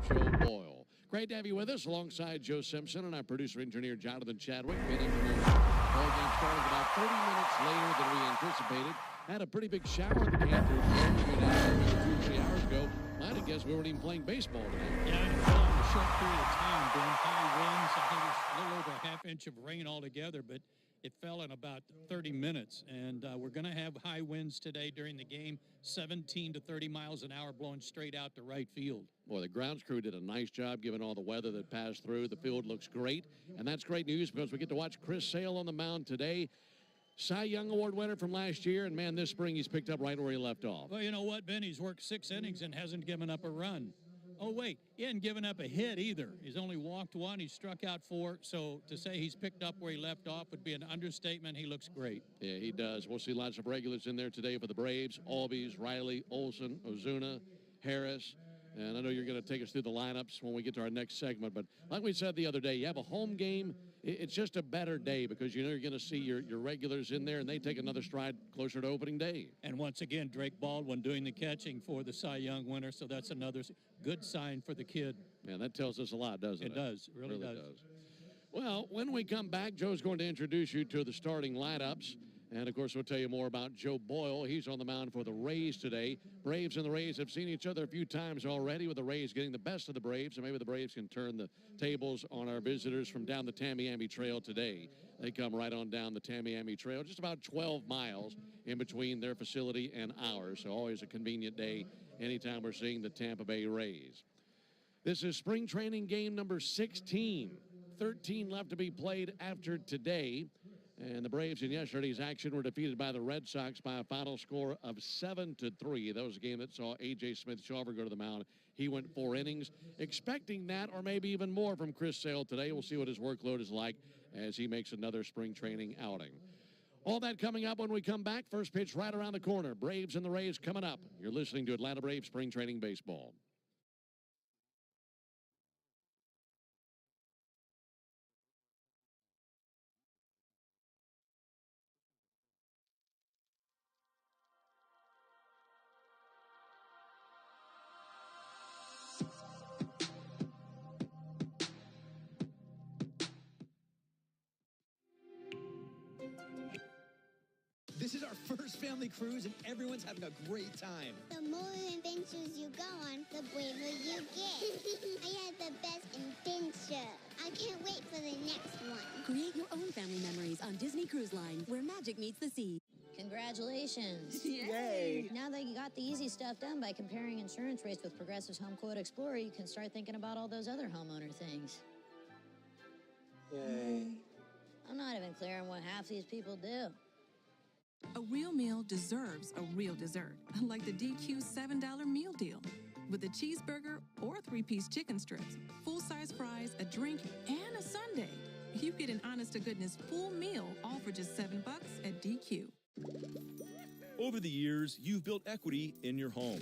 Joe Boyle. Great to have you with us alongside Joe Simpson and our producer-engineer Jonathan Chadwick. Been in the ball game started about 30 minutes later than we anticipated. Had a pretty big shower at the Panthers game. We got out 2 or 3 hours ago. Might have guessed we weren't even playing baseball today. Yeah, and it fell in a short period of time during high winds. I think it was a little over a half inch of rain altogether, but it fell in about 30 minutes. And we're going to have high winds today during the game, 17 to 30 miles an hour blowing straight out to right field. Boy, the grounds crew did a nice job given all the weather that passed through. The field looks great, and that's great news because we get to watch Chris Sale on the mound today. Cy Young Award winner from last year, and man, this spring he's picked up right where he left off. Well, you know what, Ben? He's worked 6 innings and hasn't given up a run. Oh, wait, he hasn't given up a hit either. He's only walked 1. He struck out 4. So to say he's picked up where he left off would be an understatement. He looks great. Yeah, he does. We'll see lots of regulars in there today for the Braves. Albies, Riley, Olson, Ozuna, Harris. And I know you're going to take us through the lineups when we get to our next segment. But like we said the other day, you have a home game. It's just a better day because you know you're going to see your regulars in there, and they take another stride closer to opening day. And once again, Drake Baldwin doing the catching for the Cy Young winner, so that's another good sign for the kid. Man, that tells us a lot, doesn't it? It does. It really does. Well, when we come back, Joe's going to introduce you to the starting lineups. And, of course, we'll tell you more about Joe Boyle. He's on the mound for the Rays today. Braves and the Rays have seen each other a few times already, with the Rays getting the best of the Braves. And maybe the Braves can turn the tables on our visitors from down the Tamiami Trail today. They come right on down the Tamiami Trail, just about 12 miles in between their facility and ours. So always a convenient day anytime we're seeing the Tampa Bay Rays. This is spring training game number 16. 13 left to be played after today. And the Braves in yesterday's action were defeated by the Red Sox by a final score of 7-3. That was a game that saw A.J. Smith-Shawver go to the mound. He went 4 innings, expecting that or maybe even more from Chris Sale today. We'll see what his workload is like as he makes another spring training outing. All that coming up when we come back. First pitch right around the corner. Braves and the Rays coming up. You're listening to Atlanta Braves Spring Training Baseball. This is our first family cruise, and everyone's having a great time. The more adventures you go on, the braver you get. I had the best adventure. I can't wait for the next one. Create your own family memories on Disney Cruise Line, where magic meets the sea. Congratulations. Yay! Now that you got the easy stuff done by comparing insurance rates with Progressive's Home Quote Explorer, you can start thinking about all those other homeowner things. Yay. I'm not even clear on what half these people do. A real meal deserves a real dessert, like the DQ $7 meal deal. With a cheeseburger or 3-piece chicken strips, full-size fries, a drink, and a sundae. You get an honest-to-goodness full meal, all for just $7 at DQ. Over the years, you've built equity in your home.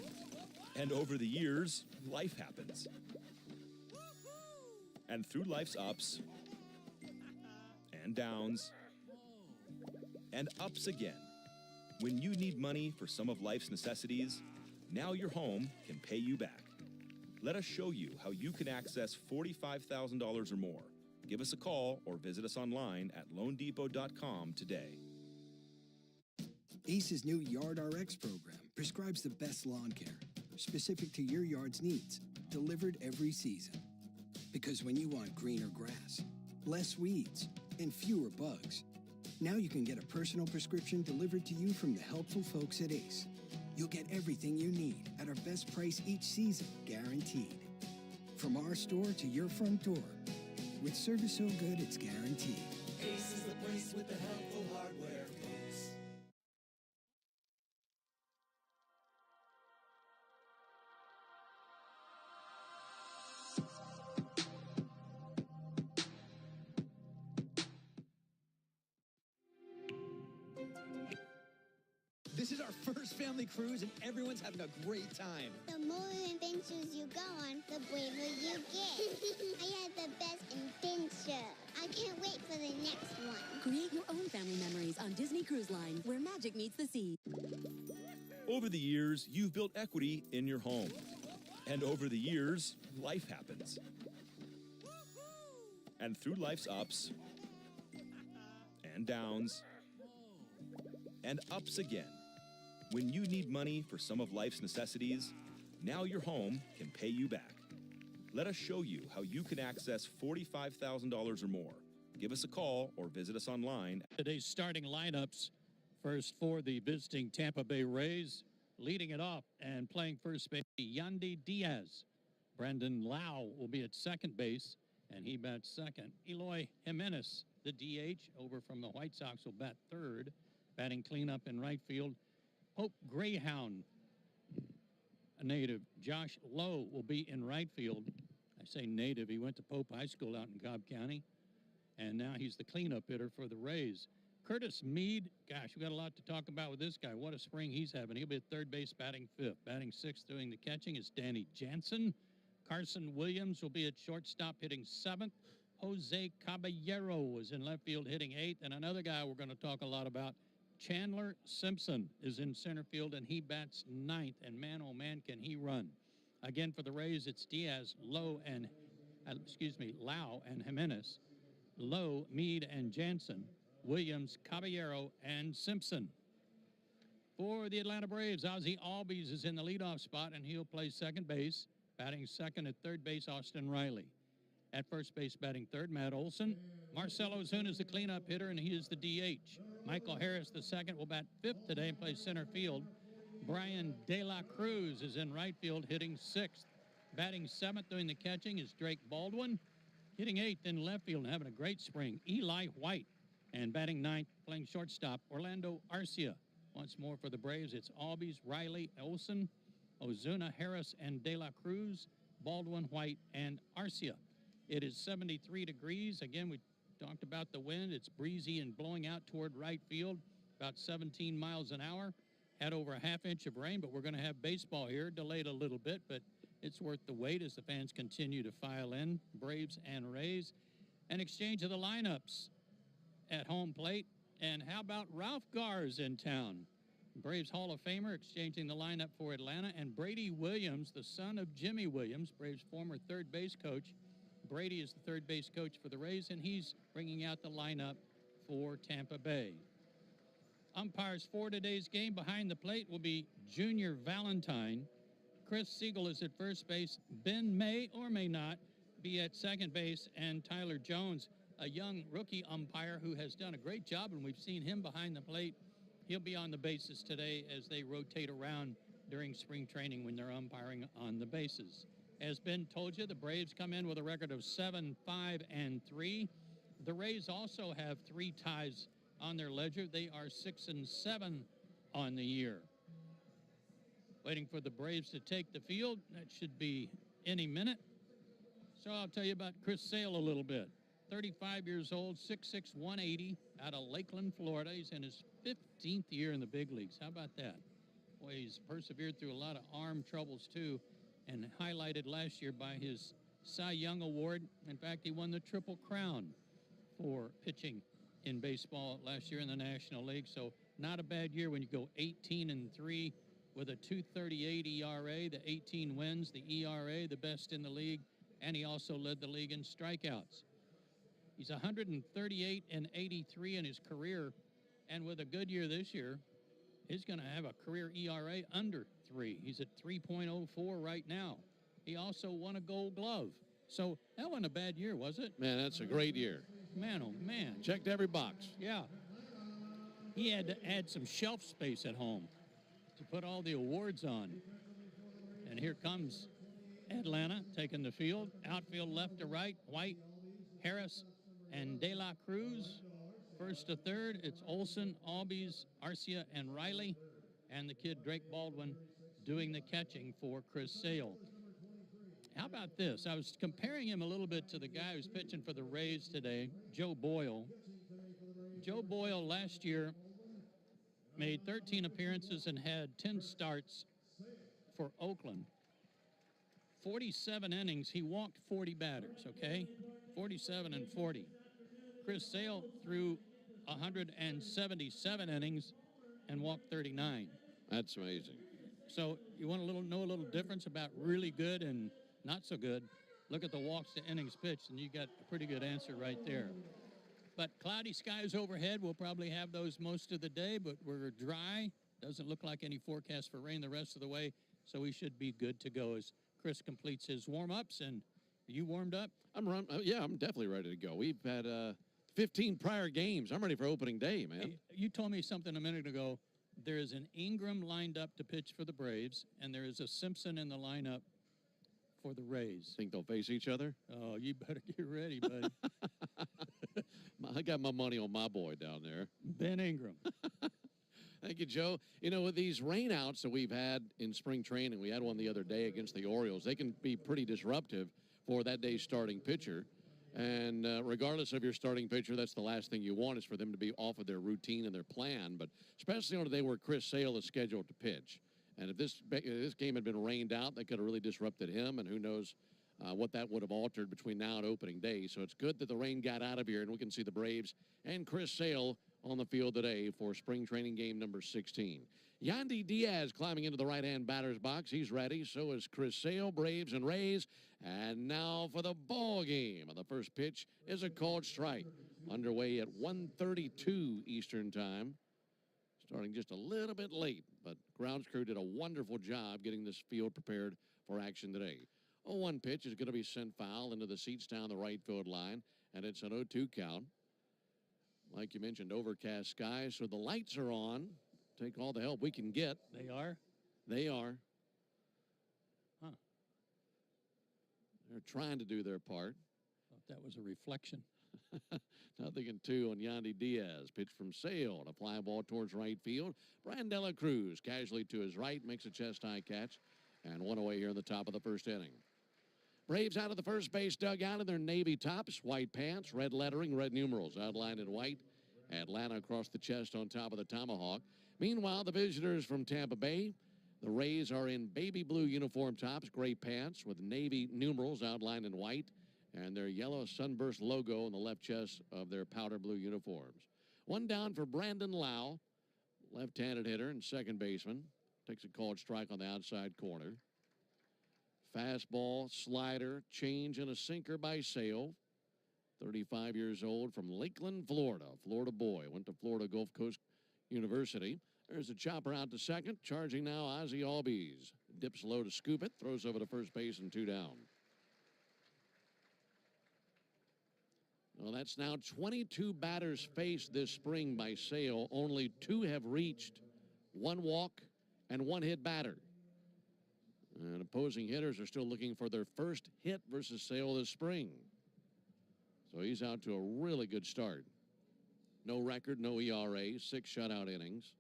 And over the years, life happens. And through life's ups and downs and ups again, when you need money for some of life's necessities, now your home can pay you back. Let us show you how you can access $45,000 or more. Give us a call or visit us online at loandepot.com today. ACE's new Yard RX program prescribes the best lawn care, specific to your yard's needs, delivered every season. Because when you want greener grass, less weeds, and fewer bugs, now you can get a personal prescription delivered to you from the helpful folks at ACE. You'll get everything you need at our best price each season, guaranteed. From our store to your front door, with service so good it's guaranteed. ACE is the place with the helpful hardware, folks. This is our first family cruise, and everyone's having a great time. The more adventures you go on, the braver you get. I had the best adventure. I can't wait for the next one. Create your own family memories on Disney Cruise Line, where magic meets the sea. Over the years, you've built equity in your home. And over the years, life happens. And through life's ups and downs and ups again, when you need money for some of life's necessities, now your home can pay you back. Let us show you how you can access $45,000 or more. Give us a call or visit us online. Today's starting lineups. First for the visiting Tampa Bay Rays, leading it off and playing first base, Yandy Diaz. Brendan Lau will be at second base, and he bats second. Eloy Jimenez, the DH, over from the White Sox, will bat third. Batting cleanup in right field, Pope Greyhound, a native. Josh Lowe will be in right field. I say native. He went to Pope High School out in Cobb County, and now he's the cleanup hitter for the Rays. Curtis Mead, gosh, we got a lot to talk about with this guy. What a spring he's having. He'll be at third base, batting fifth. Batting sixth, doing the catching, is Danny Jansen. Carson Williams will be at shortstop, hitting seventh. Jose Caballero is in left field, hitting eighth. And another guy we're going to talk a lot about, Chandler Simpson, is in center field, and he bats ninth. And man, oh man, can he run. Again, for the Rays, it's Diaz, Lau, and Jimenez. Lowe, Mead, and Jansen. Williams, Caballero, and Simpson. For the Atlanta Braves, Ozzie Albies is in the leadoff spot, and he'll play second base. Batting second at third base, Austin Riley. At first base, batting third, Matt Olson. Marcell Ozuna is the cleanup hitter, and he is the DH. Michael Harris, the second, will bat fifth today and play center field. Brian De La Cruz is in right field, hitting sixth. Batting seventh, doing the catching, is Drake Baldwin. Hitting eighth in left field and having a great spring, Eli White. And batting ninth, playing shortstop, Orlando Arcia. Once more for the Braves, it's Albies, Riley, Olson, Ozuna, Harris, and De La Cruz, Baldwin, White, and Arcia. It is 73 degrees. Again, we talked about the wind. It's breezy and blowing out toward right field, about 17 miles an hour. Had over a half inch of rain, but we're going to have baseball here, delayed a little bit, but it's worth the wait as the fans continue to file in, Braves and Rays. An exchange of the lineups at home plate. And how about Ralph Garz in town? Braves Hall of Famer exchanging the lineup for Atlanta. And Brady Williams, the son of Jimmy Williams, Braves' former third base coach. Brady is the third base coach for the Rays, and he's bringing out the lineup for Tampa Bay. Umpires for today's game behind the plate will be Junior Valentine. Chris Siegel is at first base. Ben may or may not be at second base. And Tyler Jones, a young rookie umpire who has done a great job, and we've seen him behind the plate. He'll be on the bases today as they rotate around during spring training when they're umpiring on the bases. As Ben told you, the Braves come in with a record of 7-5-3. The Rays also have 3 ties on their ledger. They are 6-7 on the year. Waiting for the Braves to take the field. That should be any minute. So I'll tell you about Chris Sale a little bit. 35 years old, 6'6", 180, out of Lakeland, Florida. He's in his 15th year in the big leagues. How about that? Boy, he's persevered through a lot of arm troubles, too, and highlighted last year by his Cy Young Award. In fact, he won the Triple Crown for pitching in baseball last year in the National League. So not a bad year when you go 18-3 with a 2.38 ERA, the 18 wins, the ERA, the best in the league, and he also led the league in strikeouts. He's 138-83 in his career, and with a good year this year, he's going to have a career ERA under 3. He's at 3.04 right now. He also won a Gold Glove. So that wasn't a bad year, was it? Man, that's a great year. Man, oh man. Checked every box. Yeah. He had to add some shelf space at home to put all the awards on. And here comes Atlanta taking the field. Outfield left to right, White, Harris, and De La Cruz. First to third, it's Olson, Albies, Arcia, and Riley. And the kid, Drake Baldwin, doing the catching for Chris Sale. How about this? I was comparing him a little bit to the guy who's pitching for the Rays today, Joe Boyle. Joe Boyle last year made 13 appearances and had 10 starts for Oakland. 47 innings, he walked 40 batters, okay? 47 and 40. Chris Sale threw 177 innings and walked 39. That's amazing. So you want know a little difference about really good and not so good? Look at the walks to innings pitched, and you got a pretty good answer right there. But cloudy skies overhead. We'll probably have those most of the day, but we're dry. Doesn't look like any forecast for rain the rest of the way, so we should be good to go as Chris completes his warm-ups. And you warmed up? I'm definitely ready to go. We've had 15 prior games. I'm ready for opening day, man. Hey, you told me something a minute ago. There is an Ingram lined up to pitch for the Braves, and there is a Simpson in the lineup for the Rays. Think they'll face each other? Oh, you better get ready, buddy. I got my money on my boy down there. Ben Ingram. Thank you, Joe. You know, with these rainouts that we've had in spring training, we had one the other day against the Orioles. They can be pretty disruptive for that day's starting pitcher. And regardless of your starting pitcher, that's the last thing you want is for them to be off of their routine and their plan. But especially on a day where Chris Sale is scheduled to pitch. And if this game had been rained out, that could have really disrupted him. And who knows what that would have altered between now and opening day. So it's good that the rain got out of here, and we can see the Braves and Chris Sale on the field today for spring training game number 16. Yandy Diaz climbing into the right-hand batter's box. He's ready. So is Chris Sale, Braves and Rays. And now for the ball game. And the first pitch is a called strike. Underway at 1:32 Eastern time. Starting just a little bit late, but grounds crew did a wonderful job getting this field prepared for action today. 0-1 pitch is going to be sent foul into the seats down the right field line, and it's an 0-2 count. Like you mentioned, overcast skies, so the lights are on. Take all the help we can get. They are? They are. Huh. They're trying to do their part. Thought that was a reflection. Nothing in 2 on Yandy Diaz. Pitch from Sale. A fly ball towards right field. Brian De La Cruz casually to his right. Makes a chest-high catch. And one away here in the top of the first inning. Braves out of the first base dugout in their navy tops. White pants, red lettering, red numerals outlined in white. Atlanta across the chest on top of the tomahawk. Meanwhile, the visitors from Tampa Bay. The Rays are in baby blue uniform tops, gray pants with navy numerals outlined in white. And their yellow sunburst logo on the left chest of their powder blue uniforms. One down for Brandon Lau, left-handed hitter and second baseman. Takes a called strike on the outside corner. Fastball, slider, change, and a sinker by Sale. 35 years old from Lakeland, Florida. Florida boy. Went to Florida Gulf Coast University. There's a chopper out to second. Charging now, Ozzie Albies. Dips low to scoop it. Throws over to first base and 2 down. Well, that's now 22 batters faced this spring by Sale. Only 2 have reached 1 walk and 1 hit batter. And opposing hitters are still looking for their first hit versus Sale this spring. So he's out to a really good start. No record, no ERA, 6 shutout innings.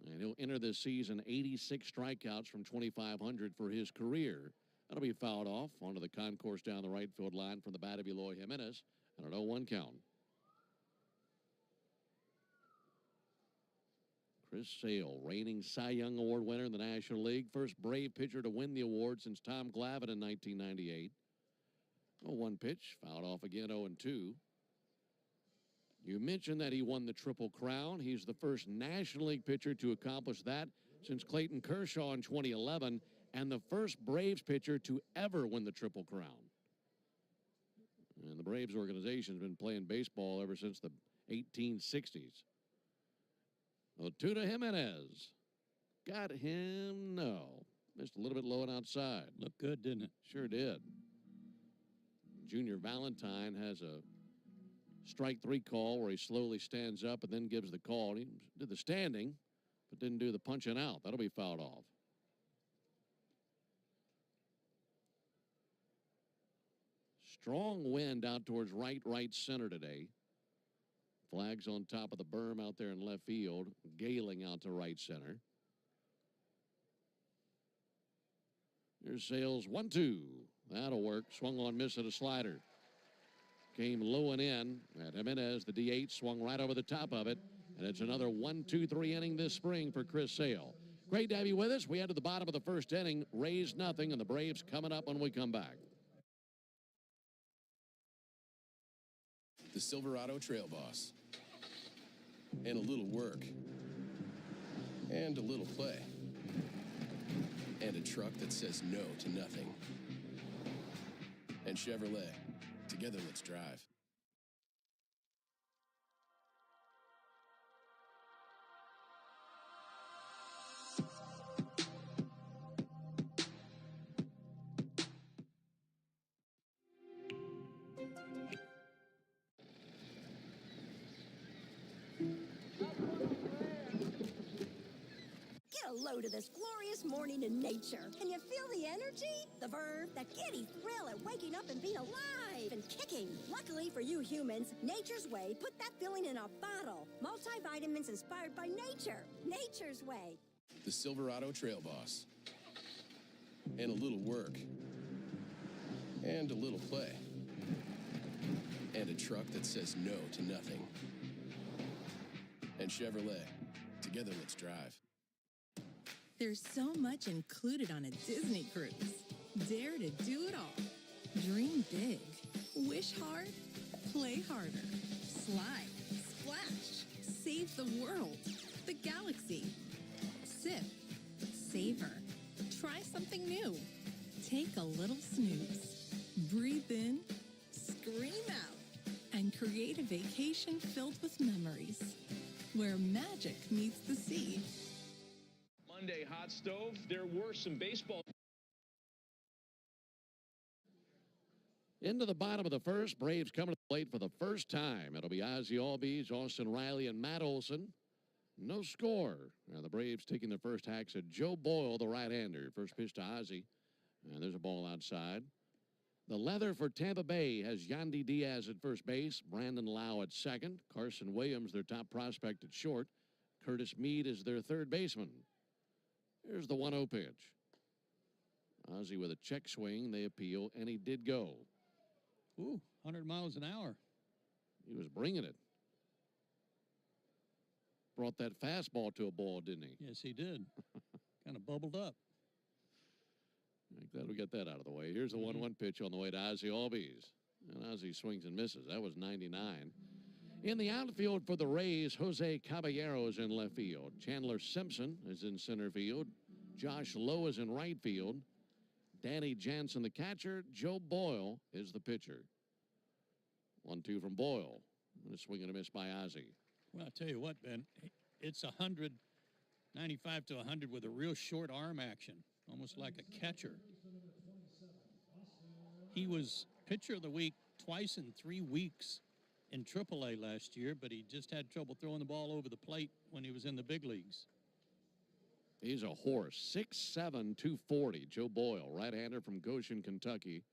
And he'll enter this season 86 strikeouts from 2,500 for his career. That'll be fouled off onto the concourse down the right field line from the bat of Eloy Jimenez. And an 0-1 count. Chris Sale, reigning Cy Young Award winner in the National League. First Brave pitcher to win the award since Tom Glavine in 1998. 0-1 pitch, fouled off again, 0-2. You mentioned that he won the Triple Crown. He's the first National League pitcher to accomplish that since Clayton Kershaw in 2011. And the first Braves pitcher to ever win the Triple Crown. And the Braves organization has been playing baseball ever since the 1860s. Well, 2 to Jimenez. Got him? No. Missed a little bit low and outside. Looked good, didn't it? Sure did. Junior Valentine has a strike 3 call where he slowly stands up and then gives the call. He did the standing, but didn't do the punching out. That'll be fouled off. Strong wind out towards right center today. Flags on top of the berm out there in left field. Galing out to right center. Here's Sales 1-2. That'll work. Swung on, miss at a slider. Came low and in. And Jimenez, the DH, swung right over the top of it. And it's another 1-2-3 inning this spring for Chris Sale. Great to have you with us. We head to the bottom of the first inning. Rays nothing, and the Braves coming up when we come back. The Silverado Trail Boss. And a little work. And a little play. and a truck that says no to nothing. And Chevrolet. Together, let's drive. Get a load of this glorious morning in nature. Can you feel the energy? The verve, that giddy thrill at waking up and being alive and kicking. Luckily for you humans, Nature's Way put that feeling in a bottle. Multivitamins inspired by nature. Nature's Way. The Silverado Trail Boss. And a little work. And a little play. And a truck that says no to nothing. And Chevrolet. Together, let's drive. There's so much included on a Disney cruise. Dare to do it all. Dream big. Wish hard. Play harder. Slide. Splash. Save the world. The galaxy. Sip. Savor. Try something new. Take a little snooze. Breathe in. Scream out. And create a vacation filled with memories. Where magic meets the sea. Monday hot stove, there were some baseball. Into the bottom of the first, Braves coming to the plate for the first time. It'll be Ozzie Albies, Austin Riley, and Matt Olson. No score. Now the Braves taking the first hacks at Joe Boyle, the right-hander. First pitch to Ozzie, and there's a ball outside. The leather for Tampa Bay has Yandy Diaz at first base, Brandon Lau at second, Carson Williams, their top prospect, at short. Curtis Mead is their third baseman. Here's the 1-0 pitch. Ozzie with a check swing. They appeal, and he did go. Ooh, 100 miles an hour. He was bringing it. Brought that fastball to a ball, didn't he? Yes, he did. Kind of bubbled up. Glad we got that out of the way. Here's the 1-1 pitch on the way to Ozzie Albies. And Ozzie swings and misses. That was 99. In the outfield for the Rays, Jose Caballero is in left field. Chandler Simpson is in center field. Josh Lowe is in right field. Danny Jansen, the catcher. Joe Boyle is the pitcher. 1-2 from Boyle. And a swing and a miss by Ozzie. Well, I'll tell you what, Ben. It's 100, 95 to 100 with a real short arm action, almost like a catcher. He was pitcher of the week twice in 3 weeks in AAA last year, but he just had trouble throwing the ball over the plate when he was in the big leagues. He's a horse. 6'7", 240. Joe Boyle, right-hander from Goshen, Kentucky.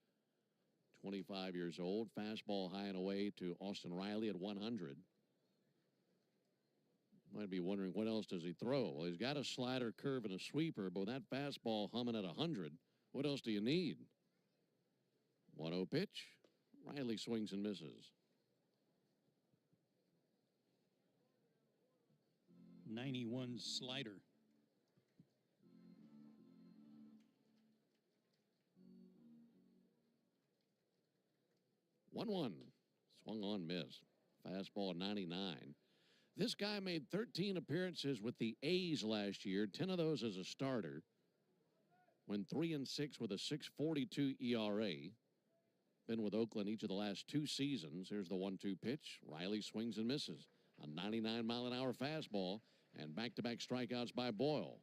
25 years old. Fastball high and away to Austin Riley at 100. Might be wondering, what else does he throw? Well, he's got a slider, curve, and a sweeper, but with that fastball humming at 100, what else do you need? 1-0 pitch. Riley swings and misses. 91 slider. One. Swung on, miss. Fastball 99. This guy made 13 appearances with the A's last year, 10 of those as a starter. Went 3-6 with a 6.42 ERA. Been with Oakland each of the last 2 seasons. Here's the 1-2 pitch. Riley swings and misses. A 99-mile-an-hour fastball and back-to-back strikeouts by Boyle.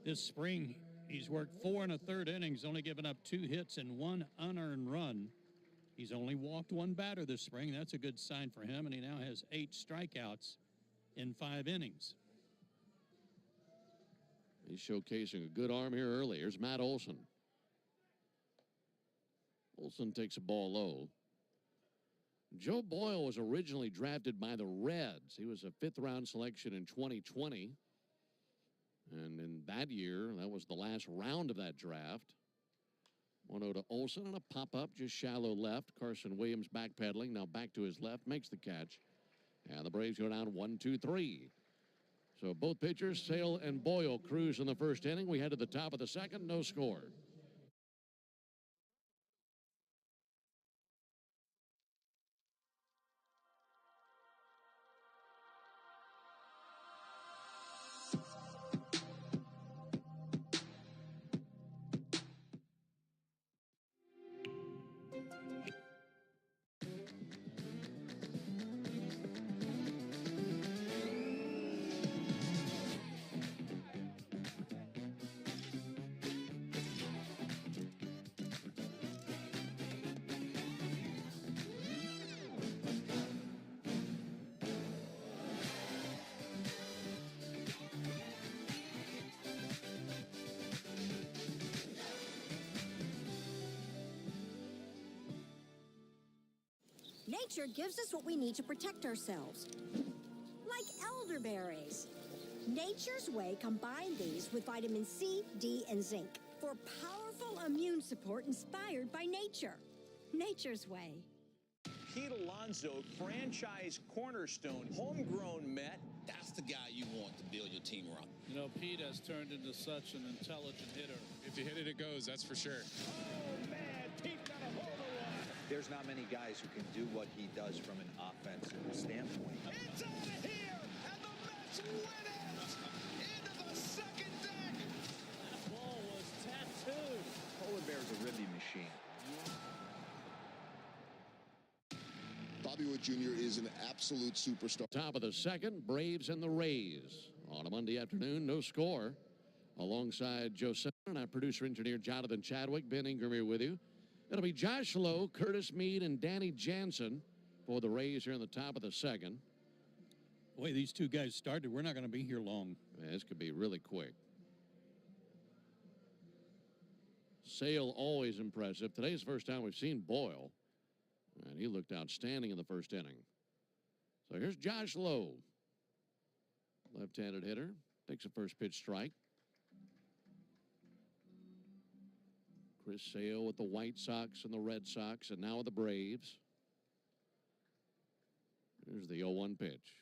This spring, he's worked 4 1/3 innings, only given up 2 hits and 1 unearned run. He's only walked 1 batter this spring. That's a good sign for him, and he now has 8 strikeouts in 5 innings. He's showcasing a good arm here early. Here's Matt Olson. Olson takes a ball low. Joe Boyle was originally drafted by the Reds. He was a 5th-round selection in 2020. And in that year, that was the last round of that draft. 1-0 to Olson and a pop-up just shallow left. Carson Williams backpedaling. Now back to his left. Makes the catch. And the Braves go down 1-2-3. So both pitchers, Sale and Boyle, cruise in the first inning. We head to the top of the second. No score. Nature gives us what we need to protect ourselves, like elderberries. Nature's Way combined these with vitamin C, D, and zinc for powerful immune support inspired by nature. Nature's Way. Pete Alonso, franchise cornerstone, homegrown Met. That's the guy you want to build your team around. You know, Pete has turned into such an intelligent hitter. If you hit it, it goes, that's for sure. Oh, man, Pete got a hold of one. There's not many guys who can do what he does from an offensive standpoint. It's out of here, and the Mets win it! Into the second deck! That ball was tattooed. Polar Bear's a ribby machine. Bobby Witt Jr. is an absolute superstar. Top of the second, Braves and the Rays. On a Monday afternoon, no score. Alongside Joe Simon and our producer-engineer Jonathan Chadwick, Ben Ingram here with you. It'll be Josh Lowe, Curtis Mead, and Danny Jansen for the Rays here in the top of the second. The way these two guys started, we're not going to be here long. Yeah, this could be really quick. Sale always impressive. Today's the first time we've seen Boyle. And he looked outstanding in the first inning. So here's Josh Lowe. Left-handed hitter. Takes a first pitch strike. Chris Sale with the White Sox and the Red Sox, and now with the Braves. Here's the 0-1 pitch.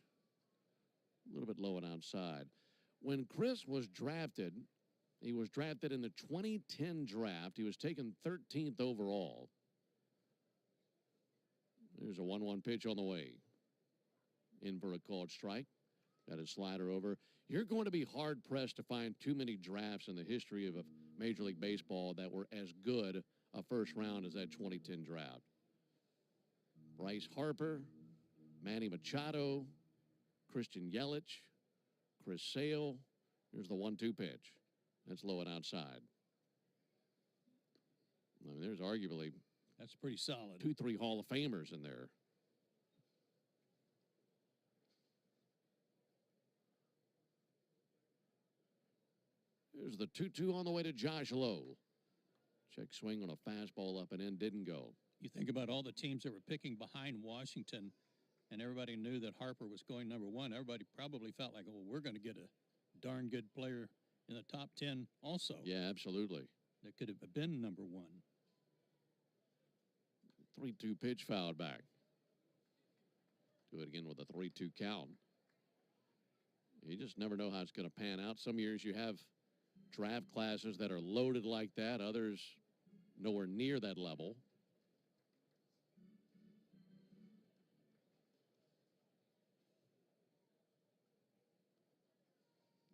A little bit low and outside. When Chris was drafted, he was drafted in the 2010 draft. He was taken 13th overall. There's a 1-1 pitch on the way. In for a called strike. Got his slider over. You're going to be hard-pressed to find too many drafts in the history of Major League Baseball that were as good a first round as that 2010 draft. Bryce Harper, Manny Machado, Christian Yelich, Chris Sale. Here's the 1-2 pitch. That's low and outside. I mean, there's arguably... That's pretty solid. 2-3 Hall of Famers in there. Here's the 2-2 on the way to Josh Lowe. Check swing on a fastball up and in, didn't go. You think about all the teams that were picking behind Washington, and everybody knew that Harper was going number one. Everybody probably felt like, well, we're going to get a darn good player in the top 10 also. Yeah, absolutely. That could have been number one. 3-2 pitch fouled back. Do it again with a 3-2 count. You just never know how it's going to pan out. Some years you have draft classes that are loaded like that. Others nowhere near that level.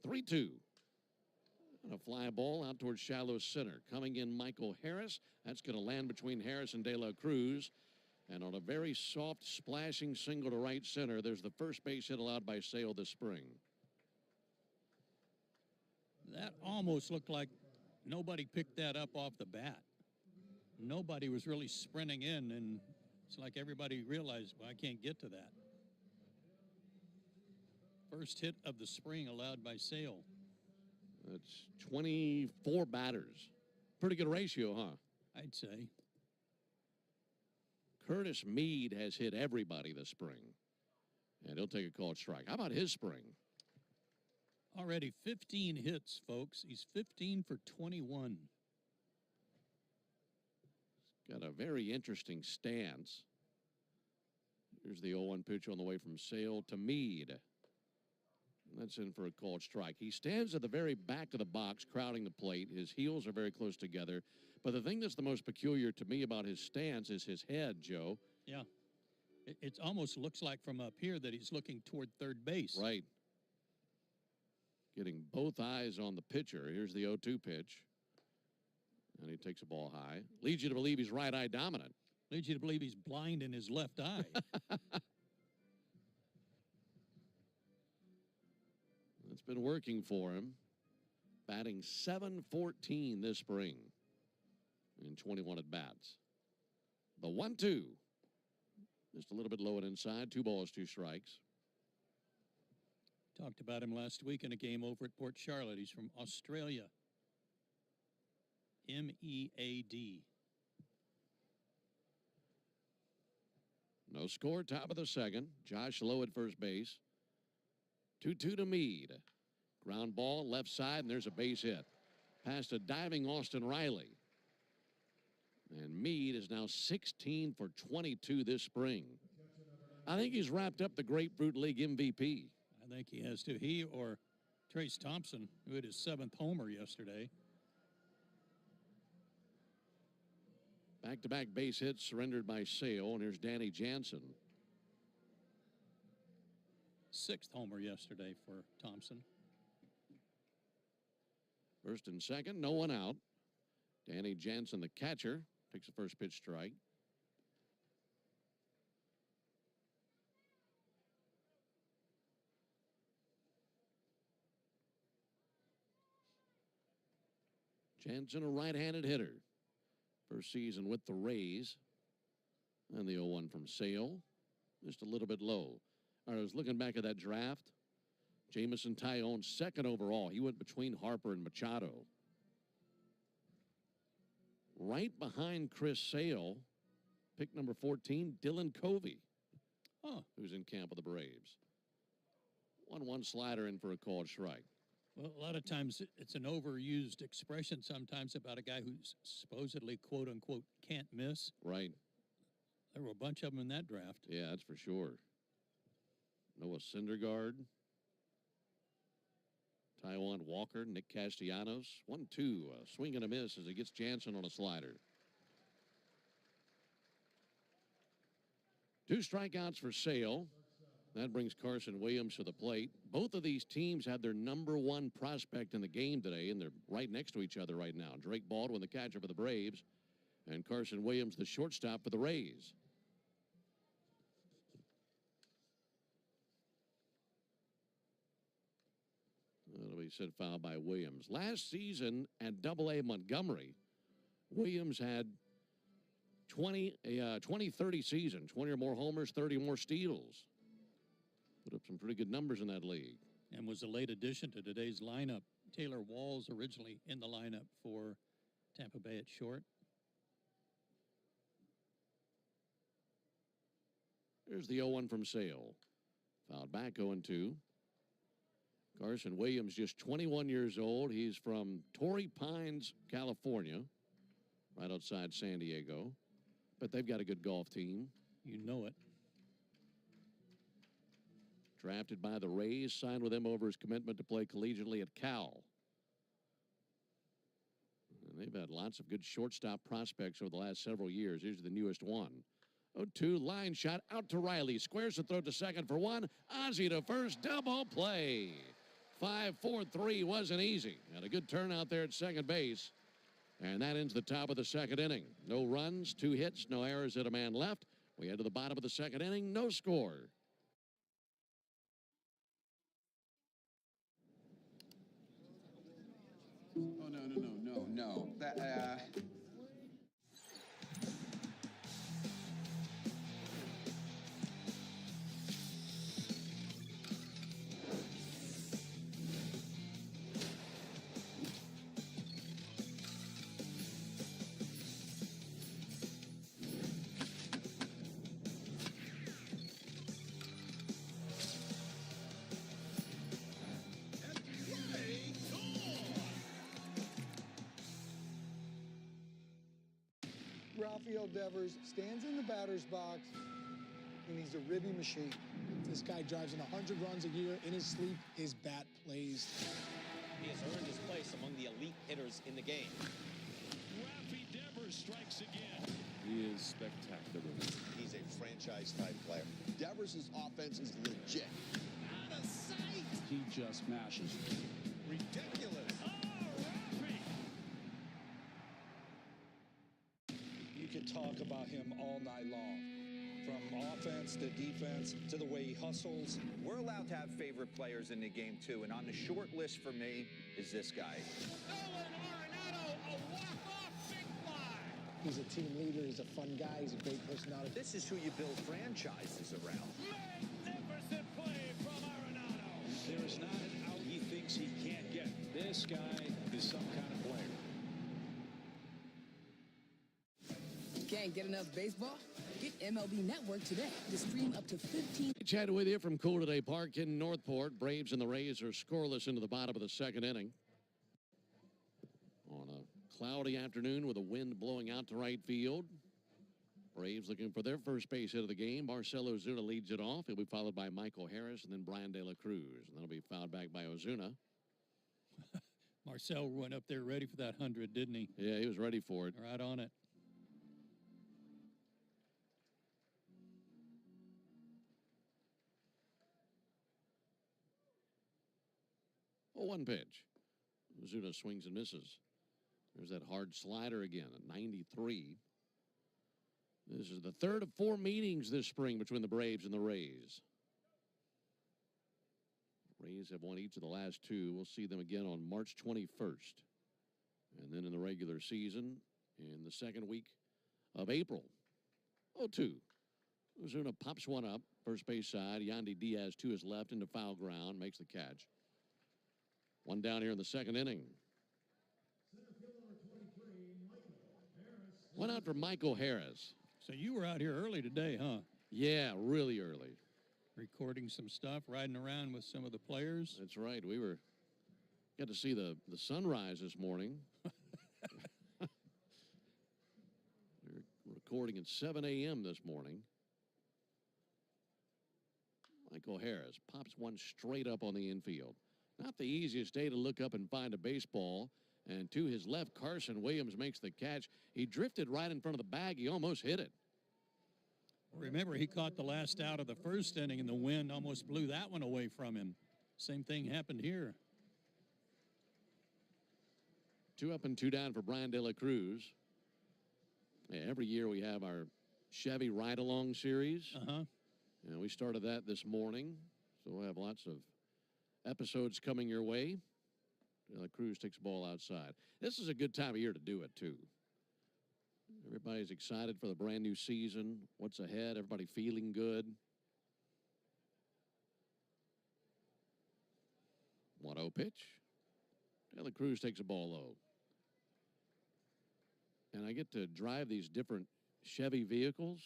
Three-two. And a fly ball out towards shallow center. Coming in, Michael Harris. That's going to land between Harris and De La Cruz. And on a very soft, splashing single to right center, there's the first base hit allowed by Sale this spring. That almost looked like nobody picked that up off the bat. Nobody was really sprinting in, and it's like everybody realized, well, I can't get to that. First hit of the spring allowed by Sale. That's 24 batters. Pretty good ratio, huh? I'd say. Curtis Mead has hit everybody this spring. And he'll take a called strike. How about his spring? Already 15 hits, folks. He's 15 for 21. He's got a very interesting stance. Here's the 0-1 pitch on the way from Sale to Mead. That's in for a called strike. He stands at the very back of the box, crowding the plate. His heels are very close together. But the thing that's the most peculiar to me about his stance is his head, Joe. Yeah. It almost looks like from up here that he's looking toward third base. Right. Getting both eyes on the pitcher. Here's the 0-2 pitch. And he takes a ball high. Leads you to believe he's right-eye dominant. Leads you to believe he's blind in his left eye. It's been working for him. Batting .714 this spring in 21 at-bats. The 1-2. Just a little bit low and inside. 2 balls, 2 strikes. Talked about him last week in a game over at Port Charlotte. He's from Australia. MEAD. No score, top of the second. Josh Lowe at first base. 2-2 to Meade. Ground ball, left side, and there's a base hit. Past a diving Austin Riley. And Meade is now 16 for 22 this spring. I think he's wrapped up the Grapefruit League MVP. I think he has to. He or Trace Thompson, who had his 7th homer yesterday. Back-to-back base hits surrendered by Sale, and here's Danny Jansen. 6th homer yesterday for Thompson. First and second, no one out. Danny Jansen, the catcher, takes the first pitch strike. Jansen, a right-handed hitter. First season with the Rays. And the 0-1 from Sale. Just a little bit low. All right, I was looking back at that draft. Jameson Taillon, 2nd overall. He went between Harper and Machado. Right behind Chris Sale, pick number 14, Dylan Covey, who's in camp with the Braves. 1-1 slider in for a called strike. Well, a lot of times it's an overused expression sometimes about a guy who's supposedly, quote unquote, can't miss. Right. There were a bunch of them in that draft. Yeah, that's for sure. Noah Syndergaard. Taijuan Walker, Nick Castellanos. 1-2, swing and a miss as he gets Jansen on a slider. 2 strikeouts for Sale. That brings Carson Williams to the plate. Both of these teams had their number 1 prospect in the game today, and they're right next to each other right now. Drake Baldwin, the catcher for the Braves, and Carson Williams, the shortstop for the Rays. That'll be said foul by Williams. Last season at Double-A Montgomery, Williams had 20-30 season, 20 or more homers, 30 more steals. Put up some pretty good numbers in that league. And was a late addition to today's lineup. Taylor Walls originally in the lineup for Tampa Bay at short. Here's the 0-1 from Sale. Fouled back 0-2. Carson Williams, just 21 years old. He's from Torrey Pines, California, right outside San Diego. But they've got a good golf team. You know it. Drafted by the Rays, signed with them over his commitment to play collegiately at Cal. And they've had lots of good shortstop prospects over the last several years. Here's the newest one. 0-2, line shot out to Riley. Squares the throw to second for 1. Ozzie to first, double play. 5-4-3 wasn't easy. Had a good turnout there at second base. And that ends the top of the second inning. No runs, 2 hits, no errors at a man left. We head to the bottom of the second inning, no score. Oh, no. That, Rafael Devers stands in the batter's box, and he's a ribby machine. This guy drives in 100 runs a year. In his sleep, his bat plays. He has earned his place among the elite hitters in the game. Rafi Devers strikes again. He is spectacular. He's a franchise-type player. Devers' offense is legit. Out of sight. He just mashes. Ridiculous. Oh, Rafi. You could talk about him all night long. From offense to defense to the way he hustles. We're allowed to have favorite players in the game, too. And on the short list for me is this guy. Nolan Arenado, a walk-off big fly. He's a team leader. He's a fun guy. He's a great personality. This is who you build franchises around. Magnificent play from Arenado. There is not an out he thinks he can't get. This guy is some kind of player. Can't get enough baseball? Get MLB Network today to stream up to 15. Chatting with you from Cool Today Park in Northport. Braves and the Rays are scoreless into the bottom of the second inning. On a cloudy afternoon with a wind blowing out to right field. Braves looking for their first base hit of the game. Marcell Ozuna leads it off. He'll be followed by Michael Harris and then Brian De La Cruz. And that'll be fouled back by Ozuna. Marcell went up there ready for that 100, didn't he? Yeah, he was ready for it. Right on it. Oh, one pitch. Ozuna swings and misses. There's that hard slider again at 93. This is the third of 4 meetings this spring between the Braves and the Rays. Rays have won each of the last 2. We'll see them again on March 21st. And then in the regular season in the second week of April. 0-2. Ozuna pops one up, first base side. Yandy Diaz to his left into foul ground, makes the catch. One down here in the second inning. One out for Michael Harris. So you were out here early today, huh? Yeah, really early. Recording some stuff, riding around with some of the players. That's right. We got to see the sunrise this morning. We were recording at 7 a.m. this morning. Michael Harris pops one straight up on the infield. Not the easiest day to look up and find a baseball. And to his left, Carson Williams makes the catch. He drifted right in front of the bag. He almost hit it. Remember, he caught the last out of the first inning, and the wind almost blew that one away from him. Same thing happened here. 2 up and 2 down for Brian De La Cruz. Yeah, every year we have our Chevy Ride-Along series. And we started that this morning. So we'll have lots of episodes coming your way. De La Cruz takes the ball outside. This is a good time of year to do it, too. Everybody's excited for the brand new season. What's ahead? Everybody feeling good. 1-0 pitch. De La Cruz takes the ball low. And I get to drive these different Chevy vehicles.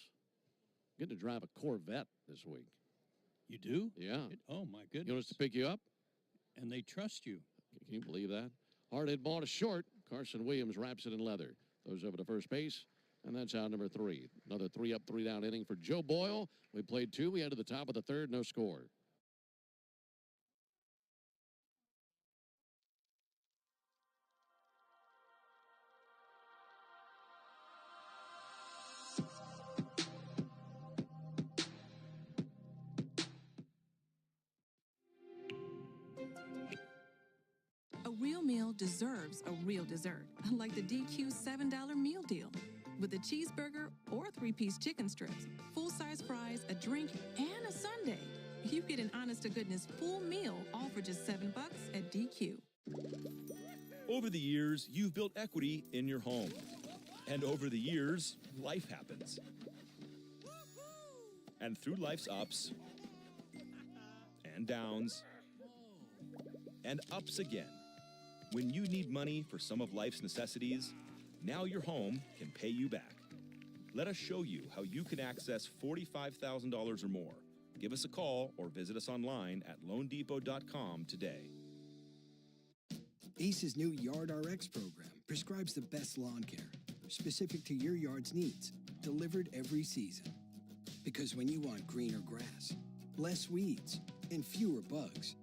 I get to drive a Corvette this week. You do? Yeah. Oh, my goodness. You want us to pick you up? And they trust you. Can you believe that? Hard hit ball to short. Carson Williams wraps it in leather. Goes over to first base, and that's out number 3. Another 3 up, 3 down inning for Joe Boyle. We played 2. We head to the top of the third, no score. A real meal deserves a real dessert, like the DQ $7 meal deal. With a cheeseburger or 3-piece chicken strips, full-size fries, a drink, and a sundae. You get an honest-to-goodness full meal, all for just $7 at DQ. Over the years, you've built equity in your home. And over the years, life happens. And through life's ups and downs and ups again, when you need money for some of life's necessities, now your home can pay you back. Let us show you how you can access $45,000 or more. Give us a call or visit us online at loandepot.com today. ACE's new Yard RX program prescribes the best lawn care, specific to your yard's needs, delivered every season. Because when you want greener grass, less weeds, and fewer bugs,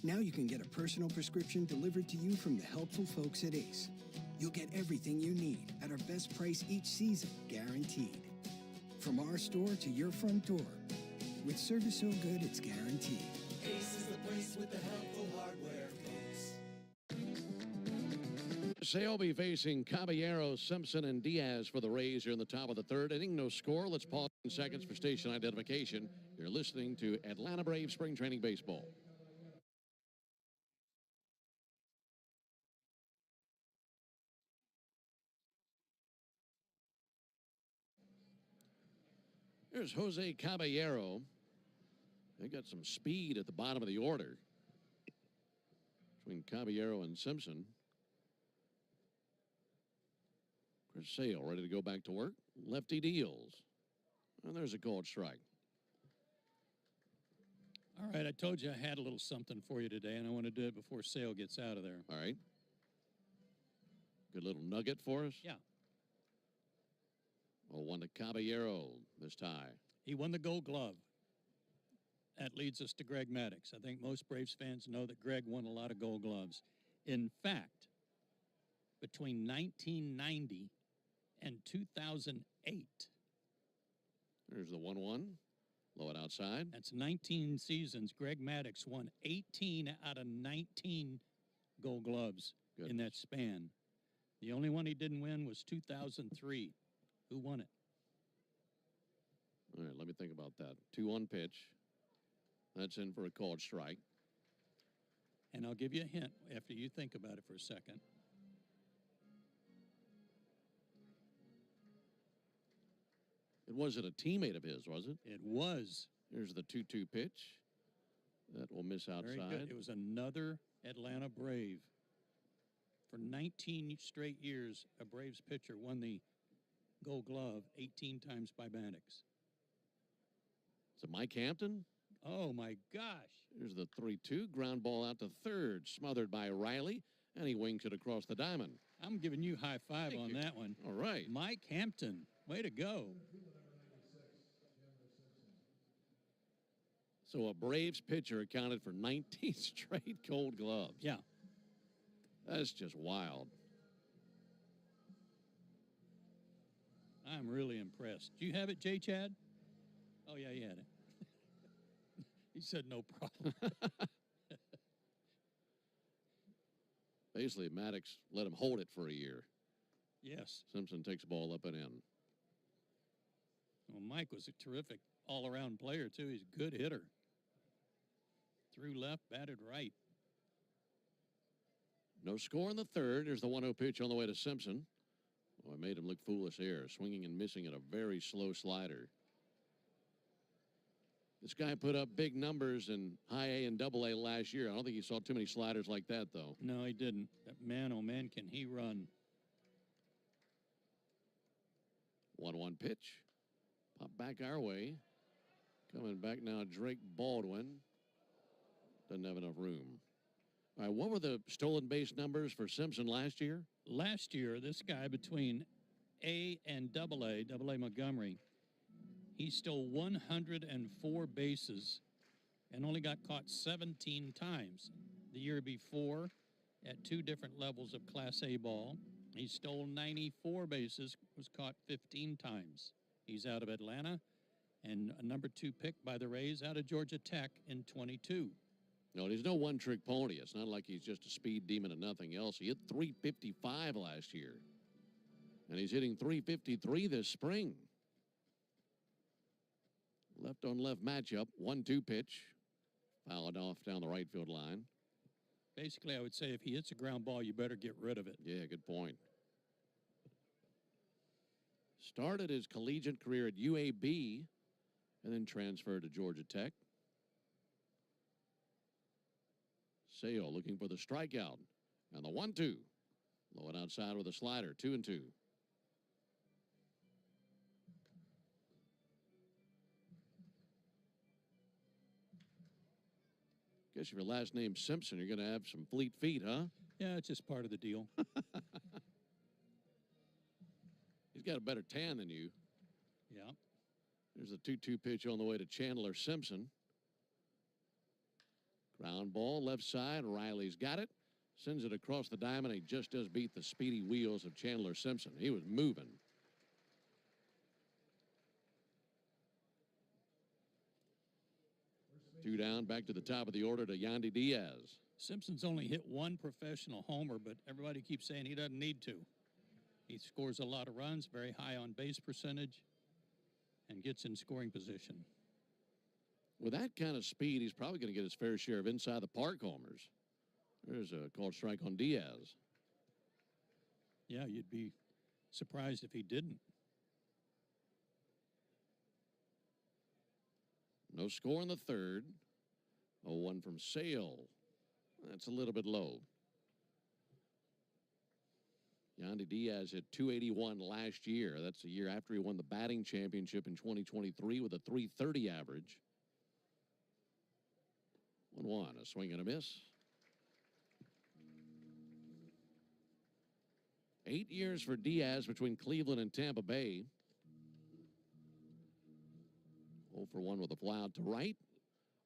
now you can get a personal prescription delivered to you from the helpful folks at ACE. You'll get everything you need at our best price each season, guaranteed. From our store to your front door, with service so good it's guaranteed. Ace is the place with the helpful hardware, folks. Sale be facing Caballero, Simpson, and Diaz for the Rays here in the top of the third inning. No score. Let's pause in seconds for station identification. You're listening to Atlanta Braves Spring Training Baseball. Here's Jose Caballero. They got some speed at the bottom of the order between Caballero and Simpson. Chris Sale ready to go back to work. Lefty deals. And there's a called strike. All right, I told you I had a little something for you today, and I want to do it before Sale gets out of there. All right. Good little nugget for us. Yeah. Oh, one to Caballero this tie. He won the Gold Glove. That leads us to Greg Maddux. I think most Braves fans know that Greg won a lot of Gold Gloves. In fact, between 1990 and 2008. There's the 1-1. Low it outside. That's 19 seasons. Greg Maddux won 18 out of 19 Gold Gloves in that span. The only one he didn't win was 2003. Who won it? All right, let me think about that. 2-1 pitch. That's in for a called strike. And I'll give you a hint after you think about it for a second. It wasn't a teammate of his, was it? It was. Here's the 2-2 pitch. That will miss outside. Very good. It was another Atlanta Brave. For 19 straight years, a Braves pitcher won the Gold Glove 18 times by Maddux. Is it Mike Hampton? Oh, my gosh. Here's the 3-2. Ground ball out to third. Smothered by Riley. And he wings it across the diamond. I'm giving you high five on that one. All right. Mike Hampton. Way to go. So a Braves pitcher accounted for 19 straight Gold Gloves. Yeah. That's just wild. I'm really impressed. Do you have it, J. Chad? Oh, yeah, you had it. He said no problem. Basically, Maddux let him hold it for a year. Yes. Simpson takes the ball up and in. Well, Mike was a terrific all-around player, too. He's a good hitter. Threw left, batted right. No score in the third. There's the 1-0 pitch on the way to Simpson. Oh, it made him look foolish there, swinging and missing at a very slow slider. This guy put up big numbers in high A and double A last year. I don't think he saw too many sliders like that, though. No, he didn't. That man, oh, man, can he run. 1-1 pitch. Pop back our way. Coming back now, Drake Baldwin. Doesn't have enough room. All right, what were the stolen base numbers for Simpson last year? Last year, this guy between A and double A Montgomery, he stole 104 bases and only got caught 17 times. The year before, at two different levels of Class A ball, he stole 94 bases, was caught 15 times. He's out of Atlanta and a number 2 pick by the Rays out of Georgia Tech in 22. No, he's no one-trick pony. It's not like he's just a speed demon and nothing else. He hit 355 last year. And he's hitting 353 this spring. Left-on-left matchup, 1-2 pitch. Fouled off down the right field line. Basically, I would say if he hits a ground ball, you better get rid of it. Yeah, good point. Started his collegiate career at UAB and then transferred to Georgia Tech. Sale looking for the strikeout. And the 1-2. Low it outside with a slider, 2-2. Guess if your last name's Simpson, you're going to have some fleet feet, huh? Yeah, it's just part of the deal. He's got a better tan than you. Yeah. There's the 2-2 pitch on the way to Chandler Simpson. Ground ball, left side. Riley's got it. Sends it across the diamond. He just does beat the speedy wheels of Chandler Simpson. He was moving. Two down, back to the top of the order to Yandy Diaz. Simpson's only hit one professional homer, but everybody keeps saying he doesn't need to. He scores a lot of runs, very high on base percentage, and gets in scoring position. With that kind of speed, he's probably going to get his fair share of inside the park homers. There's a called strike on Diaz. Yeah, you'd be surprised if he didn't. No score in the third. 0-1 from Sale. That's a little bit low. Yandy Diaz hit .281 last year. That's the year after he won the batting championship in 2023 with a .330 average. 1-1, a swing and a miss. 8 years for Diaz between Cleveland and Tampa Bay. 0 for 1 with a fly out to right.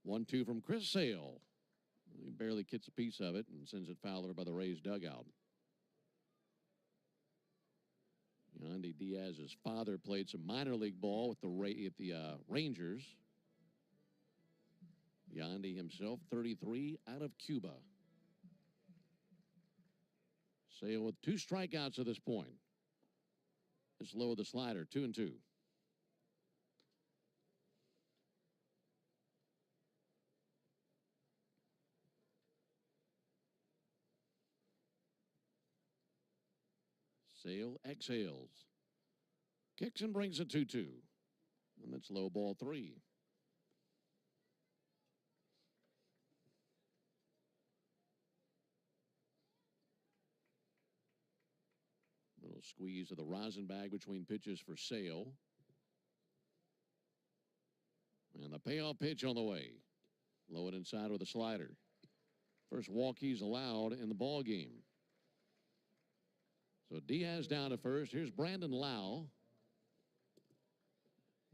1-2 from Chris Sale. He barely gets a piece of it and sends it foul by the Rays dugout. Yandy Diaz's father played some minor league ball with the Rangers. Yandy himself, 33, out of Cuba. Sale with 2 strikeouts at this point. It's low with the slider, 2-2. Sale exhales. Kicks and brings a 2-2. And that's low, ball 3. Little squeeze of the rosin bag between pitches for Sale. And the payoff pitch on the way. Low it inside with a slider. First walk he's allowed in the ball game. So Diaz down to first. Here's Brandon Lau.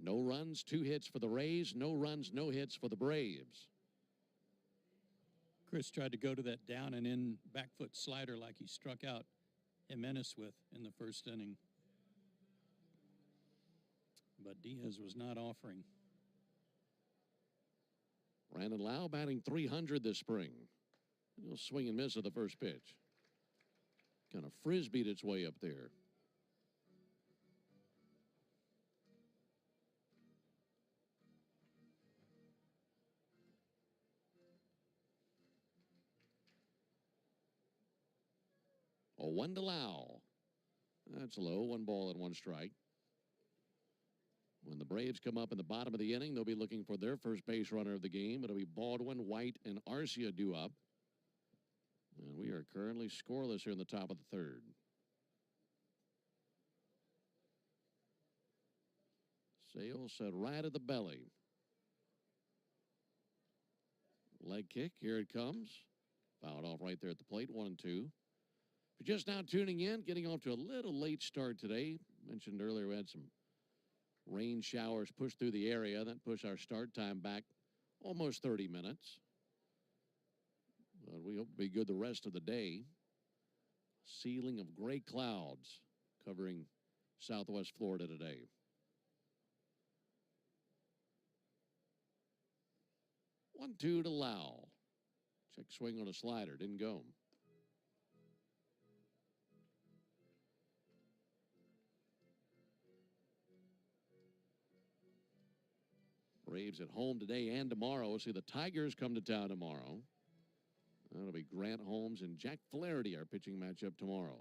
No runs, 2 hits for the Rays. No runs, no hits for the Braves. Chris tried to go to that down and in back foot slider like he struck out Jimenez with in the first inning. But Diaz was not offering. Brandon Lau batting .300 this spring. He'll swing and miss at the first pitch. Kind of frisbeed its way up there. A 1 to Lau. That's low. 1 ball and 1 strike. When the Braves come up in the bottom of the inning, they'll be looking for their first base runner of the game. It'll be Baldwin, White, and Arcia due up. And we are currently scoreless here in the top of the 3rd. Sale set right at the belly. Leg kick, here it comes. Fouled off right there at the plate, 1-2. If you're just now tuning in, getting off to a little late start today. Mentioned earlier we had some rain showers push through the area. That pushed our start time back almost 30 minutes. But we hope to be good the rest of the day. Ceiling of gray clouds covering southwest Florida today. One, 2 to Lau. Check swing on a slider. Didn't go. Braves at home today and tomorrow. We'll see the Tigers come to town tomorrow. That'll be Grant Holmes and Jack Flaherty, our pitching matchup tomorrow.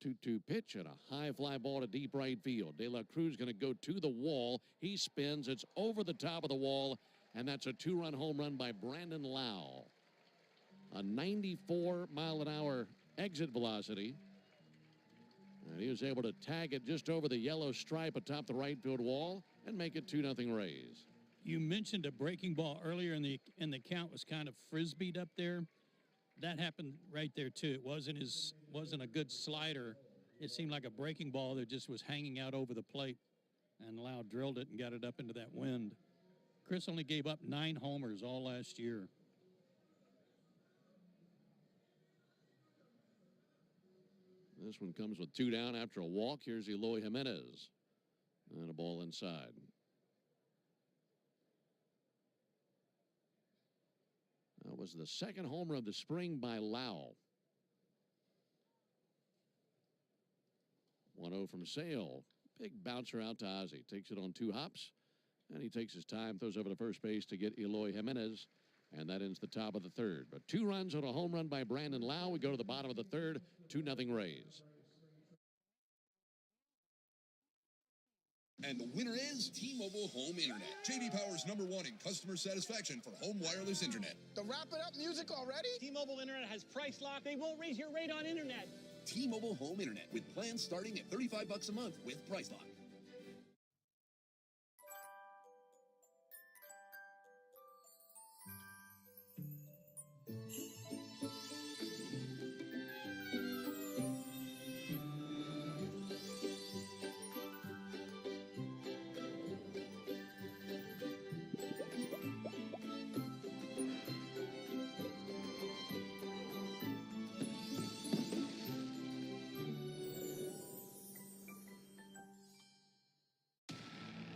2-2 pitch and a high fly ball to deep right field. De La Cruz going to go to the wall. He spins. It's over the top of the wall, and that's a 2-run home run by Brandon Lau. A 94-mile-an-hour exit velocity. And he was able to tag it just over the yellow stripe atop the right field wall and make it 2-0 Rays. You mentioned a breaking ball earlier in the count was kind of frisbeed up there. That happened right there too. It wasn't a good slider. It seemed like a breaking ball that just was hanging out over the plate, and Lau drilled it and got it up into that wind. Chris only gave up 9 homers all last year. This one comes with 2 down after a walk. Here's Eloy Jimenez. And a ball inside. That was the second homer of the spring by Lau. 1-0 from Sale. Big bouncer out to Ozzie. Takes it on 2 hops. And he takes his time, throws over to first base to get Eloy Jimenez. And that ends the top of the 3rd. But 2 runs on a home run by Brandon Lau. We go to the bottom of the 3rd. 2-0 Rays. And the winner is T-Mobile Home Internet. J.D. Power's #1 in customer satisfaction for home wireless internet. The wrap it up music already? T-Mobile Internet has price lock. They won't raise your rate on internet. T-Mobile home internet with plans starting at $35 a month with Pricelock.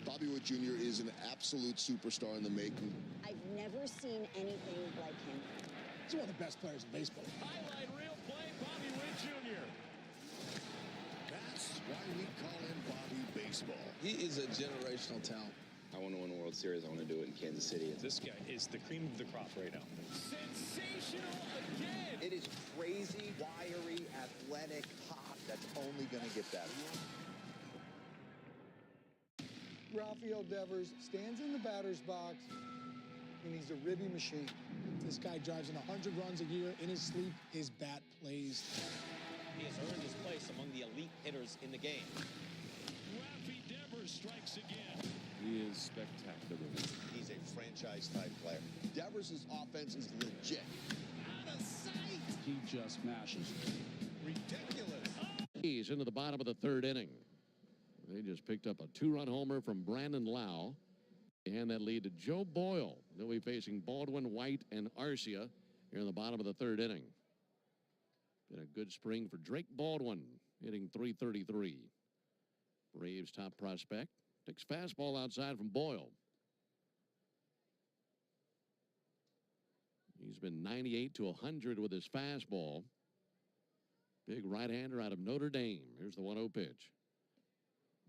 Bobby Witt Jr. is an absolute superstar in the making. I've never seen anything like him. He's one of the best players in baseball. Highlight reel play, Bobby Witt Jr. That's why we call him Bobby Baseball. He is a generational talent. I want to win a World Series. I want to do it in Kansas City. This guy is the cream of the crop right now. Sensational again. It is crazy, wiry, athletic pop that's only going to get better. Rafael Devers stands in the batter's box, and he's a ribby machine. This guy drives in 100 runs a year. In his sleep, his bat plays. He has earned his place among the elite hitters in the game. Rafi Devers strikes again. He is spectacular. He's a franchise-type player. Devers' offense is legit. Out of sight. He just mashes. Ridiculous. He's into the bottom of the third inning. They just picked up a two-run homer from Brandon Lau. And that lead to Joe Boyle. They'll be facing Baldwin, White, and Arcia here in the bottom of the third inning. Been a good spring for Drake Baldwin, hitting .333. Braves' top prospect. Takes fastball outside from Boyle. He's been 98 to 100 with his fastball. Big right-hander out of Notre Dame. Here's the 1-0 pitch.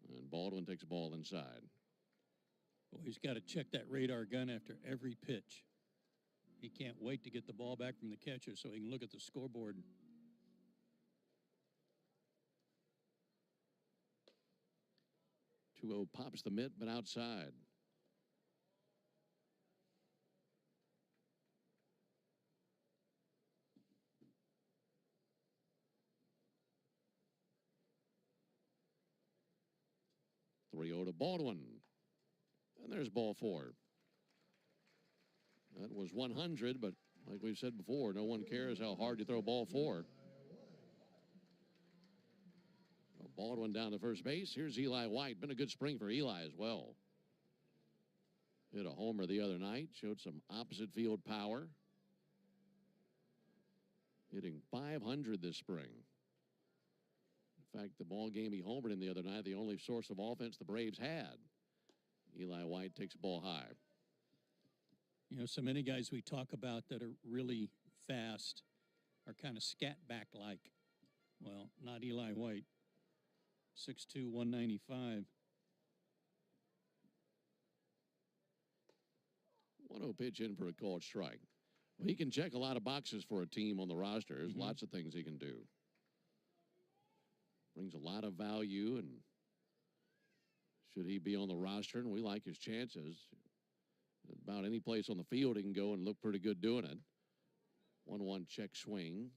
And Baldwin takes the ball inside. Well, he's got to check that radar gun after every pitch. He can't wait to get the ball back from the catcher so he can look at the scoreboard. Two-0 pops the mitt, but outside. .3-0 to Baldwin. And there's ball four. That was 100, but like we've said before, no one cares how hard you throw ball four. Baldwin down to first base. Here's Eli White. Been a good spring for Eli as well. Hit a homer the other night. Showed some opposite field power. Hitting .500 this spring. In fact, the ball game he homered in the other night, the only source of offense the Braves had. Eli White takes the ball high. You know, so many guys we talk about that are really fast are kind of scat back-like. Well, not Eli White. 6'2", 195. 1-0 pitch in for a called strike. Well, he can check a lot of boxes for a team on the roster. There's lots of things he can do. Brings a lot of value, and should he be on the roster, and we like his chances. About any place on the field he can go and look pretty good doing it. 1-1 check swing,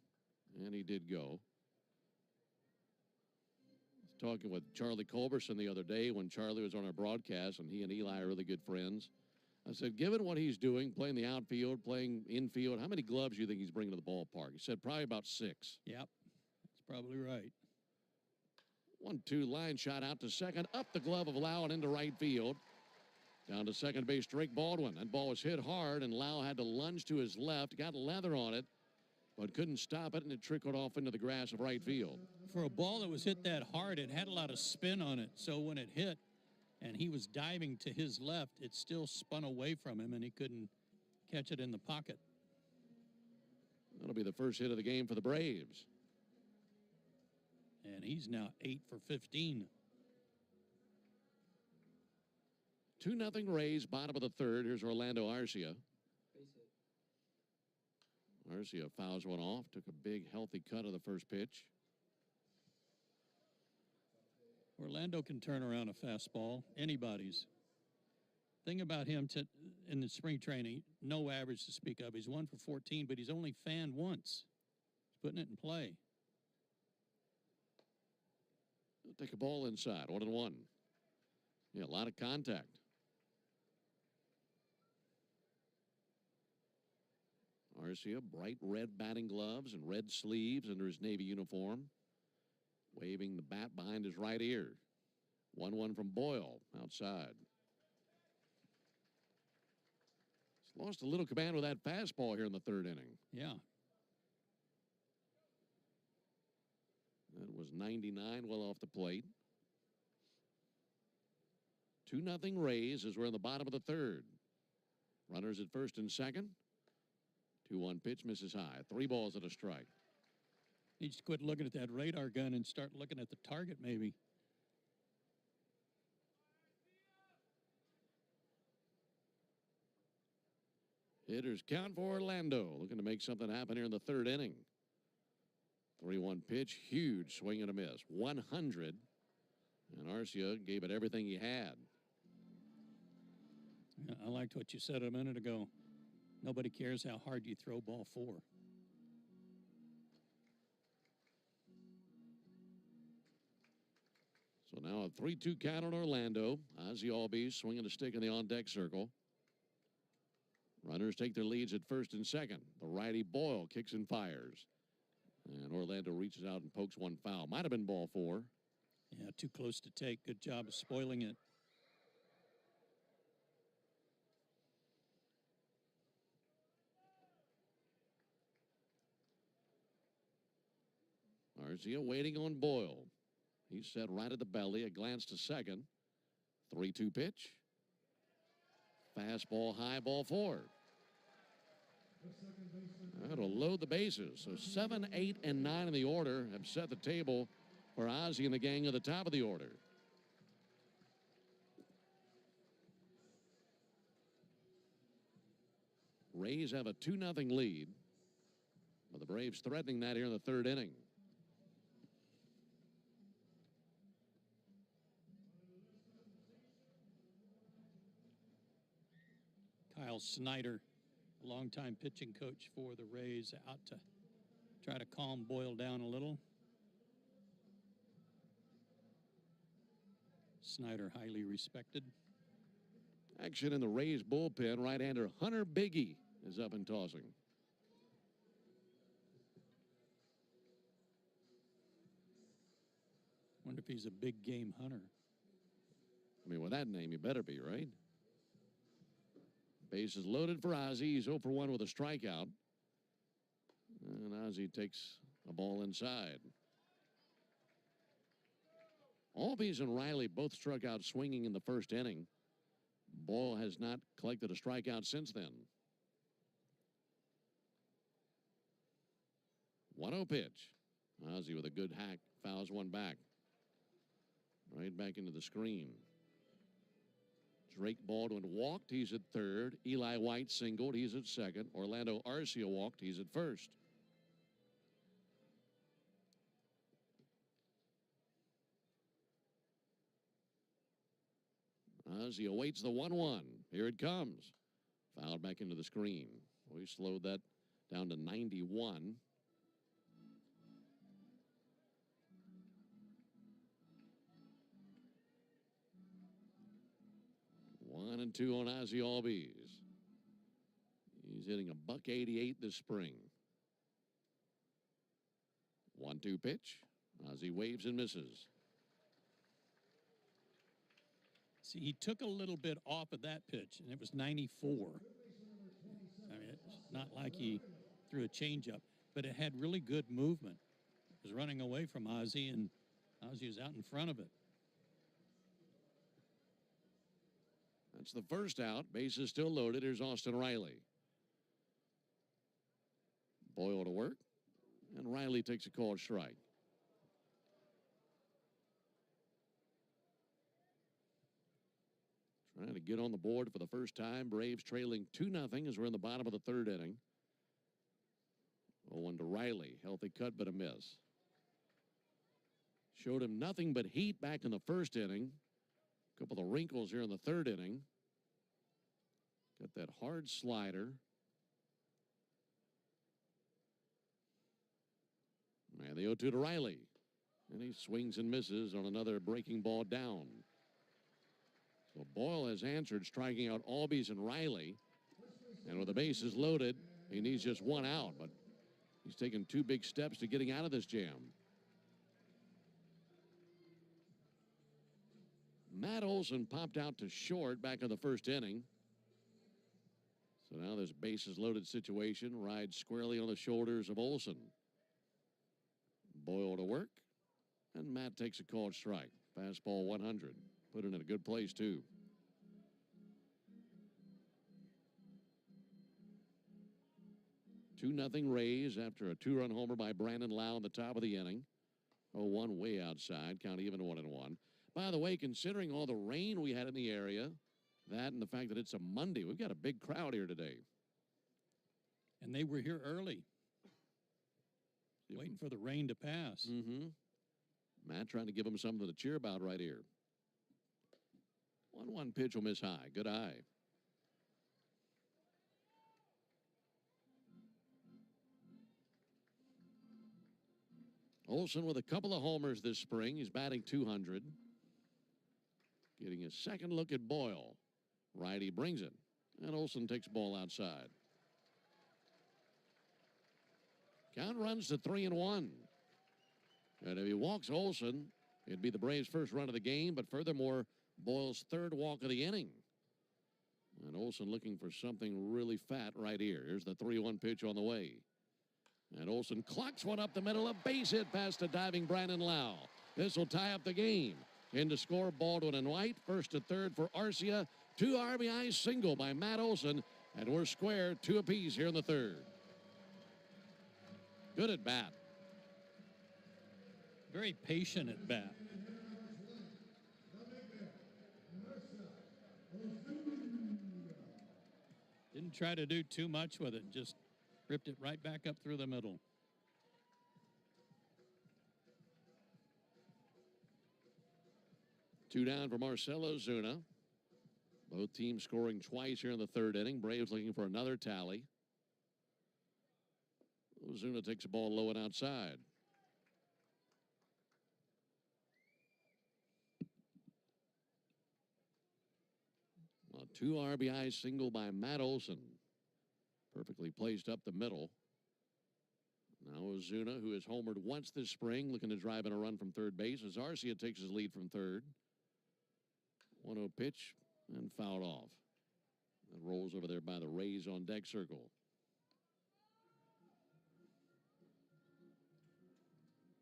and he did go. Talking with Charlie Culberson the other day when Charlie was on our broadcast, and he and Eli are really good friends. I said, given what he's doing, playing the outfield, playing infield, how many gloves do you think he's bringing to the ballpark? He said probably about 6. Yep, that's probably right. 1-2 line shot out to second, up the glove of Lau and into right field. Down to second base, Drake Baldwin. That ball was hit hard, and Lau had to lunge to his left, got leather on it, but couldn't stop it, and it trickled off into the grass of right field. For a ball that was hit that hard, it had a lot of spin on it. So when it hit and he was diving to his left, it still spun away from him, and he couldn't catch it in the pocket. That'll be the first hit of the game for the Braves. And he's now 8 for 15. 2-0 Rays, bottom of the third. Here's Orlando Arcia. Arcia fouls one off, took a big, healthy cut of the first pitch. Orlando can turn around a fastball, anybody's. Thing about him in the spring training, no average to speak of. He's 1 for 14, but he's only fanned once. He's putting it in play. He'll take a ball inside, 1-1. Yeah, a lot of contact. Arcia, bright red batting gloves and red sleeves under his Navy uniform, waving the bat behind his right ear. 1-1 from Boyle outside. He's lost a little command with that fastball here in the third inning. Yeah. That was 99, well off the plate. 2-0 Rays as we're in the bottom of the third. Runners at first and second. 2-1 pitch, misses high. 3 balls and a strike. Needs to quit looking at that radar gun and start looking at the target, maybe. Hitters count for Orlando. Looking to make something happen here in the third inning. 3-1 pitch, huge swing and a miss. 100. And Arcia gave it everything he had. Yeah, I liked what you said a minute ago. Nobody cares how hard you throw ball 4. So now a 3-2 count on Orlando. Ozzie Albies swinging a stick in the on-deck circle. Runners take their leads at first and second. The righty Boyle kicks and fires. And Orlando reaches out and pokes one foul. Might have been ball 4. Yeah, too close to take. Good job of spoiling it. Arcia waiting on Boyle. He's set right at the belly. A glance to second. 3-2 pitch. Fastball high, ball 4. That'll load the bases. So 7, 8, and 9 in the order have set the table for Ozzie and the gang at the top of the order. Rays have a 2-0 lead, but the Braves threatening that here in the third inning. Kyle Snyder, longtime pitching coach for the Rays, out to try to calm Boyle down a little. Snyder highly respected. Action in the Rays bullpen. Right-hander Hunter Biggie is up and tossing. Wonder if he's a big game hunter. I mean, with that name, you better be, right? Bases loaded for Ozzie. He's 0 for 1 with a strikeout. And Ozzie takes a ball inside. Albies and Riley both struck out swinging in the first inning. Boyle has not collected a strikeout since then. 1-0 pitch. Ozzie with a good hack fouls one back. Right back into the screen. Drake Baldwin walked. He's at third. Eli White singled. He's at second. Orlando Arcia walked. He's at first. Ozzie awaits the 1-1. Here it comes. Fouled back into the screen. We slowed that down to 91. One and two on Ozzie Albies. He's hitting a .188 this spring. 1-2 pitch. Ozzie waves and misses. See, he took a little bit off of that pitch, and it was 94. I mean, it's not like he threw a changeup, but it had really good movement. It was running away from Ozzie, and Ozzie was out in front of it. That's the first out. Bases still loaded. Here's Austin Riley. Boyle to work, and Riley takes a called strike. Trying to get on the board for the first time. Braves trailing 2-0 as we're in the bottom of the third inning. 0-1 to Riley. Healthy cut, but a miss. Showed him nothing but heat back in the first inning. A couple of wrinkles here in the third inning. Got that hard slider. And the 0-2 to Riley. And he swings and misses on another breaking ball down. So Boyle has answered, striking out Albies and Riley. And with the bases loaded, he needs just one out, but he's taken 2 big steps to getting out of this jam. Matt Olson popped out to short back in the first inning. So now this bases loaded situation rides squarely on the shoulders of Olson. Boyle to work, and Matt takes a called strike. Fastball 100. Put it in a good place, too. 2-0 Rays after a 2-run homer by Brandon Lowe in the top of the inning. 0-1 way outside. Count even 1-1. By the way, considering all the rain we had in the area, that and the fact that it's a Monday, we've got a big crowd here today. And they were here early, waiting for the rain to pass. Matt trying to give them something to cheer about right here. 1-1 pitch will miss high. Good eye. Olson with a couple of homers this spring. He's batting 200. Getting a second look at Boyle. Righty brings it. And Olson takes ball outside. Count runs to 3-1. And if he walks Olson, it'd be the Braves' first run of the game, but furthermore, Boyle's 3rd walk of the inning. And Olson looking for something really fat right here. Here's the 3-1 pitch on the way. And Olson clocks one up the middle, a base hit past a diving Brandon Lowe. This will tie up the game. In to score, Baldwin and White. First to third for Arcia. 2 RBI single by Matt Olson. And we're square, 2 apiece here in the 3rd. Good at bat. Very patient at bat. Didn't try to do too much with it. Just ripped it right back up through the middle. Two down for Marcell Ozuna. Both teams scoring twice here in the 3rd inning. Braves looking for another tally. Ozuna takes a ball low and outside. A 2 RBI single by Matt Olson. Perfectly placed up the middle. Now Ozuna, who has homered once this spring, looking to drive in a run from third base as Arcia takes his lead from third. 1-0 pitch and fouled off. That rolls over there by the Rays on deck circle.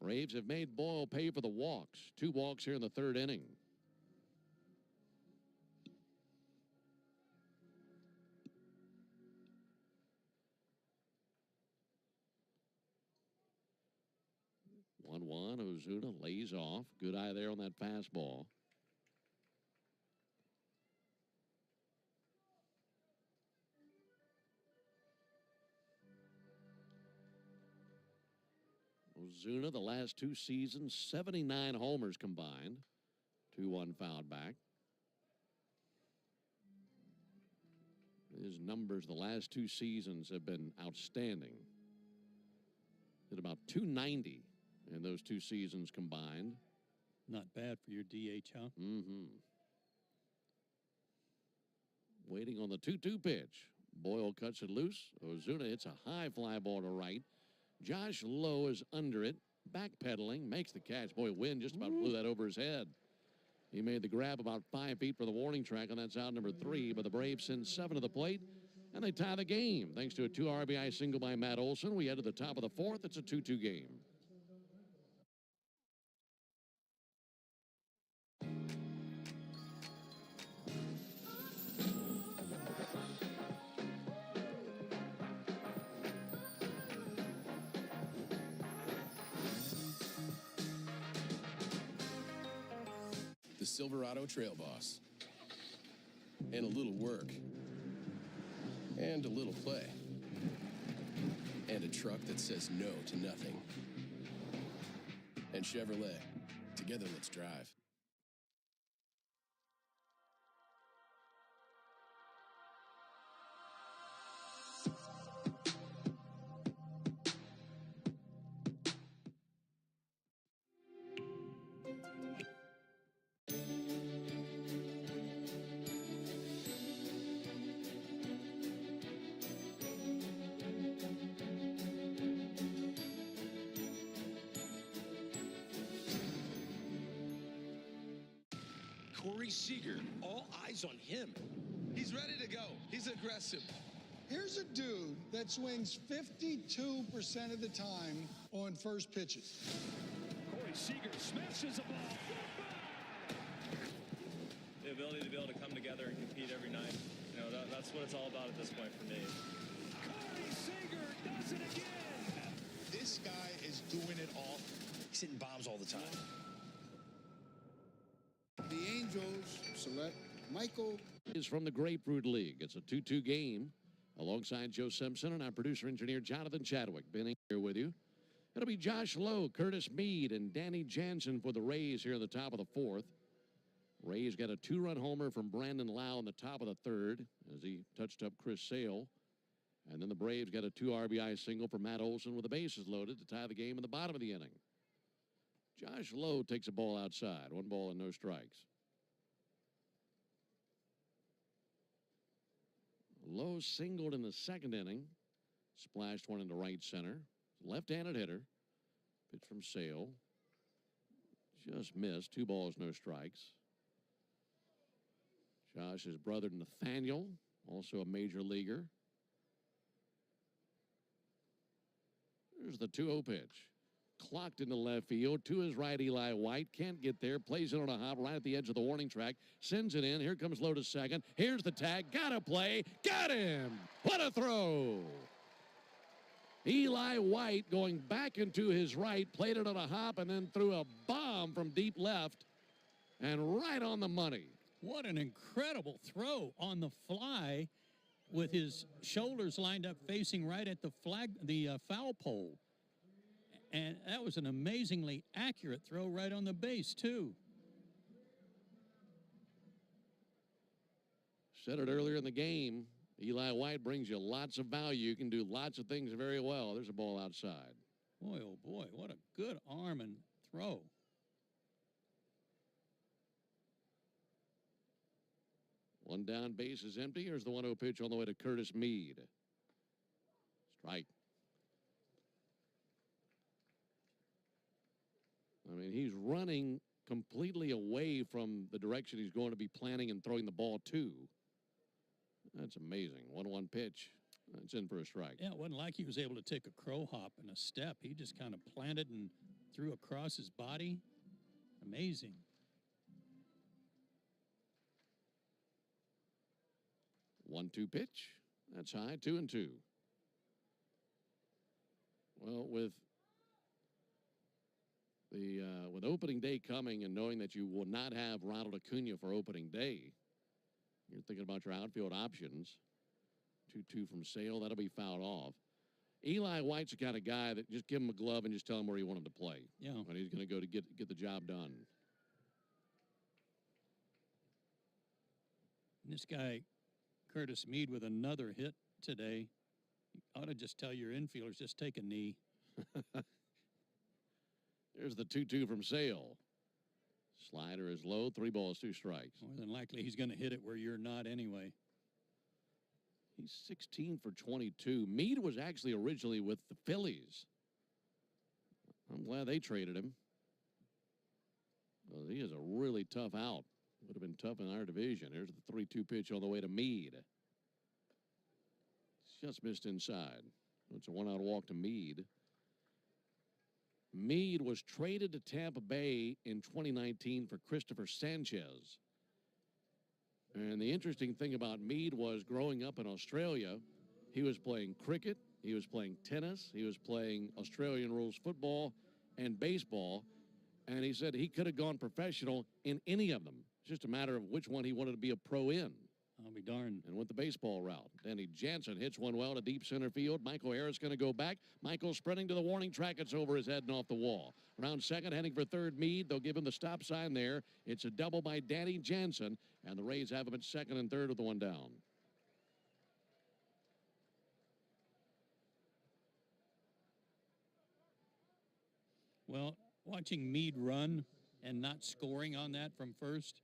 Braves have made Boyle pay for the walks. 2 walks here in the 3rd inning. Ozuna lays off. Good eye there on that fastball. Ozuna, the last 2 seasons, 79 homers combined. 2-1 fouled back. His numbers the last 2 seasons have been outstanding. Hit about 290 in those 2 seasons combined. Not bad for your DH, huh? Waiting on the 2-2 pitch. Boyle cuts it loose. Ozuna hits a high fly ball to right. Josh Lowe is under it, backpedaling, makes the catch. Boy, Wynn just about blew that over his head. He made the grab about 5 feet for the warning track, and that's out number 3. But the Braves send 7 to the plate, and they tie the game. Thanks to a 2 RBI single by Matt Olson, we head to the top of the 4th. It's a 2-2 game. The Silverado Trail Boss. And a little work. And a little play. And a truck that says no to nothing. And Chevrolet. Together, let's drive. Corey Seager. All eyes on him. He's ready to go. He's aggressive. Here's a dude that swings 52% of the time on first pitches. Corey Seager smashes the ball. The ability to be able to come together and compete every night. You know, that's what it's all about at this point for me. Corey Seager does it again. This guy is doing it all. He's hitting bombs all the time. The Angels select Michael. Is from the Grapefruit League. It's a 2-2 game. Alongside Joe Simpson and our producer-engineer Jonathan Chadwick. Benning here with you. It'll be Josh Lowe, Curtis Mead, and Danny Jansen for the Rays here in the top of the fourth. Rays got a 2-run homer from Brandon Lau in the top of the third as he touched up Chris Sale. And then the Braves got a 2 RBI single from Matt Olson with the bases loaded to tie the game in the bottom of the inning. Josh Lowe takes a ball outside. 1 ball and no strikes. Lowe singled in the second inning. Splashed one into right center. Left-handed hitter. Pitch from Sale. Just missed. 2 balls, no strikes. Josh's brother Nathaniel, also a major leaguer. There's the 2-0 pitch. Clocked into left field. To his right, Eli White. Can't get there. Plays it on a hop right at the edge of the warning track. Sends it in. Here comes Lowe to second. Here's the tag. Got to play. Got him. What a throw. Eli White going back into his right. Played it on a hop and then threw a bomb from deep left. And right on the money. What an incredible throw on the fly with his shoulders lined up facing right at the foul pole. And that was an amazingly accurate throw right on the base, too. Said it earlier in the game. Eli White brings you lots of value. You can do lots of things very well. There's a ball outside. Boy, oh boy, what a good arm and throw. One down, base is empty. Here's the 1-0 pitch on the way to Curtis Mead. Strike. I mean, he's running completely away from the direction he's going to be planning and throwing the ball to. That's amazing. 1-1 pitch. It's in for a strike. Yeah, it wasn't like he was able to take a crow hop and a step. He just kind of planted and threw across his body. Amazing. One-two pitch. That's high. 2-2. Well, with opening day coming and knowing that you will not have Ronald Acuna for opening day, you're thinking about your outfield options. 2-2 from Sale. That'll be fouled off. Eli White's the kind of guy that just give him a glove and just tell him where you want him to play. Yeah. And he's going to go to get the job done. And this guy, Curtis Mead, with another hit today. You ought to just tell your infielders, just take a knee. There's the 2-2 from Sale. Slider is low. 3 balls, 2 strikes. More than likely, he's going to hit it where you're not anyway. He's 16 for 22. Mead was actually originally with the Phillies. I'm glad they traded him. Well, he is a really tough out. Would have been tough in our division. Here's the 3-2 pitch on the way to Mead. Just missed inside. It's a 1-out walk to Mead. Mead was traded to Tampa Bay in 2019 for Christopher Sanchez. And the interesting thing about Mead was growing up in Australia, he was playing cricket, he was playing tennis, he was playing Australian rules football and baseball. And he said he could have gone professional in any of them. It's just a matter of which one he wanted to be a pro in. I'll be darned. And went the baseball route. Danny Jansen hits one well to deep center field. Michael Harris going to go back. Michael sprinting to the warning track. It's over his head and off the wall. Around second, heading for third, Mead. They'll give him the stop sign there. It's a double by Danny Jansen. And the Rays have him at second and third with the 1 down. Well, watching Mead run and not scoring on that from first,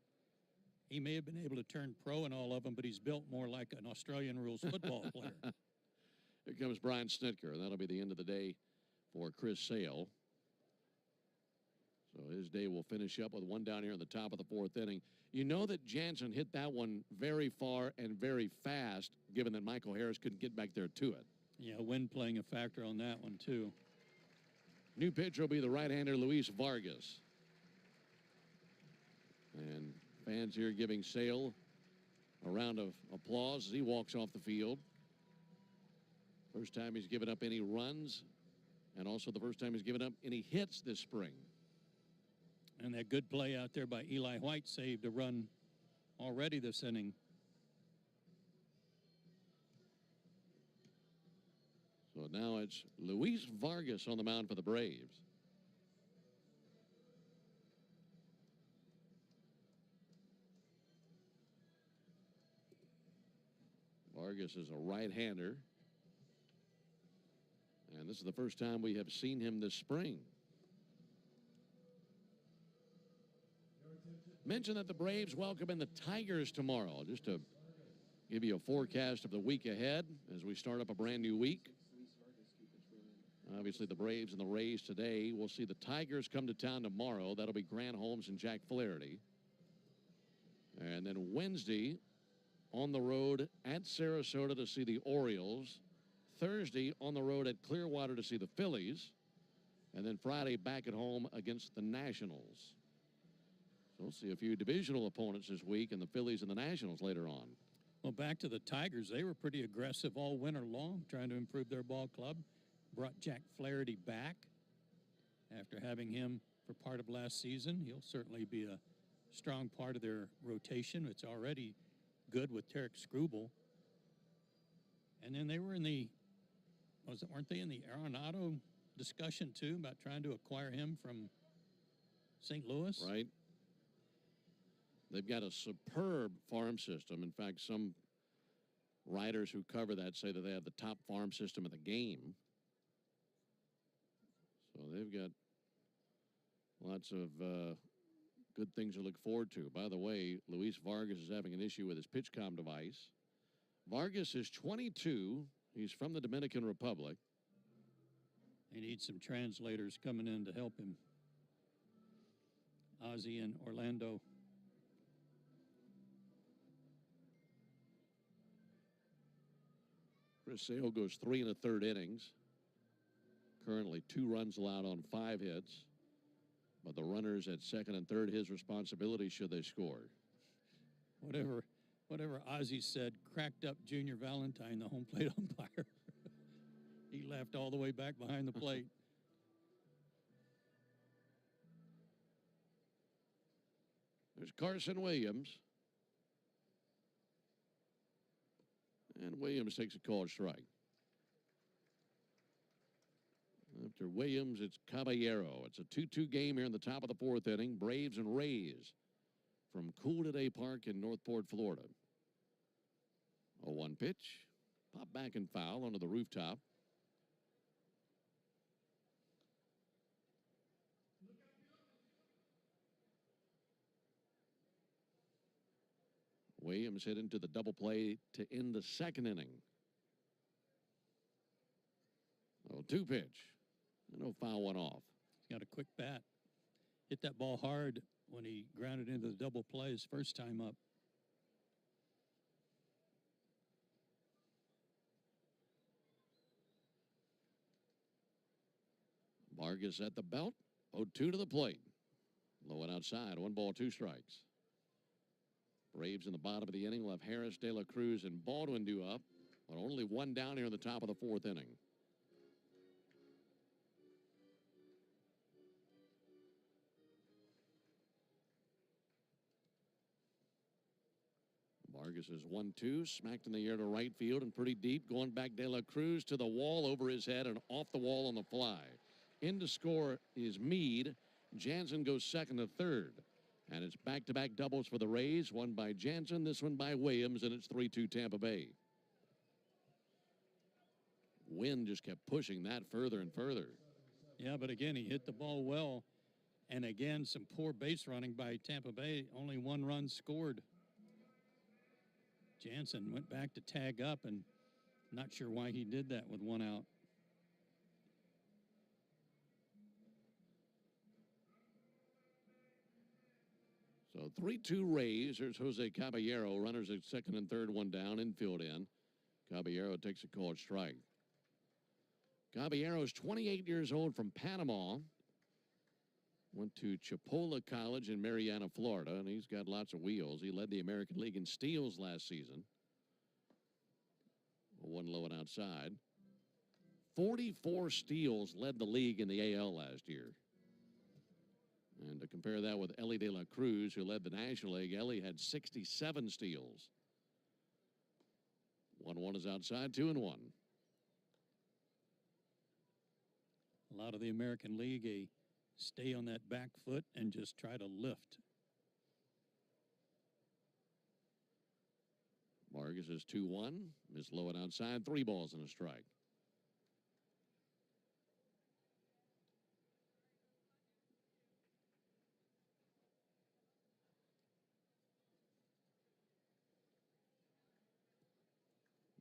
he may have been able to turn pro in all of them, but he's built more like an Australian rules football player. Here comes Brian Snitker, and that'll be the end of the day for Chris Sale. So his day will finish up with 1 down here in the top of the 4th inning. You know that Jansen hit that one very far and very fast, given that Michael Harris couldn't get back there to it. Yeah, wind playing a factor on that one, too. New pitcher will be the right-hander Luis Vargas. And fans here giving Sale a round of applause as he walks off the field. First time he's given up any runs, and also the first time he's given up any hits this spring. And that good play out there by Eli White saved a run already this inning. So now it's Luis Vargas on the mound for the Braves. Vargas is a right-hander. And this is the first time we have seen him this spring. Mention that the Braves welcome in the Tigers tomorrow, just to give you a forecast of the week ahead as we start up a brand new week. Obviously, the Braves and the Rays today. We'll see the Tigers come to town tomorrow. That'll be Grant Holmes and Jack Flaherty. And then Wednesday, on the road at Sarasota to see the Orioles. Thursday, on the road at Clearwater to see the Phillies. And then Friday, back at home against the Nationals. So we'll see a few divisional opponents this week, and the Phillies and the Nationals later on. Well, back to the Tigers. They were pretty aggressive all winter long, trying to improve their ball club. Brought Jack Flaherty back after having him for part of last season. He'll certainly be a strong part of their rotation. It's already good with Tarek Skubal. And then they were in the, weren't they in the Arenado discussion too about trying to acquire him from St. Louis? Right. They've got a superb farm system. In fact, some writers who cover that say that they have the top farm system in the game. So they've got lots of good things to look forward to. By the way, Luis Vargas is having an issue with his PitchCom device. Vargas is 22. He's from the Dominican Republic. He needs some translators coming in to help him. Ozzie in Orlando. Chris Sale goes 3 1/3 innings. Currently 2 runs allowed on 5 hits. But the runners at second and third, his responsibility should they score. Whatever Ozzie said cracked up Junior Valentine, the home plate umpire. He laughed all the way back behind the plate. There's Carson Williams. And Williams takes a called strike. After Williams, it's Caballero. It's a 2-2 game here in the top of the 4th inning. Braves and Rays from Cool Today Park in Northport, Florida. A 1 pitch. Pop back and foul onto the rooftop. Williams hit into the double play to end the 2nd inning. Oh, 2 pitch. No foul one off. He's got a quick bat. Hit that ball hard when he grounded into the double play his first time up. Vargas at the belt. 0-2 to the plate. Low and outside. 1 ball, 2 strikes. Braves in the bottom of the inning will have Harris, De La Cruz, and Baldwin due up. But only 1 down here in the top of the 4th inning. Vargas is 1-2, smacked in the air to right field and pretty deep. Going back, De La Cruz to the wall over his head and off the wall on the fly. In to score is Meade. Jansen goes 2nd to 3rd. And it's back-to-back doubles for the Rays. One by Jansen, this one by Williams, and it's 3-2 Tampa Bay. Wind just kept pushing that further and further. Yeah, but again, he hit the ball well. And again, some poor base running by Tampa Bay. Only 1 run scored. Jansen went back to tag up, and not sure why he did that with 1 out. So 3-2 Rays. There's Jose Caballero. Runners at second and third, one down, infield in. Caballero takes a called strike. Caballero is 28 years old, from Panama. Went to Chipola College in Marianna, Florida, and he's got lots of wheels. He led the American League in steals last season. One low and outside. 44 steals led the league in the AL last year. And to compare that with Elly De La Cruz, who led the National League, Elly had 67 steals. 1-1 is outside, 2-1. A lot of the American League, stay on that back foot and just try to lift. Vargas is 2-1. Miss low and outside, 3 balls and a strike.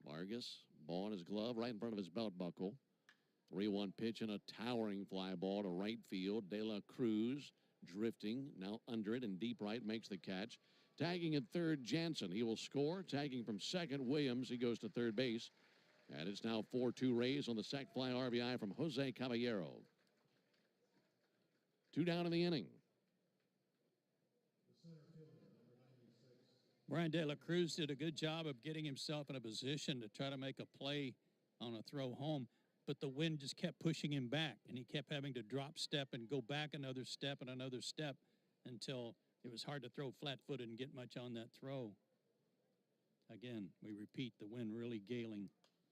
Vargas, ball in his glove, right in front of his belt buckle. 3-1 pitch and a towering fly ball to right field. De La Cruz drifting, now under it and deep right, makes the catch. Tagging at third, Jansen. He will score. Tagging from second, Williams. He goes to third base. And it's now 4-2 Rays on the sac fly RBI from Jose Caballero. 2 down in the inning. Brian De La Cruz did a good job of getting himself in a position to try to make a play on a throw home, but the wind just kept pushing him back, and he kept having to drop step and go back another step and another step until it was hard to throw flat-footed and get much on that throw. Again, we repeat, the wind really galing.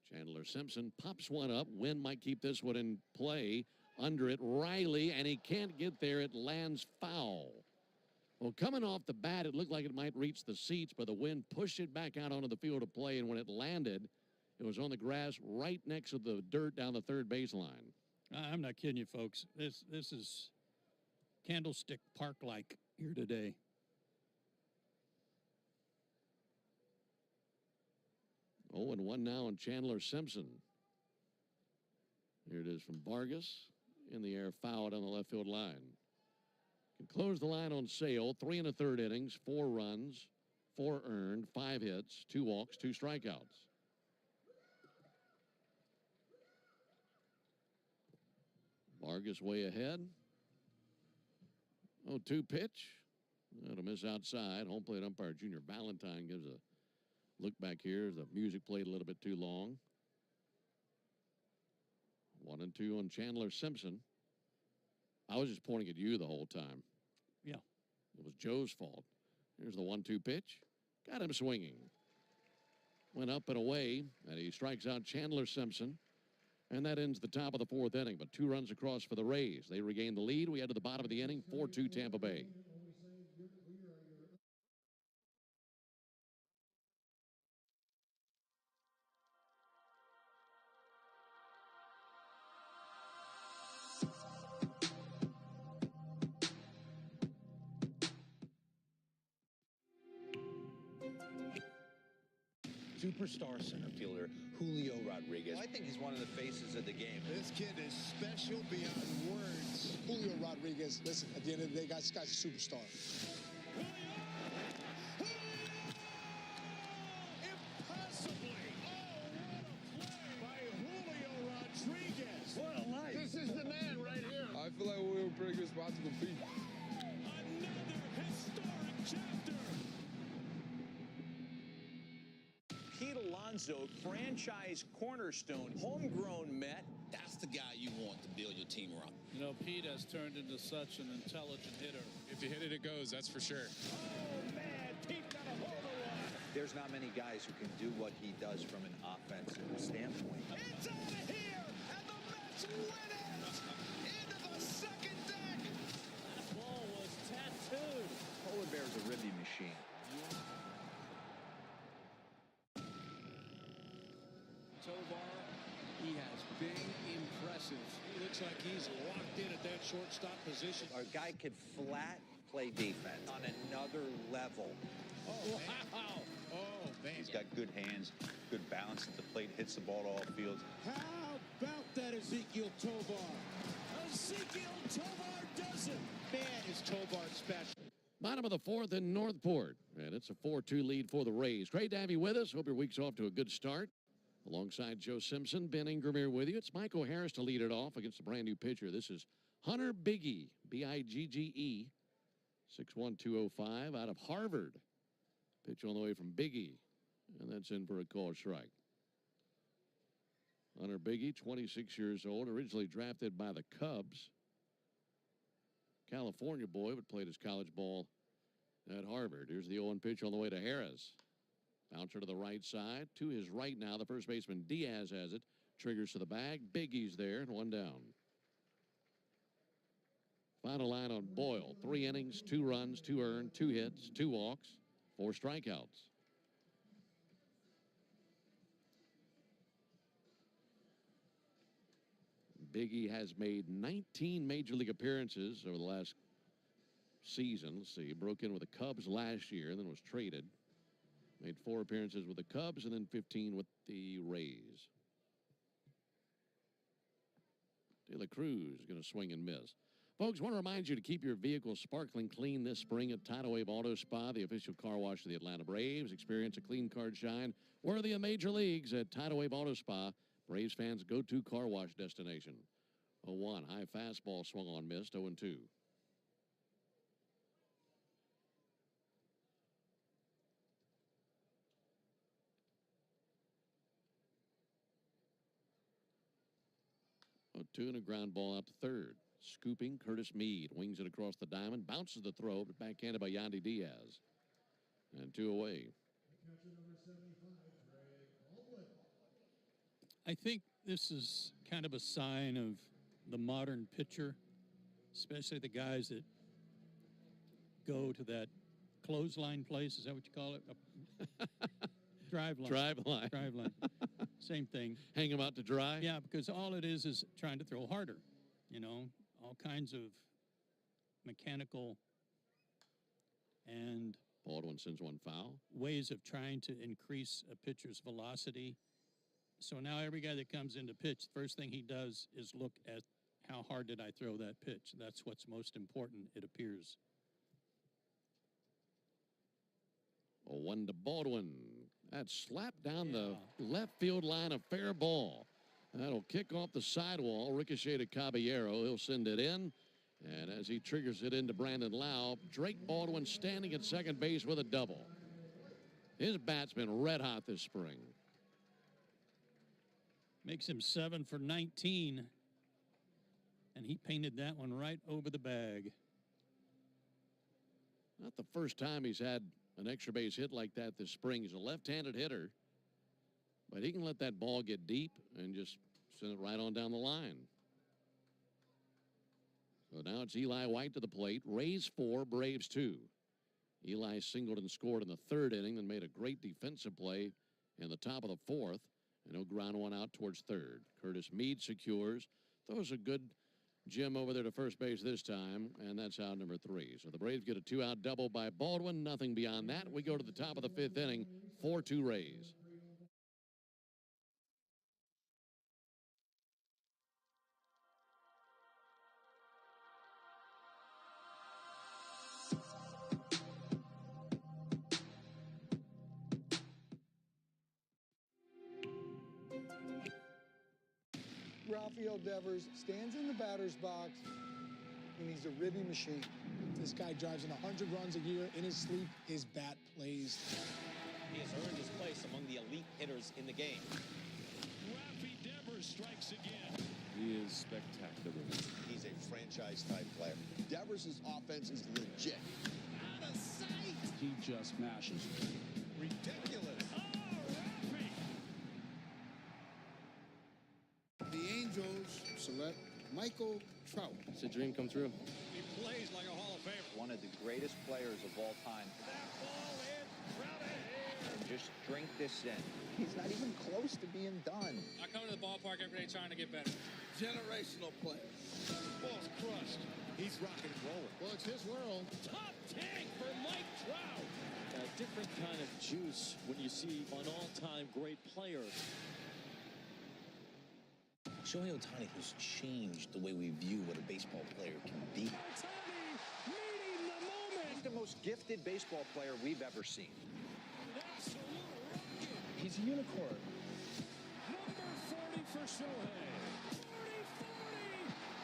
Chandler Simpson pops one up. Wind might keep this one in play. Under it, Riley, and he can't get there. It lands foul. Well, coming off the bat, it looked like it might reach the seats, but the wind pushed it back out onto the field of play, and when it landed, it was on the grass right next to the dirt down the third baseline. I'm not kidding you, folks. This is Candlestick Park-like here today. Oh, and 1 now on Chandler Simpson. Here it is from Vargas. In the air, fouled on the left field line. Can close the line on Sale. 3 1/3 innings, 4 runs, 4 earned, 5 hits, 2 walks, 2 strikeouts. Vargas way ahead. 0-2 pitch. That'll miss outside. Home plate umpire Junior Valentine gives a look back here. The music played a little bit too long. 1-2 on Chandler Simpson. I was just pointing at you the whole time. Yeah. It was Joe's fault. Here's the 1-2 pitch. Got him swinging. Went up and away, and he strikes out Chandler Simpson. And that ends the top of the 4th inning, but 2 runs across for the Rays. They regain the lead. We head to the bottom of the inning, 4-2 Tampa Bay. Superstar center fielder Julio Rodriguez. Well, I think he's one of the faces of the game. This kid is special beyond words. Julio Rodriguez, listen, at the end of the day, guys, this guy's a superstar. Impossibly. Oh, what a play by Julio Rodriguez. What a life. This is the man right here. I feel like we're in a pretty good spot to compete. Another historic chapter. Pete Alonso, franchise cornerstone, homegrown Met. That's the guy you want to build your team around. You know, Pete has turned into such an intelligent hitter. If you hit it, it goes, that's for sure. Oh, man, Pete got a hold of one. There's not many guys who can do what he does from an offensive standpoint. It's out of here, and the Mets win it. Into the second deck. That ball was tattooed. Polar Bear's a ribby machine. Tovar, he has been impressive. He looks like he's locked in at that shortstop position. Our guy could flat play defense on another level. Oh, wow. Oh, man. He's got good hands, good balance at the plate, hits the ball to all fields. How about that, Ezequiel Tovar? Ezequiel Tovar does it. Man, is Tovar special. Bottom of the fourth in Northport. And it's a 4-2 lead for the Rays. Great to have you with us. Hope your week's off to a good start. Alongside Joe Simpson, Ben Ingram here with you. It's Michael Harris to lead it off against a brand new pitcher. This is Hunter Biggie, B-I-G-G-E, 6'1", 205 out of Harvard. Pitch on the way from Biggie, and that's in for a called strike. Hunter Biggie, 26 years old, originally drafted by the Cubs. California boy, but played his college ball at Harvard. Here's the 0-1 pitch on the way to Harris. Bouncer to the right side. To his right now, the first baseman Diaz has it. Triggers to the bag. Biggie's there, and 1 down. Final line on Boyle. 3 innings, 2 runs, 2 earned, 2 hits, 2 walks, 4 strikeouts. Biggie has made 19 major league appearances over the last season. Let's see, he broke in with the Cubs last year and then was traded. Made 4 appearances with the Cubs and then 15 with the Rays. De La Cruz going to swing and miss. Folks, want to remind you to keep your vehicle sparkling clean this spring at Tidal Wave Auto Spa, the official car wash of the Atlanta Braves. Experience a clean card shine worthy of major leagues at Tidal Wave Auto Spa, Braves fans' go-to car wash destination. 0-1, high fastball swung on, missed, 0-2. Two and a ground ball out to third. Scooping, Curtis Mead wings it across the diamond, bounces the throw, but backhanded by Yandy Diaz. And 2 away. I think this is kind of a sign of the modern pitcher, especially the guys that go to that clothesline place. Is that what you call it? Drive line. Drive line. Drive line. Same thing. Hang them out to dry? Yeah, because all it is trying to throw harder. You know, all kinds of mechanical and Baldwin sends 1 foul. Ways of trying to increase a pitcher's velocity. So now every guy that comes into pitch, the first thing he does is look at how hard did I throw that pitch. That's what's most important, it appears. 0-1 to Baldwin. That slapped down the left field line, a fair ball. That'll kick off the sidewall, ricochet to Caballero. He'll send it in. And as he triggers it into Brandon Lau, Drake Baldwin standing at second base with a double. His bat's been red hot this spring. Makes him 7 for 19. And he painted that one right over the bag. Not the first time he's had an extra base hit like that this spring. He's a left-handed hitter, but he can let that ball get deep and just send it right on down the line. So now it's Eli White to the plate. Rays 4, Braves 2. Eli singled and scored in the 3rd inning and made a great defensive play in the top of the 4th, and he'll ground 1 out towards 3rd. Curtis Mead secures. Throws a good Jim over there to first base this time, and that's out number 3. So the Braves get a 2-out double by Baldwin. Nothing beyond that. We go to the top of the 5th inning, 4-2 Rays. Rafael Devers stands in the batter's box, and he's a ribbing machine. This guy drives in 100 runs a year. In his sleep, his bat plays. He has earned his place among the elite hitters in the game. Rafi Devers strikes again. He is spectacular. He's a franchise-type player. Devers' offense is legit. Out of sight. He just mashes. Ridiculous. Oh, Rafi. The Angels select Michael Trout. It's a dream come true. He plays like a Hall of Famer. One of the greatest players of all time. That ball in, Trout ahead. Just drink this in. He's not even close to being done. I come to the ballpark every day trying to get better. Generational player. Ball's crushed. He's rocking and rolling. Well, it's his world. Top tank for Mike Trout. A different kind of juice when you see an all-time great player. Shohei Ohtani has changed the way we view what a baseball player can be. Ohtani meeting the moment. most gifted baseball player we've ever seen. He's a unicorn. Number 40 for Shohei.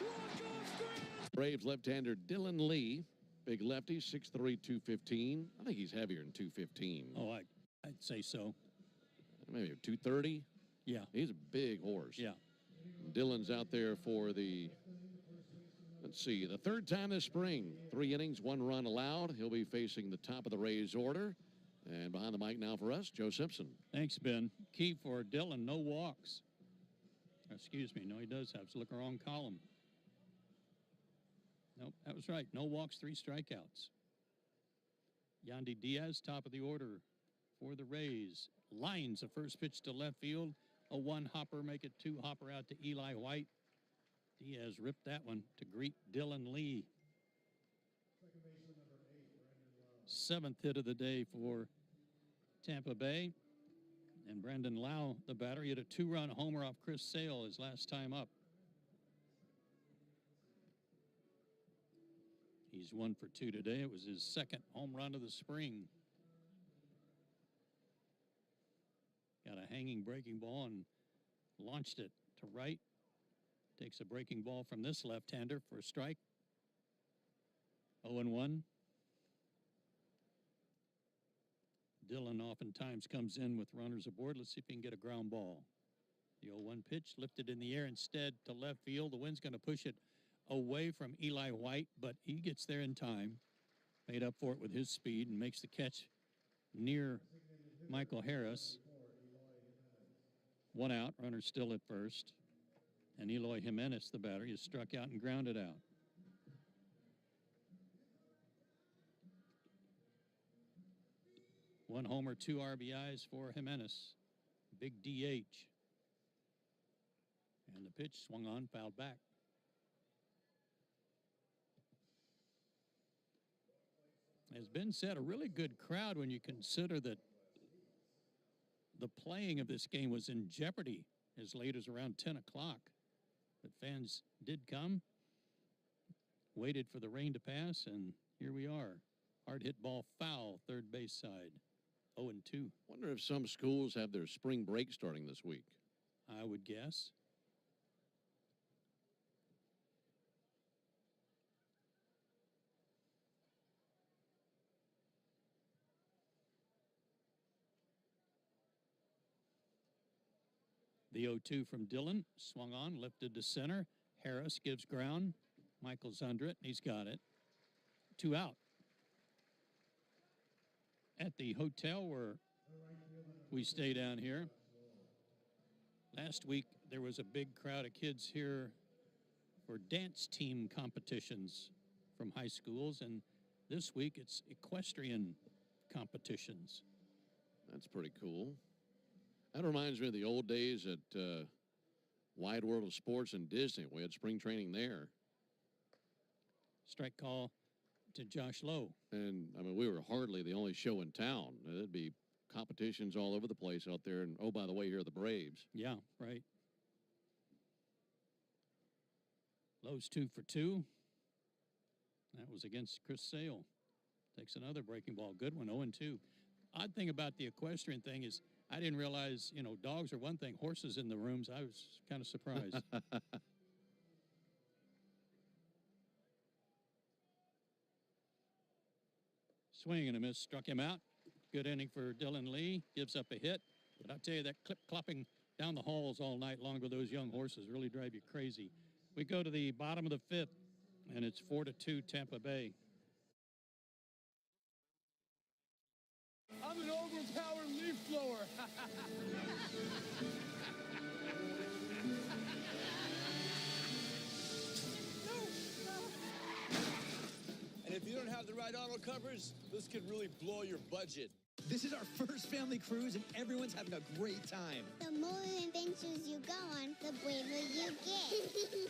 40-40. Walk-off grand. Braves left-hander Dylan Lee, big lefty, 6'3", 215. I think he's heavier than 215. Oh, I'd say so. Maybe 230. Yeah. He's a big horse. Yeah. Dylan's out there for the, let's see, the third time this spring. 3 innings, 1 run allowed. He'll be facing the top of the Rays order. And behind the mic now for us, Joe Simpson. Thanks, Ben. Key for Dylan, no walks. Excuse me. No, he does have to look wrong column. Nope, that was right. No walks, 3 strikeouts. Yandy Diaz, top of the order for the Rays. Lines a first pitch to left field. A 1-hopper, make it 2-hopper out to Eli White. Diaz ripped that one to greet Dylan Lee. 7th hit of the day for Tampa Bay. And Brandon Lau, the batter, he had a 2-run homer off Chris Sale his last time up. He's 1 for 2 today. It was his 2nd home run of the spring. Got a hanging breaking ball and launched it to right. Takes a breaking ball from this left-hander for a strike. 0-1. Dylan oftentimes comes in with runners aboard. Let's see if he can get a ground ball. The 0-1 pitch lifted in the air instead to left field. The wind's going to push it away from Eli White, but he gets there in time. Made up for it with his speed and makes the catch near Michael Harris. 1 out, runner still at first. And Eloy Jimenez, the batter, is struck out and grounded out. One homer, 2 RBIs for Jimenez. Big DH. And the pitch swung on, fouled back. As Ben said, a really good crowd when you consider that the playing of this game was in jeopardy as late as around 10 o'clock. But fans did come, waited for the rain to pass, and here we are. Hard hit ball foul, third base side. 0-2. Wonder if some schools have their spring break starting this week. I would guess. The 0-2 from Dylan, swung on, lifted to center. Harris gives ground. Michael's under it, and he's got it. 2 out. At the hotel where we stay down here, last week there was a big crowd of kids here for dance team competitions from high schools, and this week it's equestrian competitions. That's pretty cool. That reminds me of the old days at Wide World of Sports in Disney. We had spring training there. Strike call to Josh Lowe. And, I mean, we were hardly the only show in town. There'd be competitions all over the place out there. And, oh, by the way, here are the Braves. Yeah, right. Lowe's 2 for 2. That was against Chris Sale. Takes another breaking ball. Good one, 0-2. Odd thing about the equestrian thing is I didn't realize, you know, dogs are one thing, horses in the rooms. I was kind of surprised. Swing and a miss, struck him out. Good inning for Dylan Lee. Gives up a hit. But I'll tell you, that clip-clopping down the halls all night long with those young horses really drive you crazy. We go to the bottom of the 5th, and it's 4-2 Tampa Bay. I'm an overpowered leaf blower. And if you don't have the right auto covers, this could really blow your budget. This is our first family cruise, and everyone's having a great time. The more adventures you go on, the braver you get.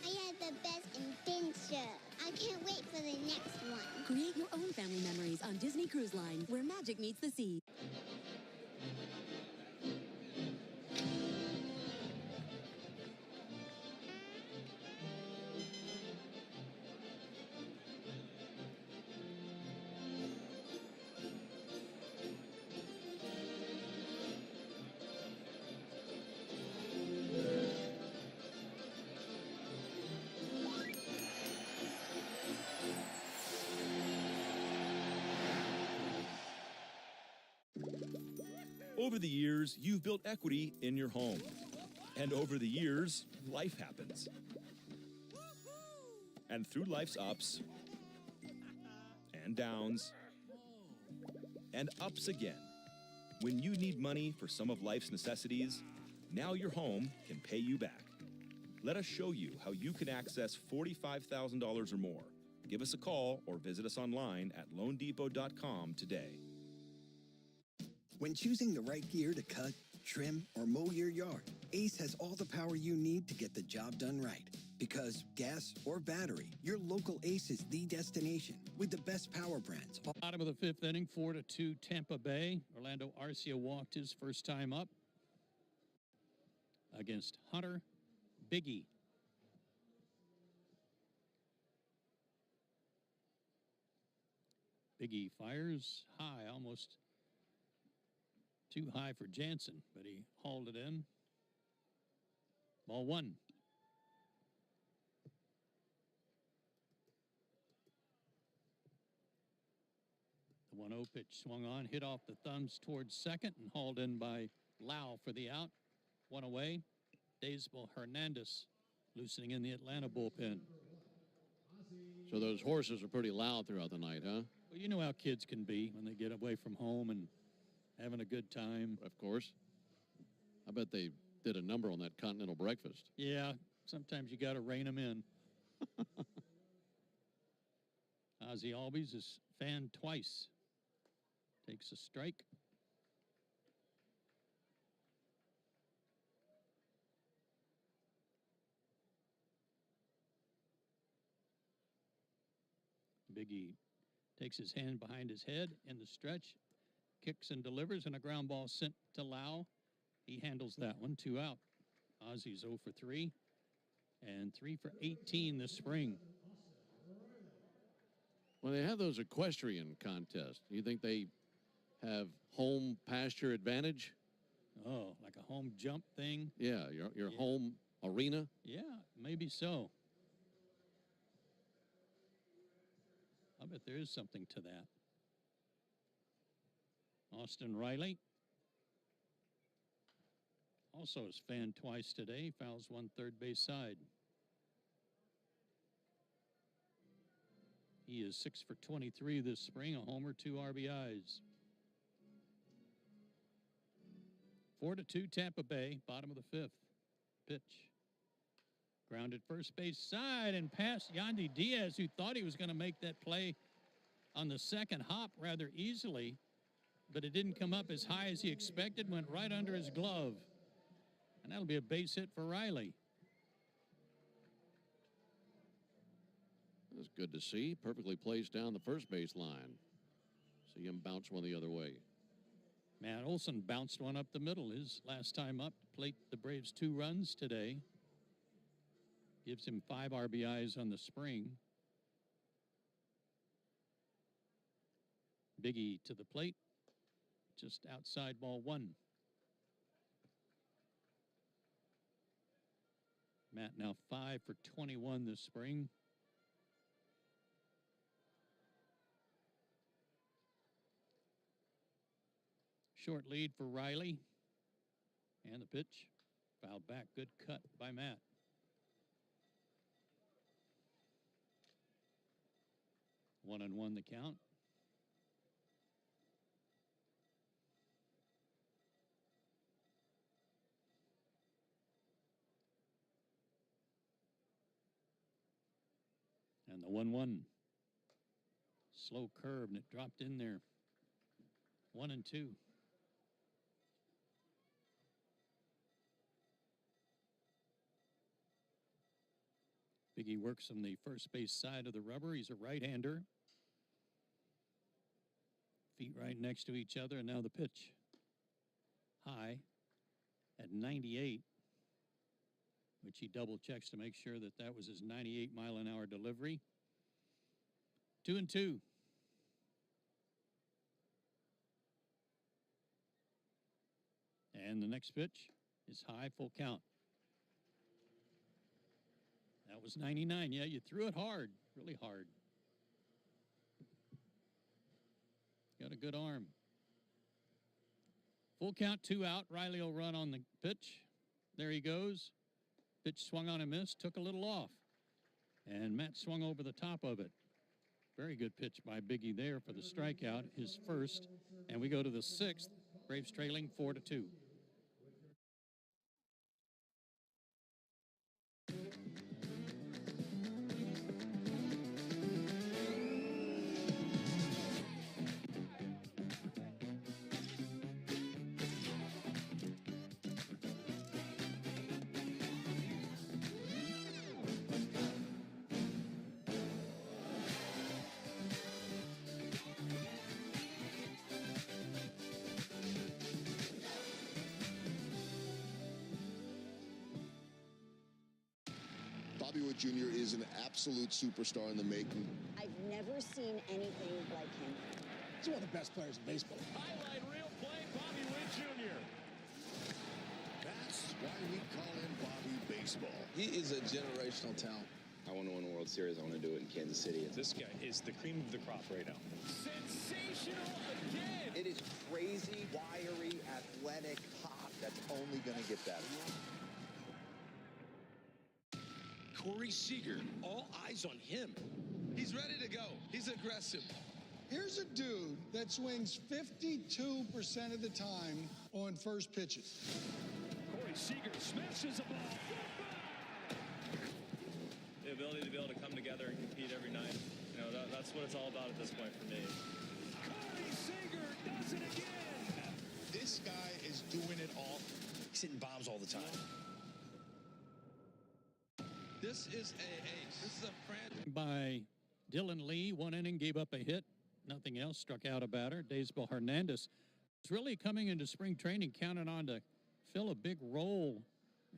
I had the best adventure. I can't wait for the next one. Create your own family memories on Disney Cruise Line, where magic meets the sea. Over the years, you've built equity in your home. And over the years, life happens. And through life's ups and downs and ups again, when you need money for some of life's necessities, now your home can pay you back. Let us show you how you can access $45,000 or more. Give us a call or visit us online at loandepot.com today. When choosing the right gear to cut, trim, or mow your yard, Ace has all the power you need to get the job done right. Because gas or battery, your local Ace is the destination with the best power brands. Bottom of the fifth inning, 4-2 Tampa Bay. Orlando Arcia walked his first time up against Hunter Biggie. Biggie fires high, almost too high for Jansen, but he hauled it in. Ball one. The 1-0 pitch swung on, hit off the thumbs towards second and hauled in by Lau for the out. One away. Daysbel Hernandez loosening in the Atlanta bullpen. So those horses are pretty loud throughout the night, huh? Well, you know how kids can be when they get away from home and having a good time. Of course. I bet they did a number on that continental breakfast. Yeah, sometimes you got to rein them in. Ozzie Albies is fanned twice. Takes a strike. Biggie takes his hand behind his head in the stretch, kicks and delivers, and a ground ball sent to Lau. He handles that one, 2 out. Ozzie's 0 for 3 and 3 for 18 this spring. Well, they have those equestrian contests. Do you think they have home pasture advantage? Oh, like a home jump thing? Yeah, your home arena? Yeah, maybe so. I bet there is something to that. Austin Riley also is fanned twice today. Fouls one third base side. He is 6 for 23 this spring, a homer, 2 RBIs. 4-2 Tampa Bay, bottom of the fifth. Pitch. Grounded first base side and past Yandy Diaz, who thought he was going to make that play on the second hop rather easily, but it didn't come up as high as he expected, went right under his glove. And that'll be a base hit for Riley. That's good to see. Perfectly placed down the first base line. See him bounce one the other way. Matt Olson bounced one up the middle his last time up to plate the Braves 2 runs today. Gives him 5 RBIs on the spring. Biggie to the plate. Just outside ball 1. Matt now 5 for 21 this spring. Short lead for Riley. And the pitch. Fouled back. Good cut by Matt. 1-1 the count. And the 1-1. Slow curve, and it dropped in there. 1-2. Biggie works on the first base side of the rubber. He's a right-hander. Feet right next to each other, and now the pitch. High at 98, which he double checks to make sure that that was his 98-mile-an-hour delivery. 2-2. And the next pitch is high, full count. That was 99. Yeah, you threw it hard, really hard. Got a good arm. Full count, 2 out. Riley will run on the pitch. There he goes. Pitch swung on and missed, took a little off. And Matt swung over the top of it. Very good pitch by Biggie there for the strikeout, his first. And we go to the 6th. Braves trailing 4-2. Bobby Witt Jr. is an absolute superstar in the making. I've never seen anything like him. He's one of the best players in baseball. Highlight reel play, Bobby Witt Jr. That's why we call him Bobby Baseball. He is a generational talent. I want to win a World Series. I want to do it in Kansas City. This guy is the cream of the crop right now. Sensational again. It is crazy, wiry, athletic pop that's only going to get better. Corey Seager, all eyes on him. He's ready to go. He's aggressive. Here's a dude that swings 52% of the time on first pitches. Corey Seager smashes a ball. The ability to be able to come together and compete every night. You know, that's what it's all about at this point for me. Corey Seager does it again. This guy is doing it all. He's hitting bombs all the time. This is a ace. This is a franchise. By Dylan Lee, 1 inning, gave up a hit. Nothing else, struck out a batter. Daysbel Hernandez is really coming into spring training, counting on to fill a big role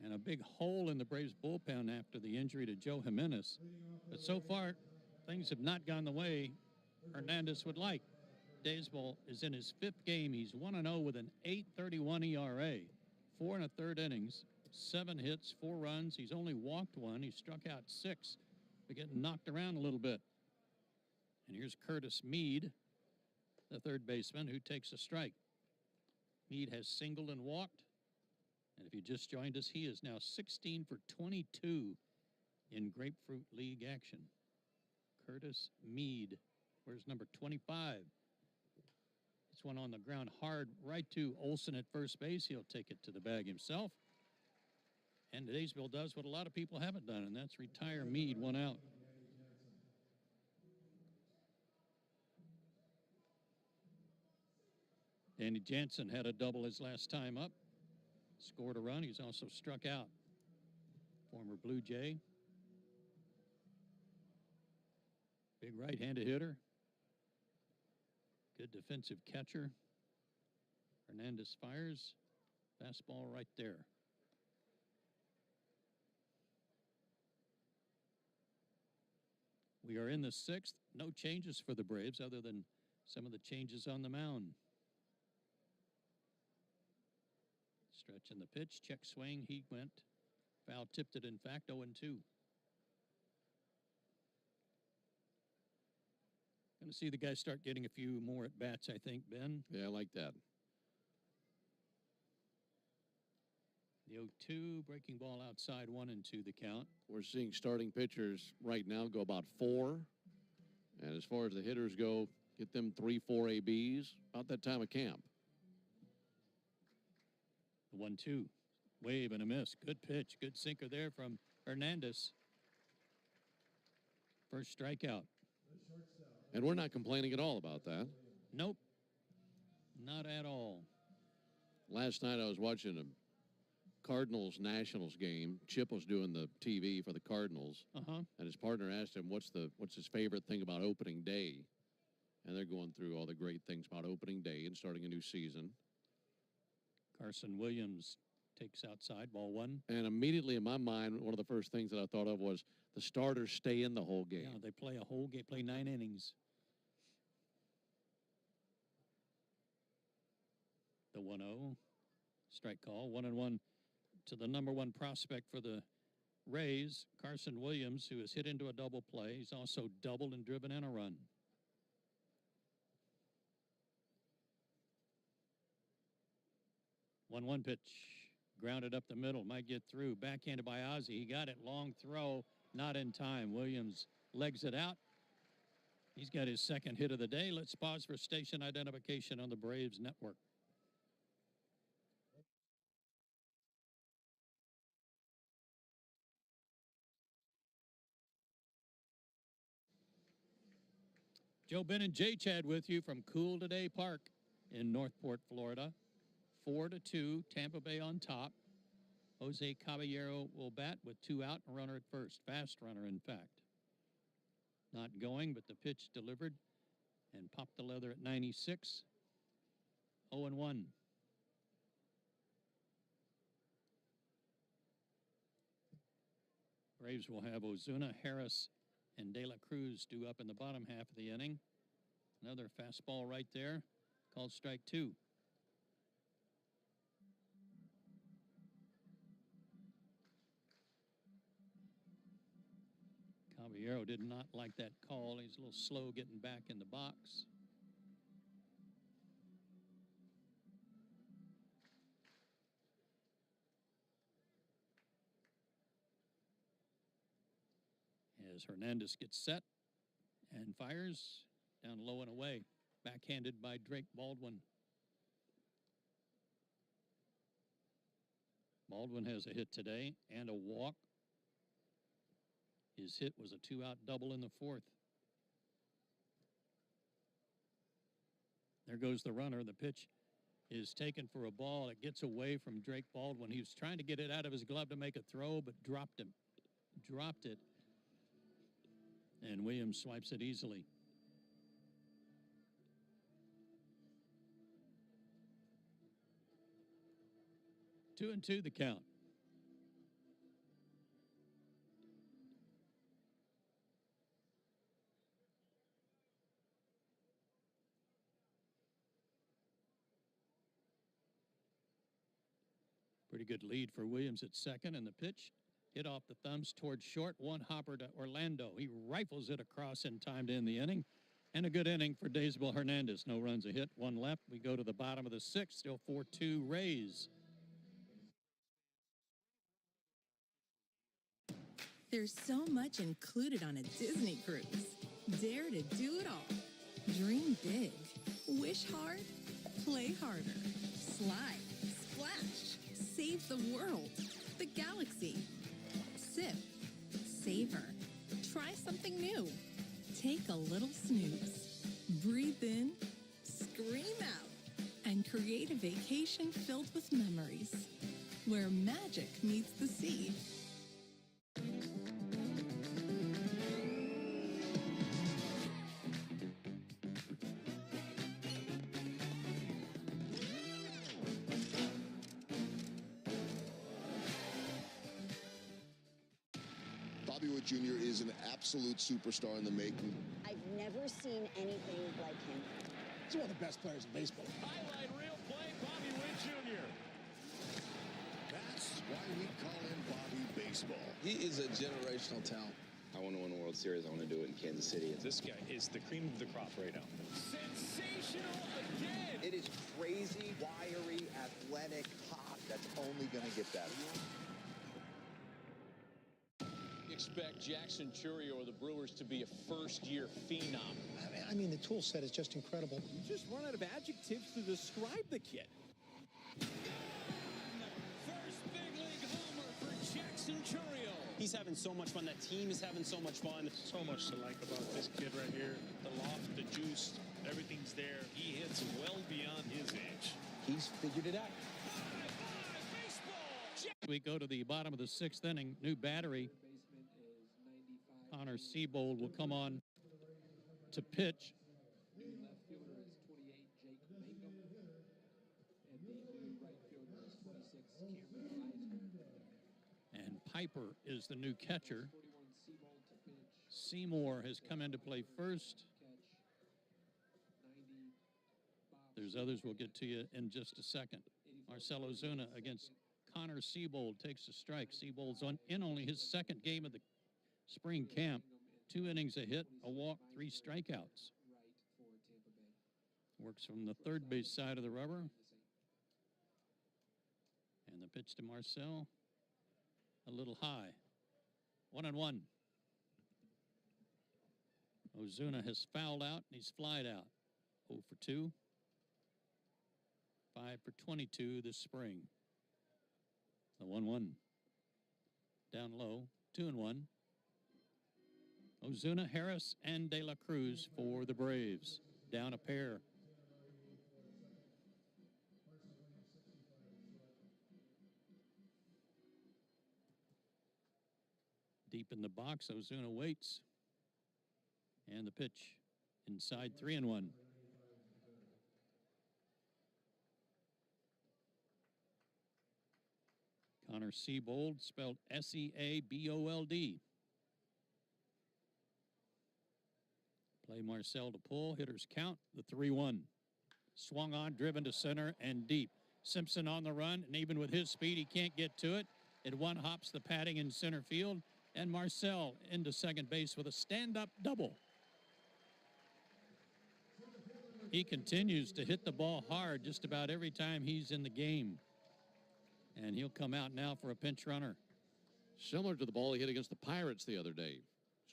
and a big hole in the Braves bullpen after the injury to Joe Jimenez. But so far, things have not gone the way Hernandez would like. Daysbel is in his 5th game. He's 1-0 with an 8.31 ERA, 4 1/3 innings, 7 hits, 4 runs. He's only walked 1. He struck out 6, but getting knocked around a little bit. And here's Curtis Mead, the third baseman, who takes a strike. Mead has singled and walked. And if you just joined us, he is now 16 for 22 in Grapefruit League action. Curtis Mead. Where's number 25? It's one on the ground hard right to Olson at first base. He'll take it to the bag himself. And Daysbel does what a lot of people haven't done, and that's retire Mead 1 out. Danny Jansen had a double his last time up. Scored a run. He's also struck out. Former Blue Jay. Big right-handed hitter. Good defensive catcher. Hernandez fires. Fastball right there. We are in the 6th. No changes for the Braves other than some of the changes on the mound. Stretch in the pitch, check swing, he went. Foul tipped it, in fact, 0-2. Going to see the guys start getting a few more at-bats, I think, Ben. Yeah, I like that. The 0-2, breaking ball outside, 1-2 the count. We're seeing starting pitchers right now go about 4. And as far as the hitters go, get them 3-4 ABs about that time of camp. The 1-2, wave and a miss. Good pitch, good sinker there from Hernandez. First strikeout. And we're not complaining at all about that. Nope, not at all. Last night I was watching a Cardinals-Nationals game. Chip was doing the TV for the Cardinals. And his partner asked him, what's his favorite thing about opening day? And they're going through all the great things about opening day and starting a new season. Carson Williams takes outside, ball 1. And immediately in my mind, one of the first things that I thought of was the starters stay in the whole game. Yeah, they play a whole game, play 9 innings. The 1-0, strike call, 1-1 to the number 1 prospect for the Rays, Carson Williams, who has hit into a double play. He's also doubled and driven in a run. 1-1 pitch. Grounded up the middle. Might get through. Backhanded by Ozzie. He got it. Long throw. Not in time. Williams legs it out. He's got his second hit of the day. Let's pause for station identification on the Braves network. Joe Ben and Jay Chad with you from Cool Today Park in Northport, Florida. 4-2, Tampa Bay on top. Jose Caballero will bat with 2 out and a runner at first. Fast runner, in fact. Not going, but the pitch delivered and popped the leather at 96. 0-1. Braves will have Ozuna, Harris, and De La Cruz due up in the bottom half of the inning. Another fastball right there, called strike 2. Caballero did not like that call. He's a little slow getting back in the box. As Hernandez gets set and fires down low and away, backhanded by Drake Baldwin. Baldwin has a hit today and a walk. His hit was a 2-out double in the 4th. There goes the runner. The pitch is taken for a ball. It gets away from Drake Baldwin. He was trying to get it out of his glove to make a throw, but dropped it. And Williams swipes it easily. 2-2 the count. Pretty good lead for Williams at second, and the pitch hit off the thumbs towards short. One hopper to Orlando. He rifles it across in time to end the inning. And a good inning for Daysbel Hernandez. No runs, a hit, 1 left. We go to the bottom of the 6th, still 4-2 Rays. There's so much included on a Disney cruise. Dare to do it all. Dream big. Wish hard. Play harder. Slide. Splash. Save the world. The galaxy. Sip. Savor. Try something new. Take a little snooze. Breathe in. Scream out. And create a vacation filled with memories. Where magic meets the sea. Bobby Witt Jr. is an absolute superstar in the making. I've never seen anything like him. He's one of the best players in baseball. Highlight reel play, Bobby Witt Jr. That's why we call him Bobby Baseball. He is a generational talent. I want to win a World Series. I want to do it in Kansas City. This guy is the cream of the crop right now. Sensational again. It is crazy, wiry, athletic, hot. That's only going to get better. Expect Jackson Chourio of the Brewers to be a first-year phenom. I mean, the tool set is just incredible. You just run out of adjectives to describe the kid. First big league homer for Jackson Chourio. He's having so much fun. That team is having so much fun. So much to like about this kid right here. The loft, the juice, everything's there. He hits well beyond his age. He's figured it out. We go to the bottom of the 6th inning. New battery. Connor Seabold will come on to pitch. And Piper is the new catcher. Seymour has come in to play first. There's others we'll get to you in just a second. Marcell Ozuna against Connor Seabold takes a strike. Seabold's in only his second game of the spring camp. 2 innings, a hit, a walk, 3 strikeouts. Works from the third base side of the rubber. pitch to Marcel. A little high. 1-1. Ozuna has fouled out, and he's flied out. 0 for 2. 5 for 22 this spring. The 1-1. Down low. 2-1. Ozuna, Harris, and De La Cruz for the Braves. Down a pair. Deep in the box, Ozuna waits. And the pitch inside 3-1. Connor Seabold, spelled Seabold. Play Marcel to pull. Hitters count. The 3-1. Swung on, driven to center and deep. Simpson on the run, and even with his speed, he can't get to it. It one-hops the padding in center field, and Marcel into second base with a stand-up double. He continues to hit the ball hard just about every time he's in the game. And he'll come out now for a pinch runner. Similar to the ball he hit against the Pirates the other day.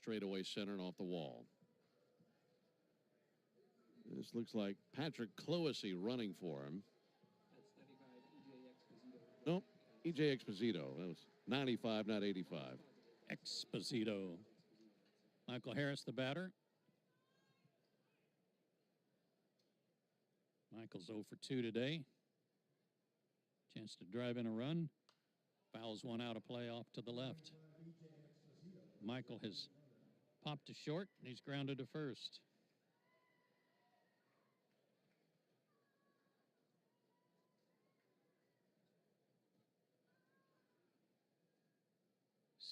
Straight away center and off the wall. This looks like Patrick Cloesy running for him. Nope, E.J. Exposito. That was 95, not 85. Exposito. Michael Harris, the batter. Michael's 0 for 2 today. Chance to drive in a run. Fouls one out of play off to the left. Michael has popped to short, and he's grounded to first.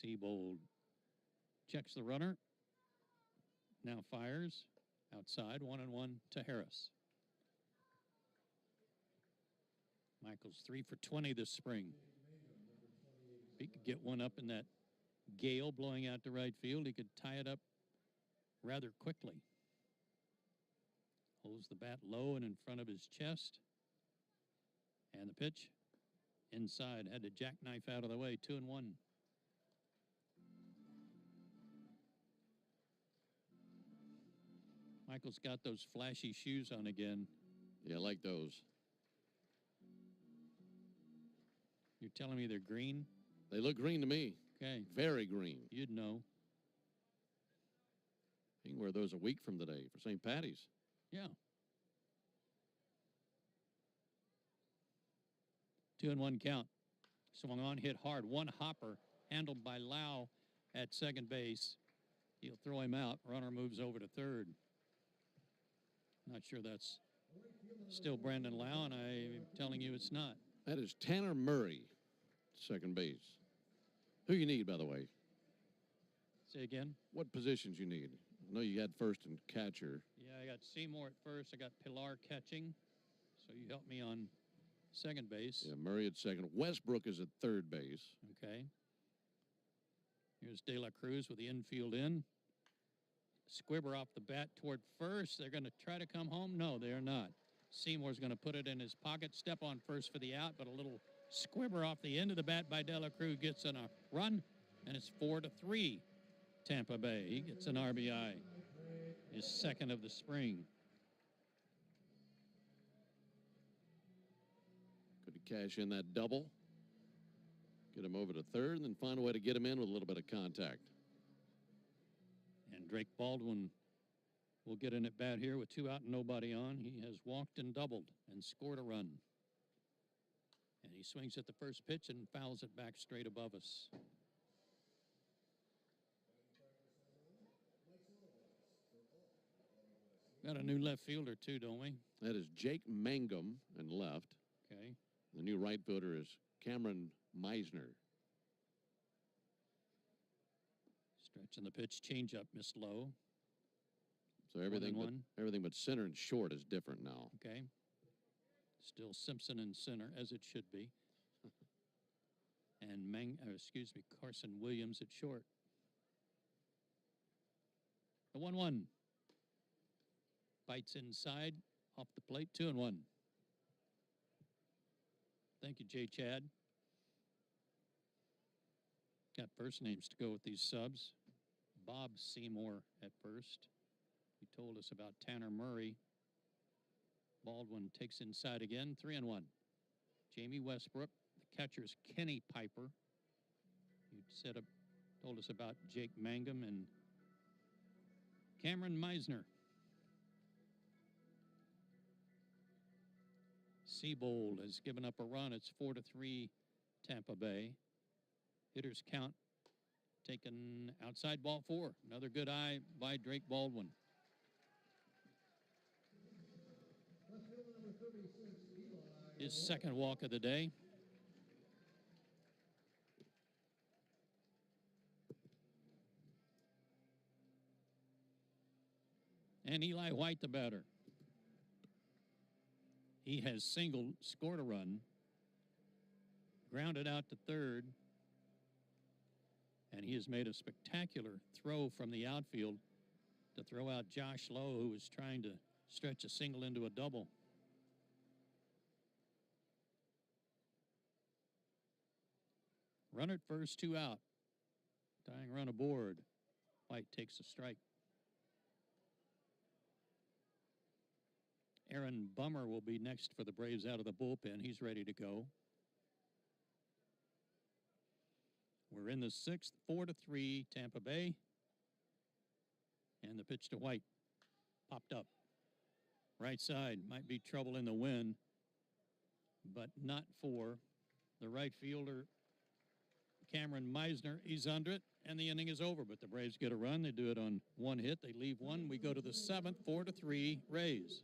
Seabold checks the runner. Now fires. Outside, 1-1 to Harris. Michael's 3 for 20 this spring. If he could get one up in that gale blowing out to right field, he could tie it up rather quickly. Holds the bat low and in front of his chest. And the pitch inside. Had to jackknife out of the way. 2-1. Michael's got those flashy shoes on again. Yeah, I like those. You're telling me they're green? They look green to me. Okay. Very green. You'd know. You can wear those a week from today for St. Patty's. Yeah. 2-1 count. Swung on, hit hard. One hopper handled by Lau at second base. He'll throw him out. Runner moves over to third. Not sure that's still Brandon Lau, and I'm telling you it's not. That is Tanner Murray, second base. Who you need, by the way? Say again? What positions you need? I know you had first and catcher. Yeah, I got Seymour at first. I got Pilar catching. So you help me on second base. Yeah, Murray at second. Westbrook is at third base. Okay. Here's De La Cruz with the infield in. Squibber off the bat toward first. They're going to try to come home. No, they are not. Seymour's going to put it in his pocket, step on first for the out, but a little squibber off the end of the bat by De La Cruz gets in a run, and it's 4-3 Tampa Bay. He gets an RBI, his second of the spring. Could he cash in that double? Get him over to third, and then find a way to get him in with a little bit of contact. And Drake Baldwin will get an at bat here with 2 out and nobody on. He has walked and doubled and scored a run. And he swings at the first pitch and fouls it back straight above us. Got a new left fielder too, don't we? That is Jake Mangum in left. Okay. The new right fielder is Cameron Meisner. Stretching the pitch, change up, missed low. So everything but center and short is different now. Okay. Still Simpson in center, as it should be. And Carson Williams at short. The 1-1. Bites inside, off the plate, 2-1. Thank you, Jay Chad. Got first names to go with these subs. Bob Seymour at first. He told us about Tanner Murray. Baldwin takes inside again, 3-1. Jamie Westbrook. The catcher's Kenny Piper. He told us about Jake Mangum and Cameron Meisner. Seabold has given up a run. It's 4-3 Tampa Bay. Hitters count taken outside ball 4. Another good eye by Drake Baldwin. His second walk of the day. And Eli White, the batter. He has singled, scored a run, grounded out to third, and he has made a spectacular throw from the outfield to throw out Josh Lowe, who was trying to stretch a single into a double. Runner at first, 2 out. Tying run aboard. White takes a strike. Aaron Bummer will be next for the Braves out of the bullpen. He's ready to go. We're in the 6th, 4-3 Tampa Bay. And the pitch to White. Popped up. Right side. Might be trouble in the wind, but not for the right fielder, Cameron Meisner. He's under it, and the inning is over. But the Braves get a run. They do it on 1 hit. They leave 1. We go to the 7th, 4-3 Rays.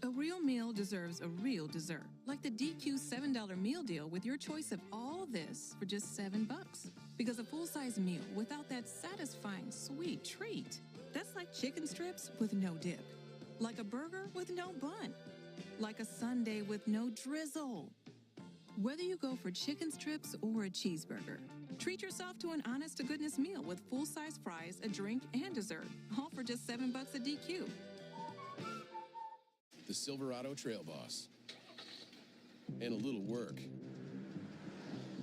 A real meal deserves a real dessert, like the DQ $7 meal deal with your choice of all this for just $7. Because a full-size meal without that satisfying sweet treat, that's like chicken strips with no dip, like a burger with no bun, like a sundae with no drizzle. Whether you go for chicken strips or a cheeseburger, treat yourself to an honest-to-goodness meal with full-size fries, a drink, and dessert, all for just $7 at DQ. The Silverado Trail Boss. And a little work.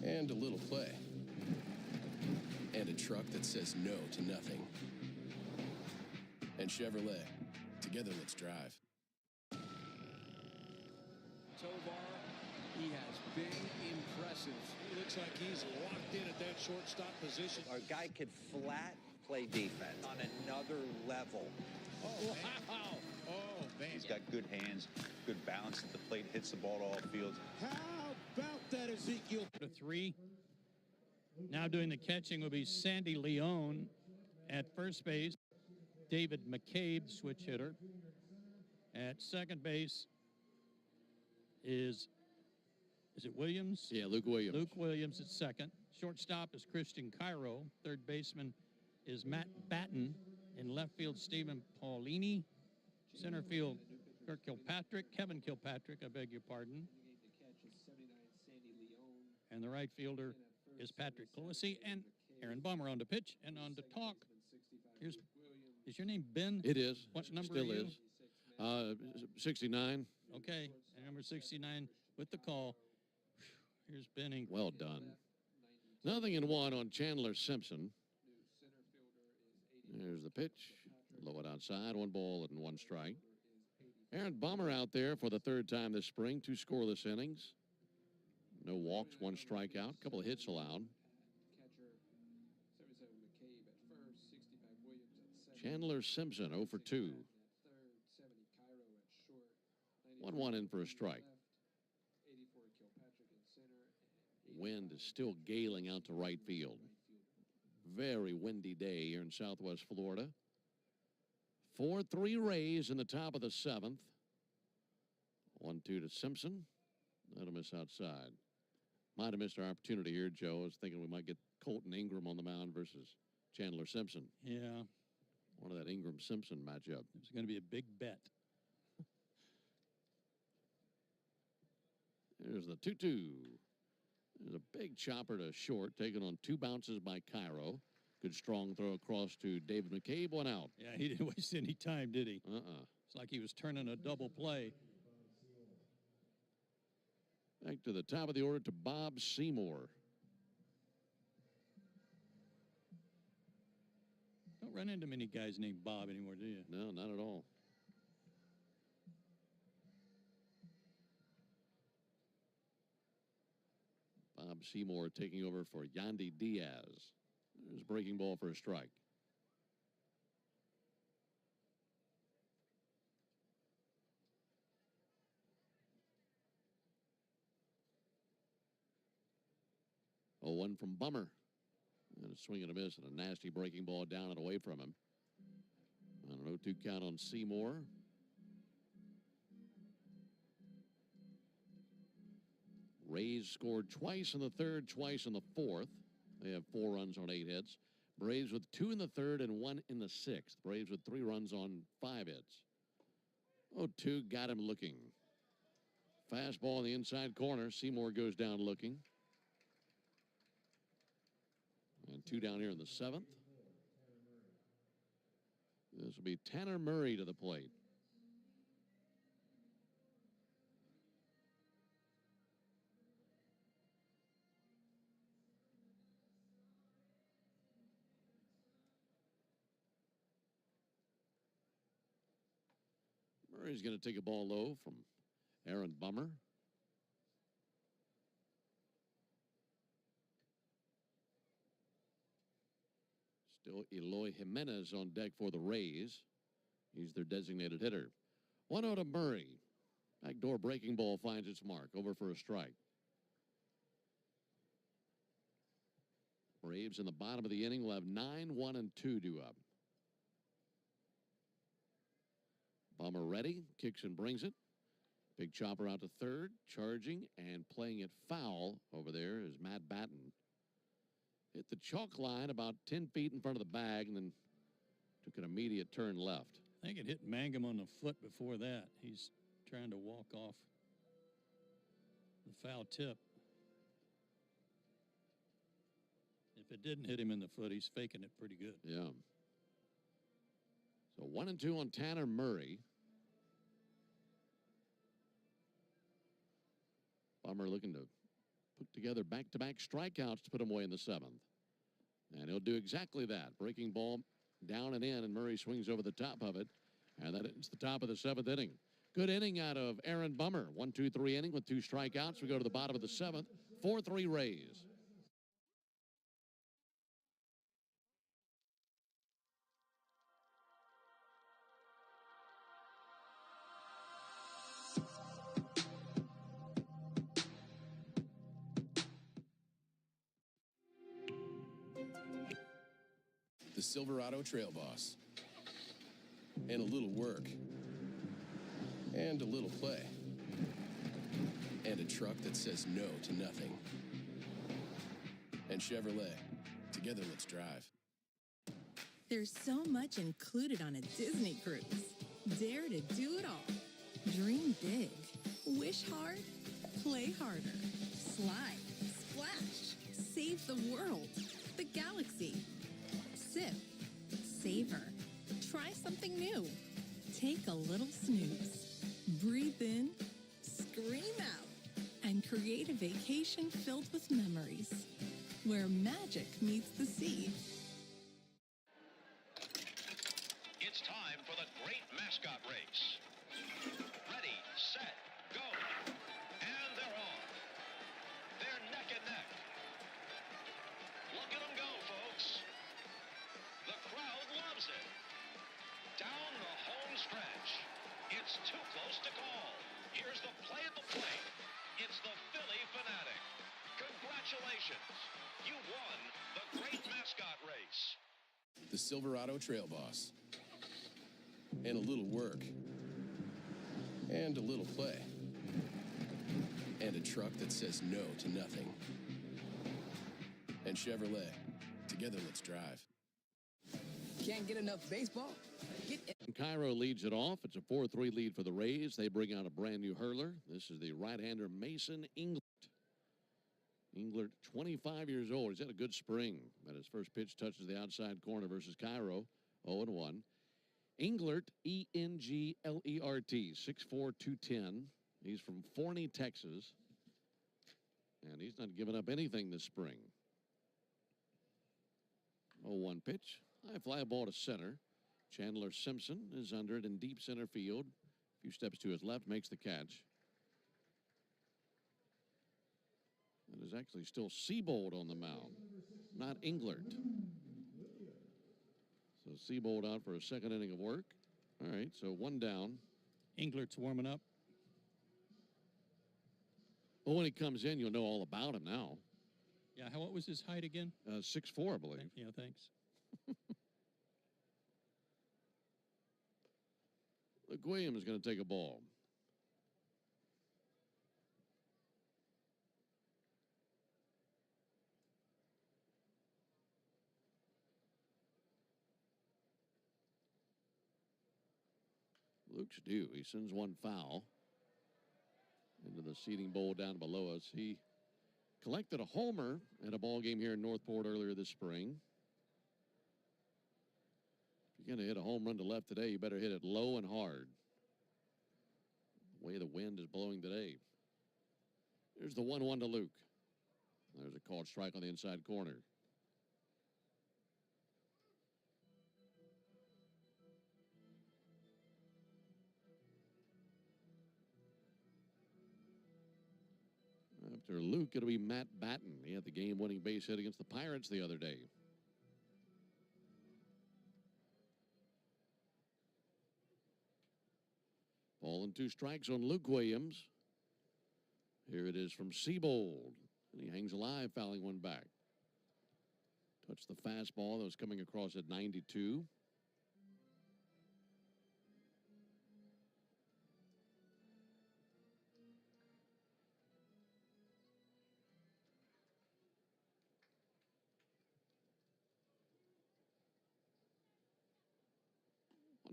And a little play. And a truck that says no to nothing. And Chevrolet. Together, let's drive. Tovar, he has been impressive. He looks like he's locked in at that shortstop position. Our guy could flat play defense on another level. Oh, wow. Oh, man. He's got good hands, good balance at the plate, hits the ball to all fields. How about that, Ezekiel? To 3. Now doing the catching will be Sandy Leone at first base. David McCabe, switch hitter. At second base is it Williams? Yeah, Luke Williams. Luke Williams at second. Shortstop is Christian Cairo. Third baseman is Matt Batten. In left field, Stephen Paulini. Center field, Kevin Kilpatrick, I beg your pardon. And the right fielder is Patrick Closey, and Aaron Bummer on the pitch and on the talk. Is your name Ben? It is. What number Still are you? Is. 69. Okay, and number 69 with the call. Here's Ben Ingram. Well done. 0-1 on Chandler Simpson. There's the pitch. Low it outside. 1 ball and 1 strike. Aaron Bummer out there for the 3rd time this spring. 2 scoreless innings. No walks, 1 strikeout. Couple of hits allowed. Chandler Simpson 0 for 2. 1-1 in for a strike. Wind is still galing out to right field. Very windy day here in Southwest Florida. 4-3 Rays in the top of the 7th. 1-2 to Simpson. That'll miss outside. Might have missed our opportunity here, Joe. I was thinking we might get Colton Ingram on the mound versus Chandler Simpson. Yeah. One of that Ingram-Simpson matchup. It's going to be a big bet. There's the 2-2. There's a big chopper to short, taken on 2 bounces by Cairo. Good strong throw across to David McCabe, 1 out. Yeah, he didn't waste any time, did he? It's like he was turning a double play. Back to the top of the order to Bob Seymour. Don't run into many guys named Bob anymore, do you? No, not at all. Bob Seymour taking over for Yandy Diaz. There's a breaking ball for a strike. Oh, 1 from Bummer. And a swing and a miss and a nasty breaking ball down and away from him. On an 0-2 count on Seymour. Rays scored twice in the third, twice in the fourth. They have 4 runs on 8 hits. Braves with 2 in the third and 1 in the sixth. Braves with 3 runs on 5 hits. 0-2 got him looking. Fastball in the inside corner. Seymour goes down looking. And 2 down here in the 7th. This will be Tanner Murray to the plate. Murray's going to take a ball low from Aaron Bummer. Still Eloy Jimenez on deck for the Rays. He's their designated hitter. 1-0 to Murray. Backdoor breaking ball finds its mark. Over for a strike. Braves in the bottom of the inning will have 9, 1, and 2 due up. Bummer ready, kicks and brings it. Big chopper out to third, charging and playing it foul over there is Matt Batten. Hit the chalk line about 10 feet in front of the bag and then took an immediate turn left. I think it hit Mangum on the foot before that. He's trying to walk off the foul tip. If it didn't hit him in the foot, he's faking it pretty good. Yeah. So 1 and 2 on Tanner Murray. Bummer looking to put together back-to-back strikeouts to put him away in the 7th. And he'll do exactly that. Breaking ball down and in, and Murray swings over the top of it. And that ends the top of the 7th inning. Good inning out of Aaron Bummer. 1-2-3 inning with 2 strikeouts. We go to the bottom of the 7th. 4-3 Rays. The Silverado Trail Boss. And a little work. And a little play. And a truck that says no to nothing. And Chevrolet. Together, let's drive. There's so much included on a Disney cruise. Dare to do it all. Dream big. Wish hard. Play harder. Slide. Splash. Save the world. The galaxy. Sip. Savor. Try something new. Take a little snooze. Breathe in. Scream out. And create a vacation filled with memories. Where magic meets the sea. It's time for the Great Mascot Race. Ready, set, go. And they're off. They're neck and neck. Look at them go, folks. The crowd loves it. Down the home stretch. It's too close to call. Here's the play at the plate. It's the Philly Fanatic. Congratulations. You won the Great Mascot Race. The Silverado Trail Boss. And a little work. And a little play. and a truck that says no to nothing. And Chevrolet. Together, let's drive. Can't get enough baseball? Cairo leads it off. It's a 4-3 lead for the Rays. They bring out a brand new hurler. This is the right-hander Mason Englert. Englert, 25 years old. He's had a good spring. But his first pitch touches the outside corner versus Cairo, 0-1. Englert, E-N-G-L-E-R-T, 6'4", 210. He's from Forney, Texas. And he's not giving up anything this spring. 0-1 pitch. High fly ball to center. Chandler Simpson is under it in deep center field. A few steps to his left, makes the catch. And there's actually still Seabold on the mound, not Englert. So Seabold out for a second inning of work. All right, so one down. Englert's warming up. Well, when he comes in, you'll know all about him now. Yeah, what was his height again? 6'4", I believe. Yeah, thanks. Luke Williams is going to take a ball. Luke's due. He sends one foul into the seating bowl down below us. He collected a homer at a ball game here in Northport earlier this spring. If you're going to hit a home run to left today, you better hit it low and hard. The way the wind is blowing today. There's the 1-1 to Luke. There's a called strike on the inside corner. After Luke, it'll be Matt Batten. He had the game-winning base hit against the Pirates the other day. Ball and 2 strikes on Luke Williams. Here it is from Seabold. And he hangs alive, fouling one back. Touched the fastball that was coming across at 92.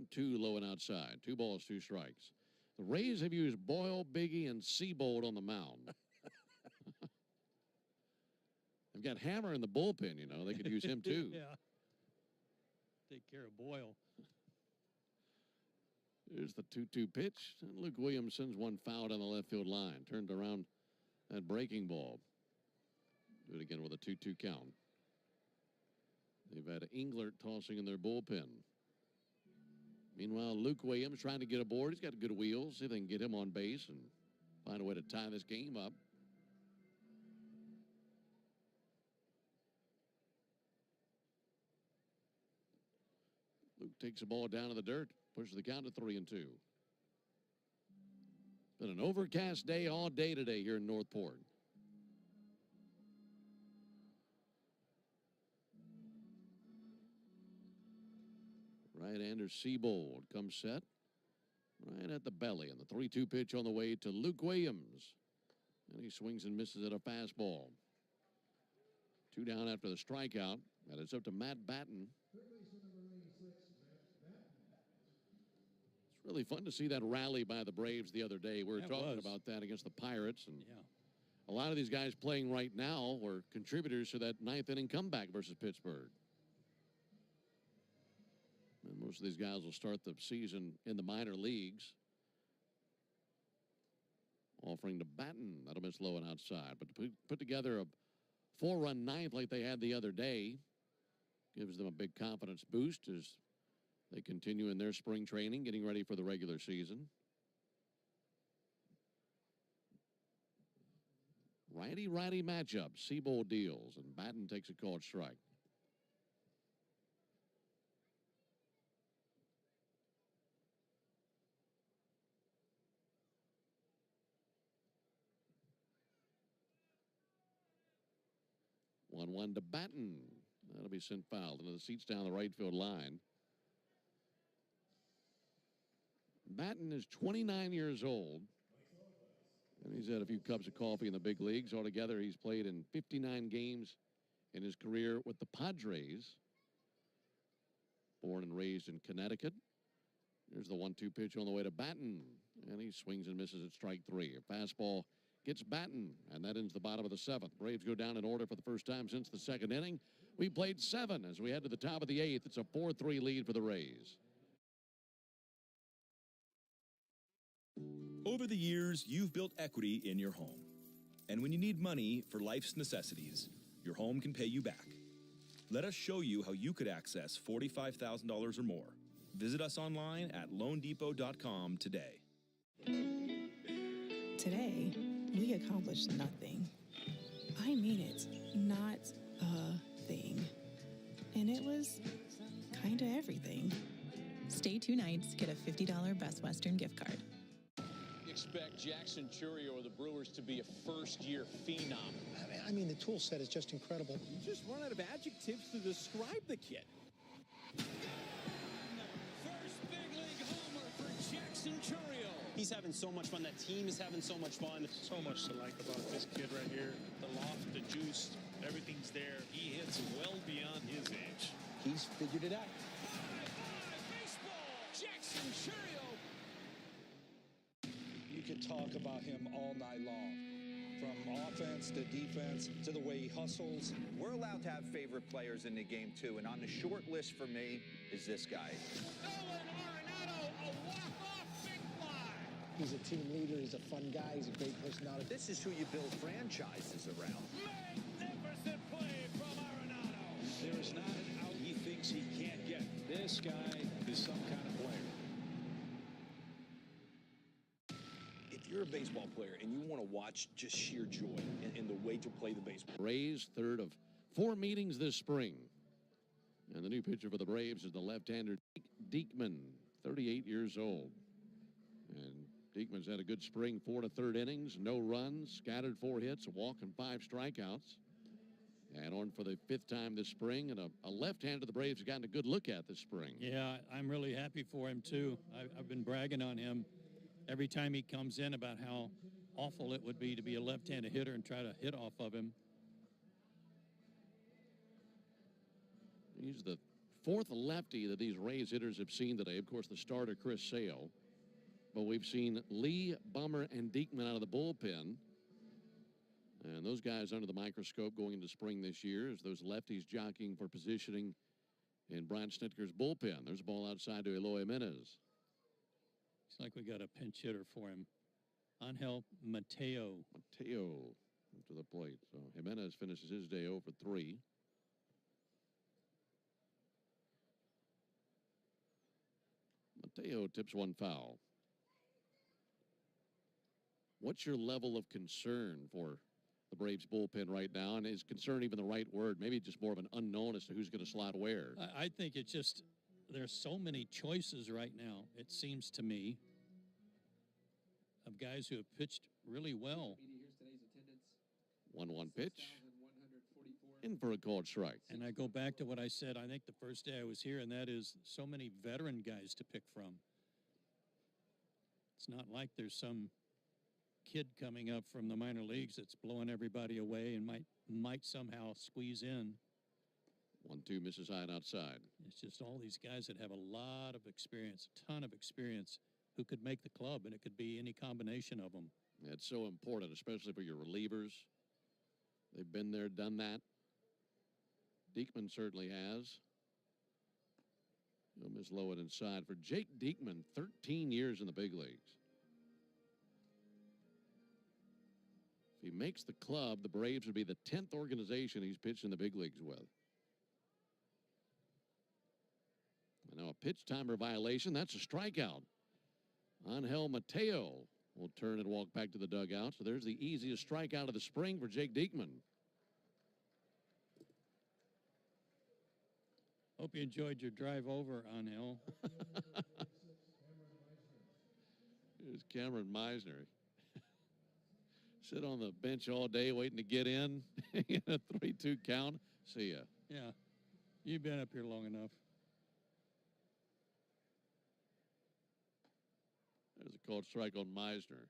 Two low and outside. 2 balls, 2 strikes. The Rays have used Boyle, Biggie, and Seabold on the mound. They've got Hammer in the bullpen, you know. They could use him too. Yeah. Take care of Boyle. Here's the 2-2 pitch. And Luke Williams sends one foul down the left field line. Turned around that breaking ball. Do it again with a 2-2 count. They've had Englert tossing in their bullpen. Meanwhile, Luke Williams trying to get aboard. He's got good wheels. See if they can get him on base and find a way to tie this game up. Luke takes the ball down to the dirt, pushes the count to 3-2. It's been an overcast day all day today here in Northport. Right-hander Seabold comes set right at the belly, and the 3-2 pitch on the way to Luke Williams. And he swings and misses at a fastball. 2 down after the strikeout, and it's up to Matt Batten. It's really fun to see that rally by the Braves the other day. We were talking about that against the Pirates, and a lot of these guys playing right now were contributors to that 9th inning comeback versus Pittsburgh. And most of these guys will start the season in the minor leagues. Offering to Batten. That'll miss low and outside. But to put together a 4-run 9th like they had the other day gives them a big confidence boost as they continue in their spring training, getting ready for the regular season. Righty-righty matchup. Seabold deals, and Batten takes a called strike. One to Batten. That'll be sent foul into the seats down the right field line. Batten is 29 years old. And he's had a few cups of coffee in the big leagues. Altogether, he's played in 59 games in his career with the Padres. Born and raised in Connecticut. Here's the 1-2 pitch on the way to Batten. And he swings and misses at strike 3. A fastball gets Batten, and that ends the bottom of the 7th. Braves go down in order for the first time since the 2nd inning. We played 7 as we head to the top of the 8th. It's a 4-3 lead for the Rays. Over the years, you've built equity in your home. And when you need money for life's necessities, your home can pay you back. Let us show you how you could access $45,000 or more. Visit us online at loandepot.com today. Today, we accomplished nothing. I mean it, not a thing. And it was kind of everything. Stay 2 nights, get a $50 Best Western gift card. Expect Jackson Churio of the Brewers to be a first-year phenom. I mean, the tool set is just incredible. You just run out of adjectives to describe the kid. First big league homer for Jackson Churio. He's having so much fun. That team is having so much fun. So much to like about this kid right here. The loft, the juice, everything's there. He hits well beyond his age. He's figured it out. Baseball, Jackson Churio. You could talk about him all night long. From offense to defense to the way he hustles. We're allowed to have favorite players in the game, too. And on the short list for me is this guy. Nolan Arenado, a walk-off big fly. He's a team leader. He's a fun guy. He's a great personality. This is who you build franchises around. Magnificent play from Arenado. There is not an out he thinks he can't get. This guy is some kind of player. If you're a baseball player and you want to watch just sheer joy in the way to play the baseball. Rays, 3rd of 4 meetings this spring. And the new pitcher for the Braves is the left-hander Diekman, 38 years old. And Diekman's had a good spring, 4 to 3rd innings, no runs, scattered 4 hits, a walk, and 5 strikeouts. And on for the 5th time this spring, and a left-hander the Braves have gotten a good look at this spring. Yeah, I'm really happy for him, too. I've been bragging on him every time he comes in about how awful it would be to be a left-handed hitter and try to hit off of him. He's the 4th lefty that these Rays hitters have seen today. Of course, the starter, Chris Sale. But we've seen Lee, Bummer, and Diekman out of the bullpen. And those guys under the microscope going into spring this year as those lefties jockeying for positioning in Brian Snitker's bullpen. There's a ball outside to Eloy Jimenez. It's like we got a pinch hitter for him. Angel Mateo. Mateo to the plate. So Jimenez finishes his day 0 for 3. Mateo tips one foul. What's your level of concern for the Braves bullpen right now? And is concern even the right word? Maybe just more of an unknown as to who's going to slot where. I think it's just there's so many choices right now, it seems to me, of guys who have pitched really well. 1-1 pitch. In for a called strike. And I go back to what I said, I think the first day I was here, and that is so many veteran guys to pick from. It's not like there's some kid coming up from the minor leagues that's blowing everybody away and might somehow squeeze in. 1-2 misses high and outside. It's just all these guys that have a lot of experience, a ton of experience, who could make the club, and it could be any combination of them. It's so important, especially for your relievers. They've been there, done that. Diekman certainly has. He'll miss low and inside. For Jake Diekman, 13 years in the big leagues. If he makes the club, the Braves would be the 10th organization he's pitched in the big leagues with. And now a pitch timer violation. That's a strikeout. Angel Mateo will turn and walk back to the dugout. So there's the easiest strikeout of the spring for Jake Diekman. Hope you enjoyed your drive over, Angel. Here's Cameron Meisner. Sit on the bench all day waiting to get in. A 3-2 count. See ya. Yeah, you've been up here long enough. There's a called strike on Meisner.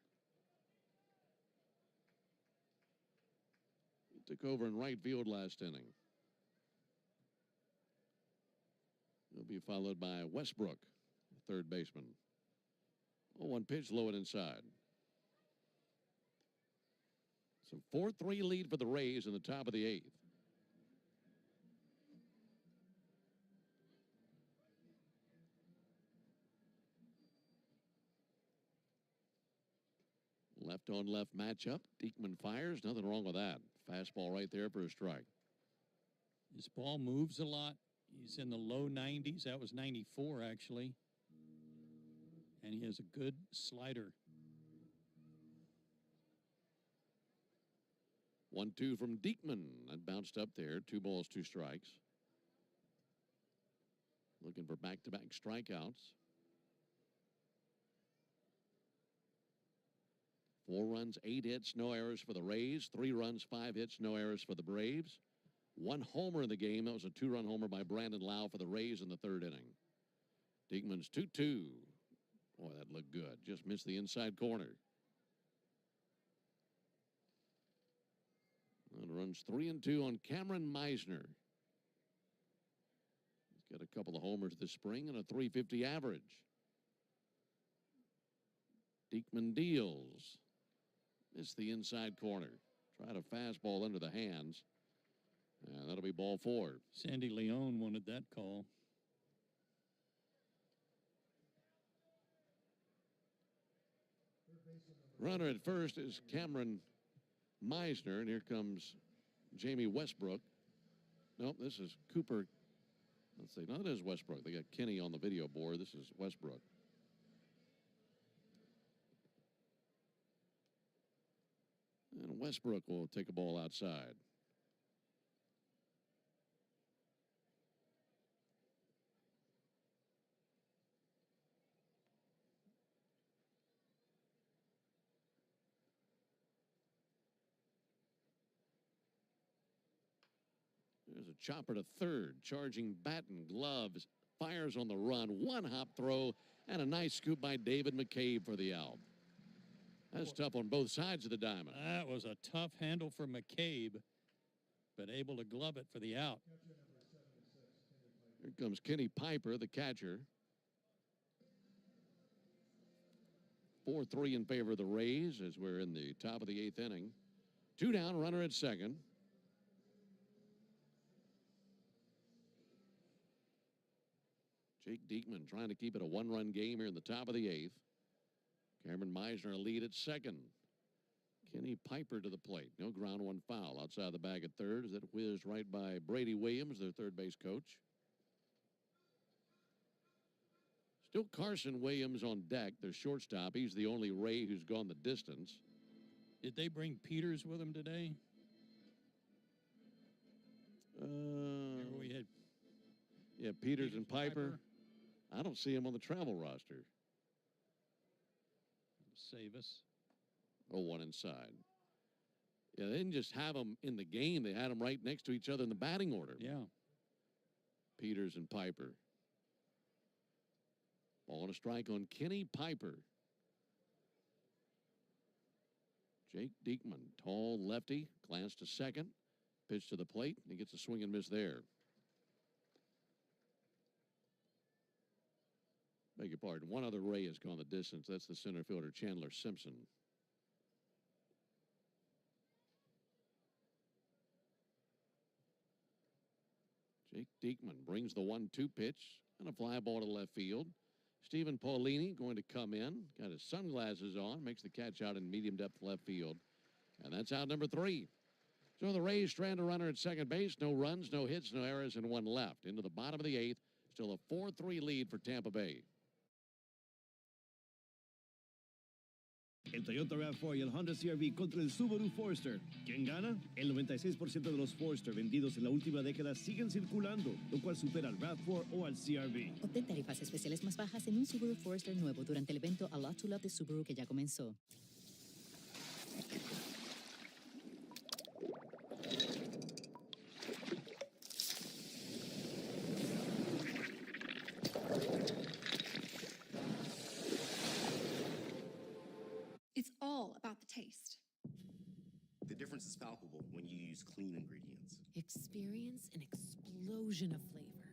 Took over in right field last inning. He'll be followed by Westbrook, third baseman. 0-1 pitch, low and inside. So 4-3 lead for the Rays in the top of the eighth. Left on left matchup. Diekman fires. Nothing wrong with that. Fastball right there for a strike. His ball moves a lot. He's in the low 90s. That was 94, actually. And he has a good slider. 1-2 from Diekman. That bounced up there. 2 balls, 2 strikes. Looking for back-to-back strikeouts. 4 runs, 8 hits, no errors for the Rays. 3 runs, 5 hits, no errors for the Braves. 1 homer in the game. That was a 2-run homer by Brandon Lau for the Rays in the 3rd inning. Diekman's 2-2. Boy, that looked good. Just missed the inside corner. And runs 3-2 on Cameron Meisner. He's got a couple of homers this spring and a .350 average. Diekman deals. Missed the inside corner. Tried a fastball under the hands. And that'll be ball 4. Sandy Leon wanted that call. Runner at first is Cameron Meisner, and here comes Jamie Westbrook. Nope, this is Cooper. Let's see. No, it is Westbrook. They got Kenny on the video board. This is Westbrook. And Westbrook will take a ball outside. There's a chopper to third, charging bat and gloves, fires on the run, 1 hop throw, and a nice scoop by David McCabe for the out. That's tough on both sides of the diamond. That was a tough handle for McCabe, but able to glove it for the out. Here comes Kenny Piper, the catcher. 4-3 in favor of the Rays as we're in the top of the 8th inning. 2 down, runner at second. Jake Diekman trying to keep it a 1-run game here in the top of the 8th. Cameron Meisner a lead at second. Kenny Piper to the plate. No ground, 1 foul. Outside the bag at third as it whizzed right by Brady Williams, their third base coach. Still Carson Williams on deck, their shortstop. He's the only Ray who's gone the distance. Did they bring Peters with them today? Remember we had Peters and Piper. I don't see him on the travel roster. Save us. 0-1 inside. Yeah, they didn't just have them in the game. They had them right next to each other in the batting order. Yeah. Peters and Piper. Ball and a strike on Kenny Piper. Jake Diekman, tall lefty, glance to second, pitch to the plate, and he gets a swing and miss there. Beg your pardon. One other Ray has gone the distance. That's the center fielder, Chandler Simpson. Jake Diekman brings the 1-2 pitch and a fly ball to left field. Stephen Paulini going to come in. Got his sunglasses on. Makes the catch out in medium depth left field. And that's out number 3. So the Rays strand a runner at second base. No runs, no hits, no errors, and 1 left. Into the bottom of the 8th. Still a 4-3 lead for Tampa Bay. El Toyota RAV4 y el Honda CR-V contra el Subaru Forester. ¿Quién gana? El 96% de los Forester vendidos en la última década siguen circulando, lo cual supera al RAV4 o al CR-V. Obtén tarifas especiales más bajas en un Subaru Forester nuevo durante el evento A Lot to Love de Subaru que ya comenzó. It's all about the taste. The difference is palpable when you use clean ingredients. Experience an explosion of flavor.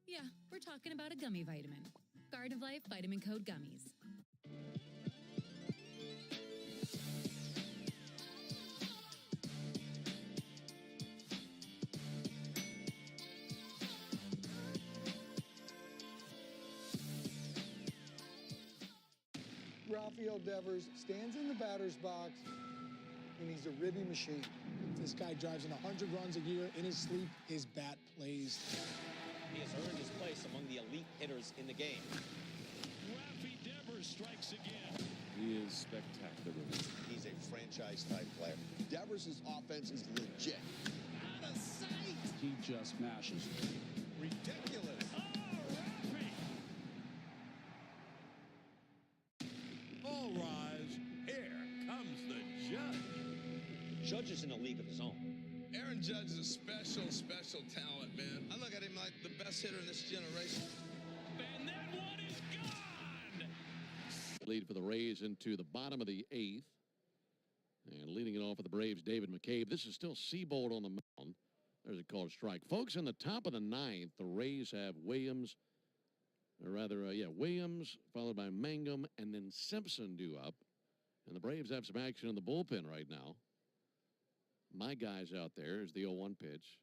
Yeah, we're talking about a gummy vitamin. Garden of Life Vitamin Code Gummies. Rafael Devers stands in the batter's box, and he's a ribby machine. This guy drives in 100 runs a year. In his sleep, his bat plays. He has earned his place among the elite hitters in the game. Rafi Devers strikes again. He is spectacular. He's a franchise-type player. Devers' offense is legit. Out of sight. He just smashes. Ridiculous. All rise. Here comes the judge. Judge is in a league of his own. Aaron Judge is a special talent, man. I look at him like the best hitter in this generation. And that one is gone. Lead for the Rays into the bottom of the 8th. And leading it off for the Braves, David McCabe. This is still Seabold on the mound. There's a called strike. Folks, in the top of the 9th, the Rays have Williams, Williams, followed by Mangum, and then Simpson due up. And the Braves have some action in the bullpen right now. My guy's out there is the 0-1 pitch.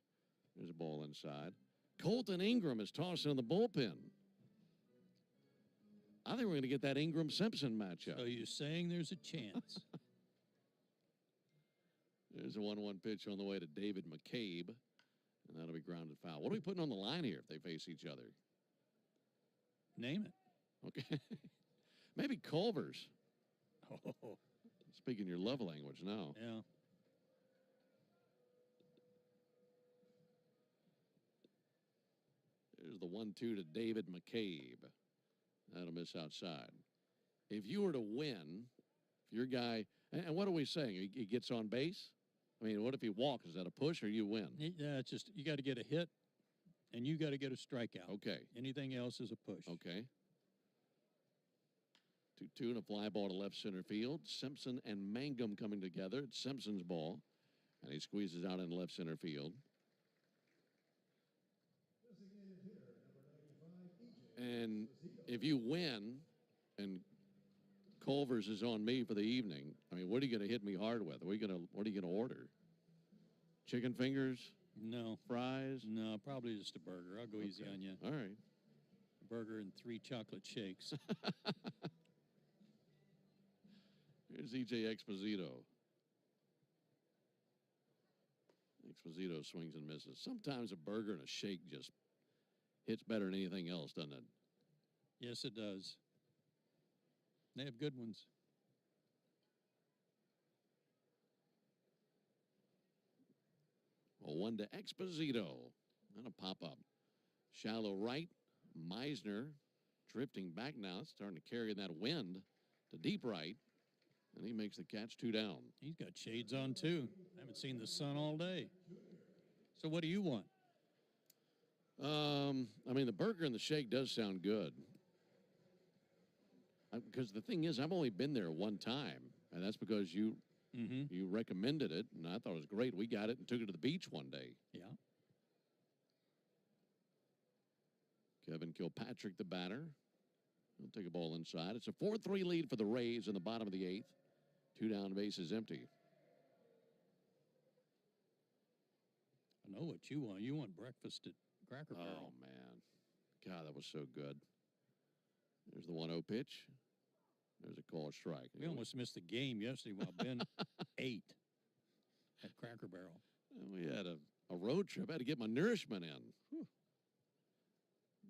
There's a ball inside. Colton Ingram is tossing in the bullpen. I think we're going to get that Ingram-Simpson matchup. So you're saying there's a chance? There's a 1-1 pitch on the way to David McCabe, and that'll be grounded foul. What are we putting on the line here if they face each other? Name it. Okay. Maybe Culver's. Oh. Speaking your love language now. Yeah. There's the 1-2 to David McCabe. That'll miss outside. If you were to win, if your guy, and what are we saying? He gets on base? I mean, what if he walks? Is that a push or you win? Yeah, it's just you got to get a hit, and you got to get a strikeout. Okay. Anything else is a push. Okay. 2-2 and a fly ball to left center field. Simpson and Mangum coming together. It's Simpson's ball, and he squeezes out in left center field. And if you win, and Culver's is on me for the evening, I mean, what are you going to hit me hard with? What are you going to order? Chicken fingers? No. Fries? No, probably just a burger. I'll go easy on you. All right. A burger and 3 chocolate shakes. Here's E.J. Exposito. Exposito swings and misses. Sometimes a burger and a shake just hits better than anything else, doesn't it? Yes, it does. They have good ones. Well, 1 to Exposito. And a pop-up. Shallow right. Meisner drifting back now. It's starting to carry that wind to deep right. And he makes the catch, 2 down. He's got shades on, too. I haven't seen the sun all day. So what do you want? I mean, the burger and the shake does sound good. Because the thing is, I've only been there one time, and that's because you recommended it, and I thought it was great. We got it and took it to the beach one day. Yeah. Kevin Kilpatrick, the batter. He'll take a ball inside. It's a 4-3 lead for the Rays in the bottom of the 8th. 2 down, bases empty. I know what you want. You want breakfast at Cracker Barrel. Oh, man. God, that was so good. There's the 1-0 pitch. There's a call strike. We almost missed the game yesterday while Ben ate at Cracker Barrel. We had a road trip. I had to get my nourishment in. Whew.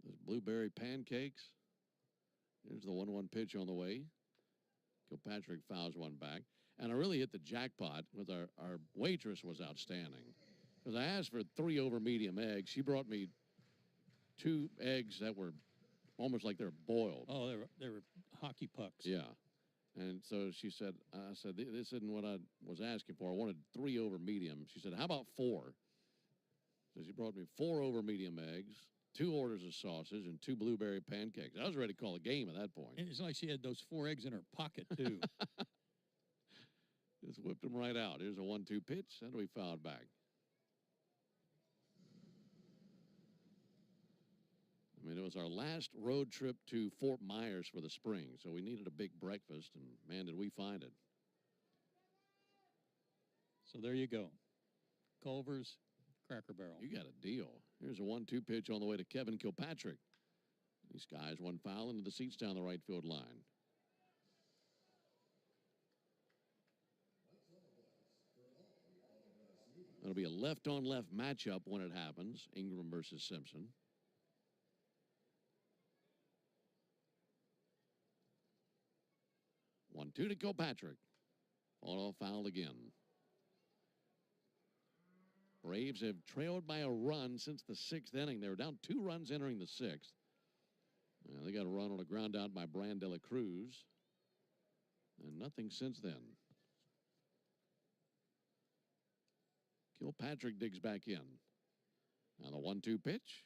Those blueberry pancakes. There's the 1-1 pitch on the way. Kilpatrick fouls one back. And I really hit the jackpot because our waitress was outstanding. Because I asked for 3 over medium eggs. She brought me 2 eggs that were almost like they're boiled. Oh, they were hockey pucks. Yeah. And so she said, I said, this isn't what I was asking for. I wanted 3 over medium. She said, how about 4? So she brought me 4 over medium eggs, 2 orders of sausage, and 2 blueberry pancakes. I was ready to call a game at that point. It's like she had those 4 eggs in her pocket, too. Just whipped him right out. Here's a 1-2 pitch. That'll be fouled back. I mean, it was our last road trip to Fort Myers for the spring, so we needed a big breakfast, and man, did we find it. So there you go. Culver's Cracker Barrel. You got a deal. Here's a 1-2 pitch on the way to Kevin Kilpatrick. He skies one foul into the seats down the right field line. It'll be a left-on-left matchup when it happens. Ingram versus Simpson. 1-2 to Kilpatrick. All fouled again. Braves have trailed by a run since the 6th inning. They were down 2 runs entering the 6th. They got a run on a ground out by Brian De La Cruz. And nothing since then. Kilpatrick digs back in. Now the 1-2 pitch.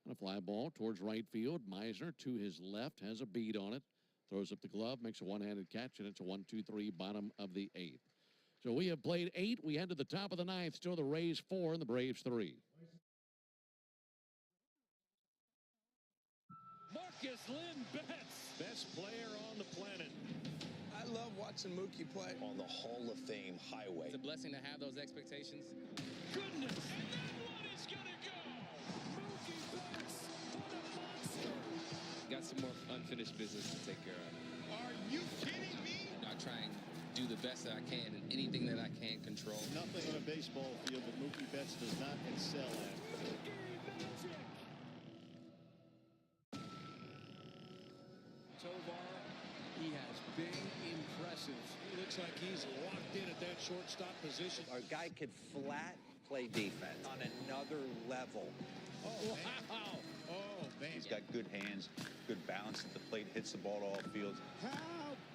And a fly ball towards right field. Meisner to his left has a bead on it. Throws up the glove, makes a one-handed catch, and it's a 1-2-3 bottom of the 8th. So we have played 8. We head to the top of the 9th. Still the Rays 4 and the Braves 3. Marcus Lynn Betts, best player on the planet. I love watching Mookie play on the Hall of Fame highway. It's a blessing to have those expectations. Goodness, and that one is gonna go. Mookie Betts, what a monster. Got some more unfinished business to take care of. Are you kidding me? I try and do the best that I can in anything that I can control. Nothing on a baseball field that Mookie Betts does not excel at. Tovar, he has been impressive. He looks like he's locked in at that shortstop position. Our guy could flat play defense on another level. Oh, wow. Oh, man. He's got good hands, good balance at the plate, hits the ball to all fields. How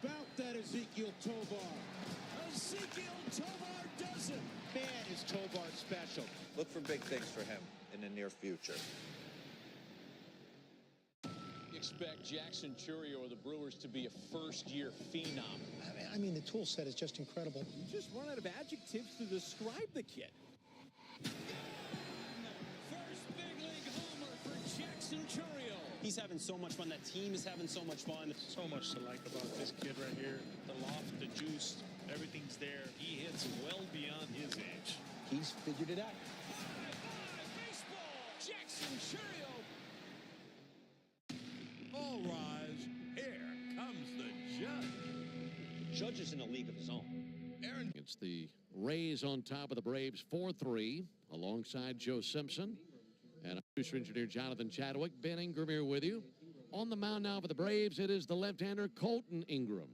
about that Ezequiel Tovar? Ezequiel Tovar does it. Man, is Tovar special. Look for big things for him in the near future. Expect Jackson Churio of the Brewers to be a first-year phenom. I mean, the tool set is just incredible. You just run out of adjectives to describe the kid. First big league homer for Jackson Churio. He's having so much fun. That team is having so much fun. So much to like about this kid right here. The loft, the juice, everything's there. He hits well beyond his age. He's figured it out. Baseball, Jackson Churio. All rise. Here comes the judge. Judge is in a league of his own. Aaron. It's the Rays on top of the Braves 4-3 alongside Joe Simpson. And producer engineer Jonathan Chadwick. Ben Ingram here with you. On the mound now for the Braves, it is the left-hander Colton Ingram.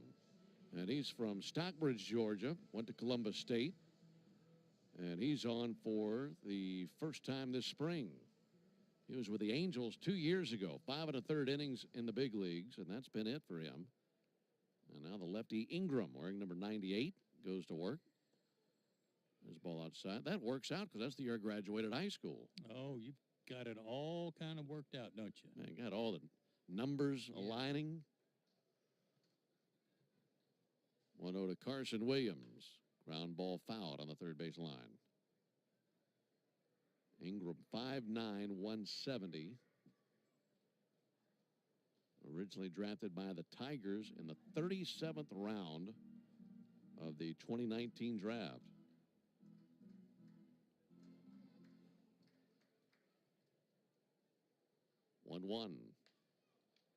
And he's from Stockbridge, Georgia. Went to Columbus State. And he's on for the first time this spring. He was with the Angels 2 years ago. 5 1/3 innings in the big leagues, and that's been it for him. And now the lefty Ingram, wearing number 98, goes to work. There's a ball outside. That works out because that's the year I graduated high school. Oh, you've got it all kind of worked out, don't you? I got all the numbers aligning. 1-0 to Carson Williams. Ground ball fouled on the third base line. Ingram 5'9", 170. Originally drafted by the Tigers in the 37th round of the 2019 draft. One.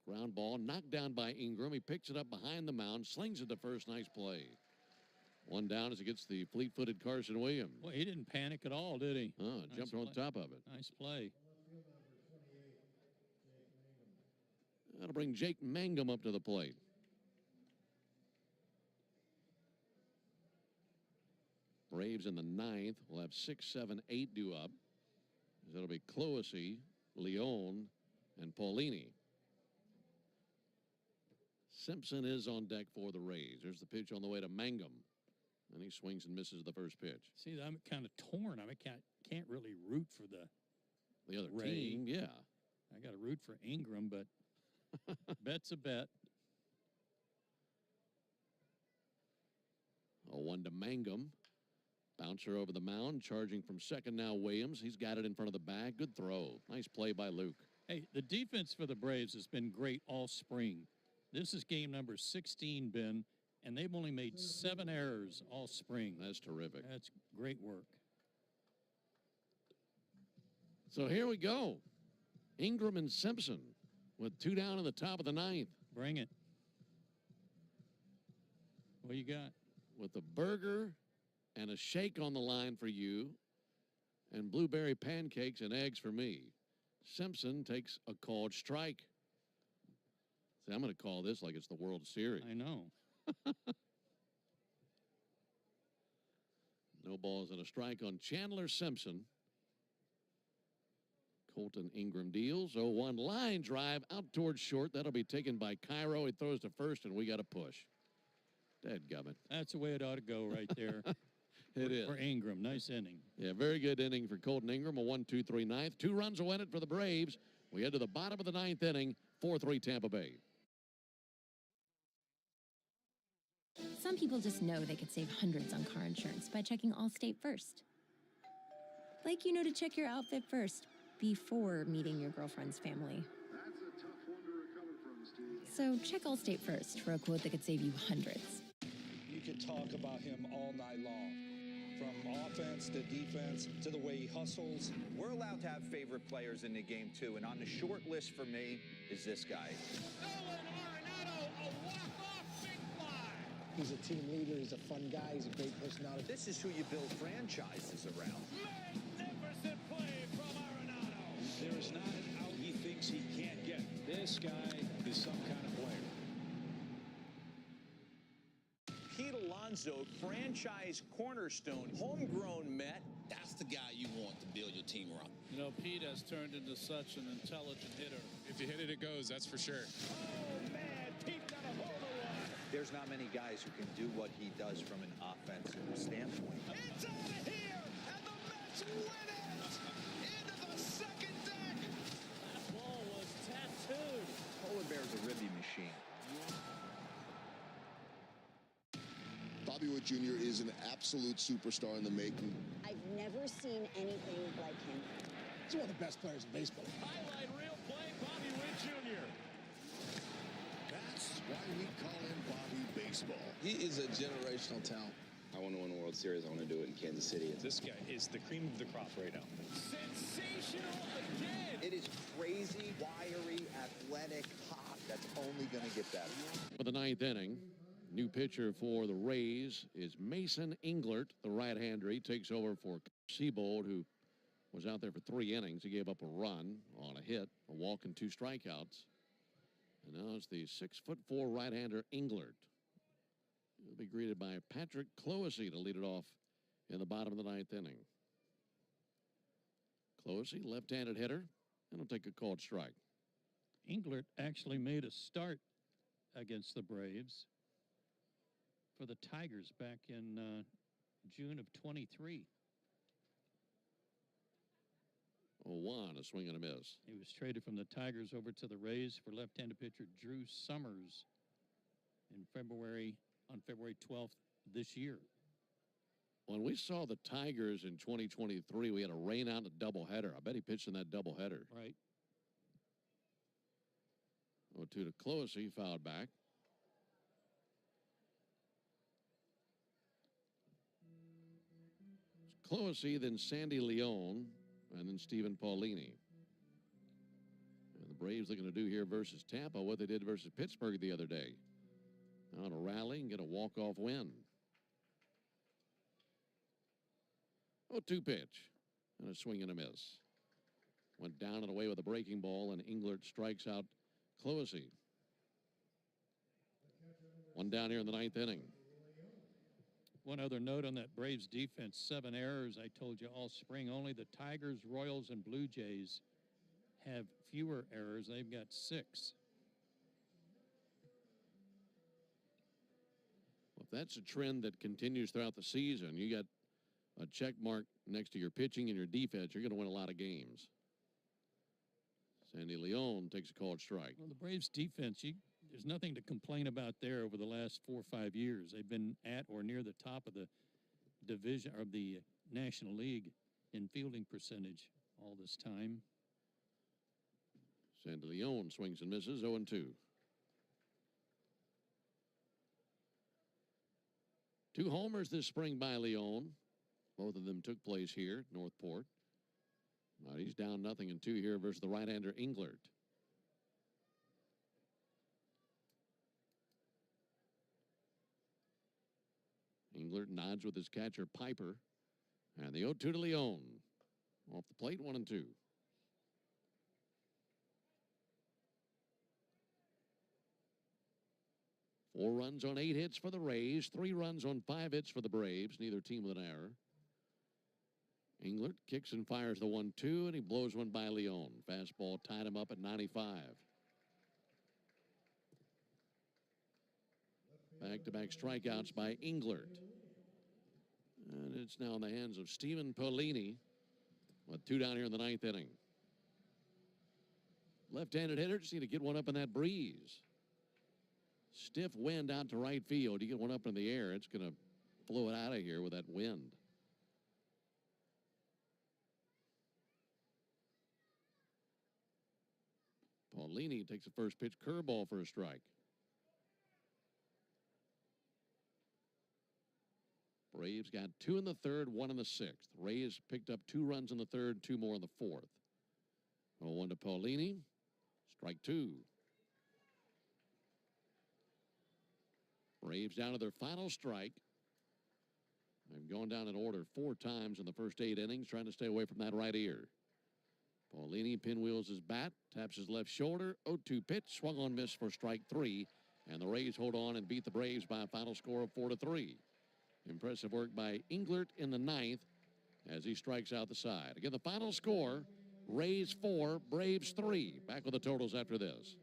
Ground ball knocked down by Ingram. He picks it up behind the mound, slings it to first. Nice play. One down as it gets the fleet-footed Carson Williams. Well, he didn't panic at all, did he? Oh, jumped on top of it. Nice play. That'll bring Jake Mangum up to the plate. Braves in the 9th will have 6, 7, 8 due up. That'll be Cloesy, Leone, and Paulini. Simpson is on deck for the Rays. There's the pitch on the way to Mangum. And he swings and misses the first pitch. See, I'm kind of torn. I can't really root for the other Ray. team. Yeah. I got to root for Ingram, but bet's a bet. A 1-2 1 to Mangum. Bouncer over the mound, charging from second now Williams. He's got it in front of the bag. Good throw. Nice play by Luke. Hey, the defense for the Braves has been great all spring. This is game number 16, Ben, and they've only made 7 errors all spring. That's terrific. That's great work. So here we go. Ingram and Simpson with 2 down in the top of the 9th. Bring it. What you got? With a burger and a shake on the line for you, and blueberry pancakes and eggs for me. Simpson takes a called strike. See, I'm going to call this like it's the World Series. I know. No balls and a strike on Chandler Simpson. Colton Ingram deals. 0-1 line drive out towards short. That'll be taken by Cairo. He throws to first, and we got a push. Dadgummit. That's the way it ought to go right there. It is. For Ingram. Nice inning. Yeah, very good inning for Colton Ingram. A 1-2-3 ninth. 2 runs will win it for the Braves. We head to the bottom of the 9th inning. 4-3 Tampa Bay. Some people just know they could save hundreds on car insurance by checking Allstate first. Like you know to check your outfit first before meeting your girlfriend's family. So check Allstate first for a quote that could save you hundreds. You could talk about him all night long. From offense to defense to the way he hustles. We're allowed to have favorite players in the game, too. And on the short list for me is this guy. He's a team leader. He's a fun guy. He's a great personality. This is who you build franchises around. Magnificent play from Arenado. There is not an out he thinks he can't get. This guy is some kind of player. Pete Alonso, franchise cornerstone, homegrown Met. That's the guy you want to build your team around. You know, Pete has turned into such an intelligent hitter. If you hit it, it goes, that's for sure. Oh, man, Pete got a hold of one. There's not many guys who can do what he does from an offensive standpoint. It's out of here, and the Mets win it! Into the second deck! That ball was tattooed. Polar Bear's a ribby machine. Bobby Witt Jr. is an absolute superstar in the making. I've never seen anything like him. He's one of the best players in baseball. Highlight reel play, Bobby Witt Jr. That's why we call him Bobby Baseball. He is a generational talent. I want to win a World Series. I want to do it in Kansas City. This guy is the cream of the crop right now. Sensational again. It is crazy, wiry, athletic, hot. That's only going to get better. For the 9th inning, new pitcher for the Rays is Mason Englert, the right-hander. He takes over for Seabold, who was out there for 3 innings. He gave up a run on a hit, a walk, and 2 strikeouts. And now it's the 6'4" right-hander Englert. He'll be greeted by Patrick Cloesy to lead it off in the bottom of the 9th inning. Cloesy, left-handed hitter, and he'll take a called strike. Englert actually made a start against the Braves for the Tigers back in June of 23. 0-1, a swing and a miss. He was traded from the Tigers over to the Rays for left-handed pitcher Drew Summers on February 12th this year. When we saw the Tigers in 2023, we had a rain out and a doubleheader. I bet he pitched in that doubleheader. Right. 0-2 to Cloesy, fouled back. Cloesy, then Sandy Leon, and then Stephen Paulini. And the Braves looking to do here versus Tampa what they did versus Pittsburgh the other day. On a rally and get a walk-off win. 0-2 pitch. And a swing and a miss. Went down and away with a breaking ball, and Englert strikes out Cloesy. 1 down here in the 9th inning. One other note on that Braves defense, 7 errors. I told you all spring. Only the Tigers, Royals, and Blue Jays have fewer errors. They've got 6. Well, if that's a trend that continues throughout the season, you got a check mark next to your pitching and your defense, you're going to win a lot of games. Sandy Leon takes a called strike. Well, the Braves defense, there's nothing to complain about there over the last 4 or 5 years. They've been at or near the top of the division of the National League in fielding percentage all this time. Sandy Leon swings and misses, 0-2. 2 homers this spring by Leon. Both of them took place here at Northport. Now he's down 0-2 here versus the right-hander Englert. Englert nods with his catcher Piper. And the 0-2 to Leon. Off the plate, 1-2. Four runs on 8 hits for the Rays. 3 runs on 5 hits for the Braves. Neither team with an error. Englert kicks and fires the 1-2, and he blows one by Leon. Fastball tied him up at 95. Back-to-back strikeouts by Englert. And it's now in the hands of Steven Paulini with 2 down here in the 9th inning. Left-handed hitter just need to get one up in that breeze. Stiff wind out to right field. You get one up in the air, it's going to blow it out of here with that wind. Paulini takes a first pitch curveball for a strike. Braves got 2 in the 3rd, 1 in the 6th. Rays picked up 2 runs in the 3rd, 2 more in the 4th. 0-1 to Paulini. Strike 2. Braves down to their final strike. They've gone down in order 4 times in the first 8 innings, trying to stay away from that right ear. Paulini pinwheels his bat, taps his left shoulder. 0-2 pitch, swung on, miss for strike 3. And the Rays hold on and beat the Braves by a final score of 4-3. Impressive work by Englert in the 9th as he strikes out the side. Again, the final score, Rays 4, Braves 3. Back with the totals after this.